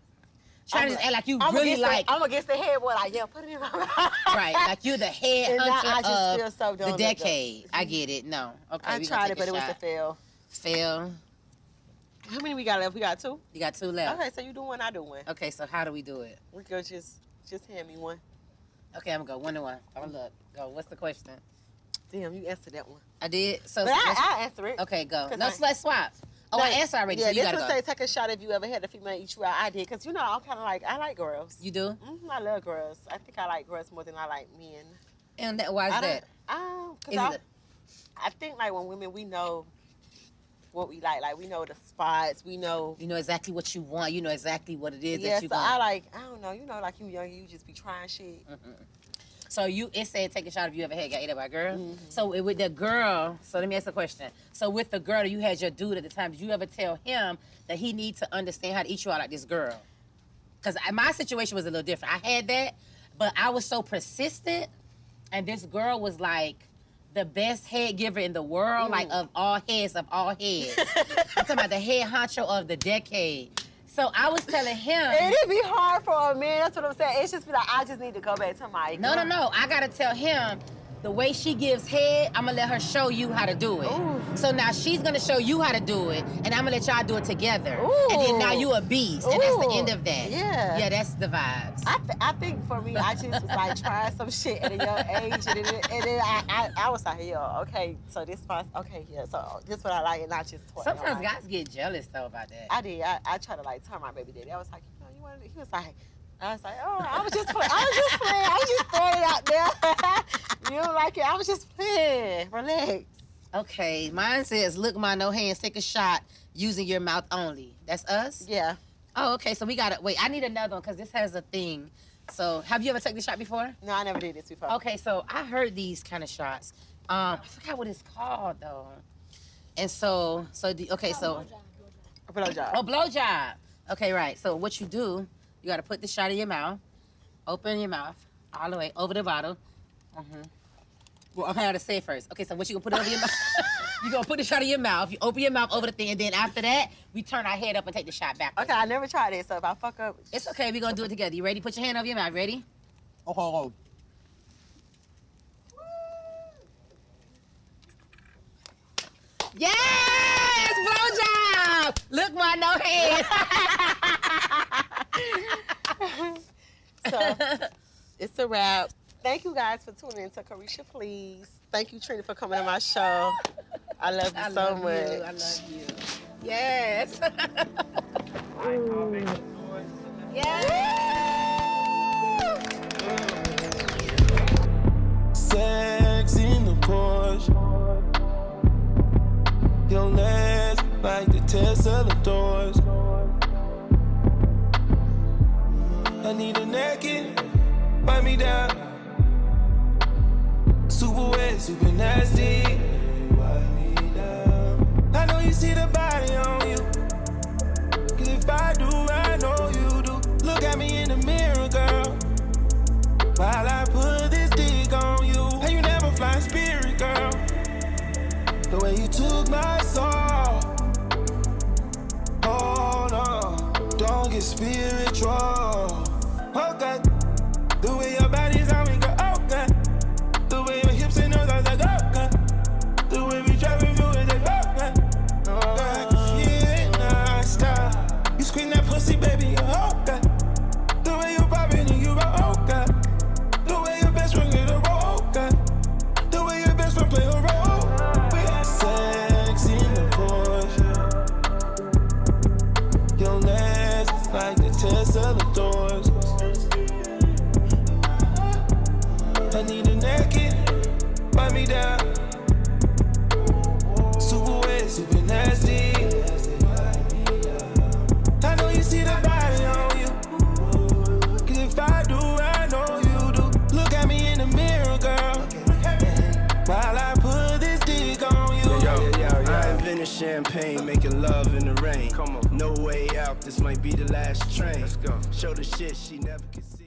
Trying to just act like you I'm really against like I'm against the head boy. Like, yeah, put it in my mouth. right, like you're the head And now I hunter just feel of so dumb the with decade. I get it. No, okay. I we tried gonna it, take but it was a shot. fail. Fail. How many we got left? We got 2? You got 2 left. Okay, so you do one, I do one. Okay, so how do we do it? We go just hand me one. Okay, I'm gonna go 1 and 1. Oh look, go. What's the question? Damn, you answered that one. I did. So But I answer it. okay, go. 'Cause No, let's swap. Oh, I answered already. Yeah, so you this gotta one go. say take a shot if you ever had a female eat you out. I did, because you know I'm kind of like, I like girls. You do? I love girls. I think I like girls more than I like men. And why is that? Is Because it I think like when women, we know what we like. Like we know the spots. We know. you know exactly what you want. You know exactly what it is Yeah, that you so want. I don't know. You know, like you young, you just be trying shit. So it said take a shot if you ever had got ate up by a girl. Mm-hmm. So with the girl, so let me ask a question. So with the girl that you had your dude at the time, did you ever tell him that he needs to understand how to eat you out like this girl? Because my situation was a little different. I had that, but I was so persistent, and this girl was like the best head giver in the world, like of all heads. I'm talking about the head honcho of the decade. So I was telling him. And it be hard for a man. That's what I'm saying. It's just be like, I just need to go back to my No. I gotta tell him the way she gives head, I'm gonna let her show you how to do it. Ooh. So now she's gonna show you how to do it, and I'm gonna let y'all do it together. Ooh. And then now you a beast, and that's the Ooh. end of that. Yeah. Yeah, that's the vibes. I think for me, I just was like trying some shit at a young age, and then I was like, yo, okay, so this my, okay, yeah, so this what I like, and not just what Sometimes I like. guys get jealous though about that. I did. I tried to like tell my baby daddy. I was like, you know, you want to, he was like, I was like, oh, I was just playing. I was just throwing it out there. You don't like it? I was just playing. Relax. Okay, mine says, look, my no hands, take a shot using your mouth only. That's us? Yeah. Oh, okay, so we gotta, wait, I need another one because this has a thing. So have you ever taken this shot before? No, I never did this before. Okay, so I heard these kind of shots. I forgot what it's called though. And so, okay, so. Blowjob. Oh, blowjob. Okay, right. So what you do, you got to put the shot in your mouth, open your mouth all the way over the bottle. Well, I gotta say it first. Okay, so what you gonna put it over your mouth? You gonna put the shot in your mouth. You open your mouth over the thing, and then after that, we turn our head up and take the shot back. Okay, I never tried it, so if I fuck up. It's okay. We're gonna do it together. You ready? Put your hand over your mouth. Ready? Okay. Yes! Blowjob! Look, my no hands. So, it's a wrap. Thank you guys for tuning in to Caresha, please. Thank you, Trina, for coming on my show. I love you so much. I love you. Yes. Sex in the Porsche. Your legs like the Tesla doors. need a naked, wipe me down. Super wet, super nasty. Wipe me down. I know you see the body on you. Cause if I do, I know you do. Look at me in the mirror, girl, while I put this dick on you. Hey, you never fly spirit, girl. The way you took my soul. Oh no, don't get spiritual. Oh God, the way your body's on me, girl. Oh God, the way your hips and nose are like, oh God, the way we driving through it, like, oh God. Oh God, I can feel it, nah, stop. You scream that pussy, baby, oh God. The way you poppin' and you roll, oh God. The way your best friend get a roll, oh God. The way your best friend play a role. We got sex in the Porsche. Your legs is like the test of the doors. I need a naked, wipe me down. Super wet, super nasty. I know you see the body on you. Cause if I do, I know you do. Look at me in the mirror, girl, while I put this dick on you. I invented champagne, making love in the rain. Come on. No way out, this might be the last train. Let's go. Show the shit she never could see.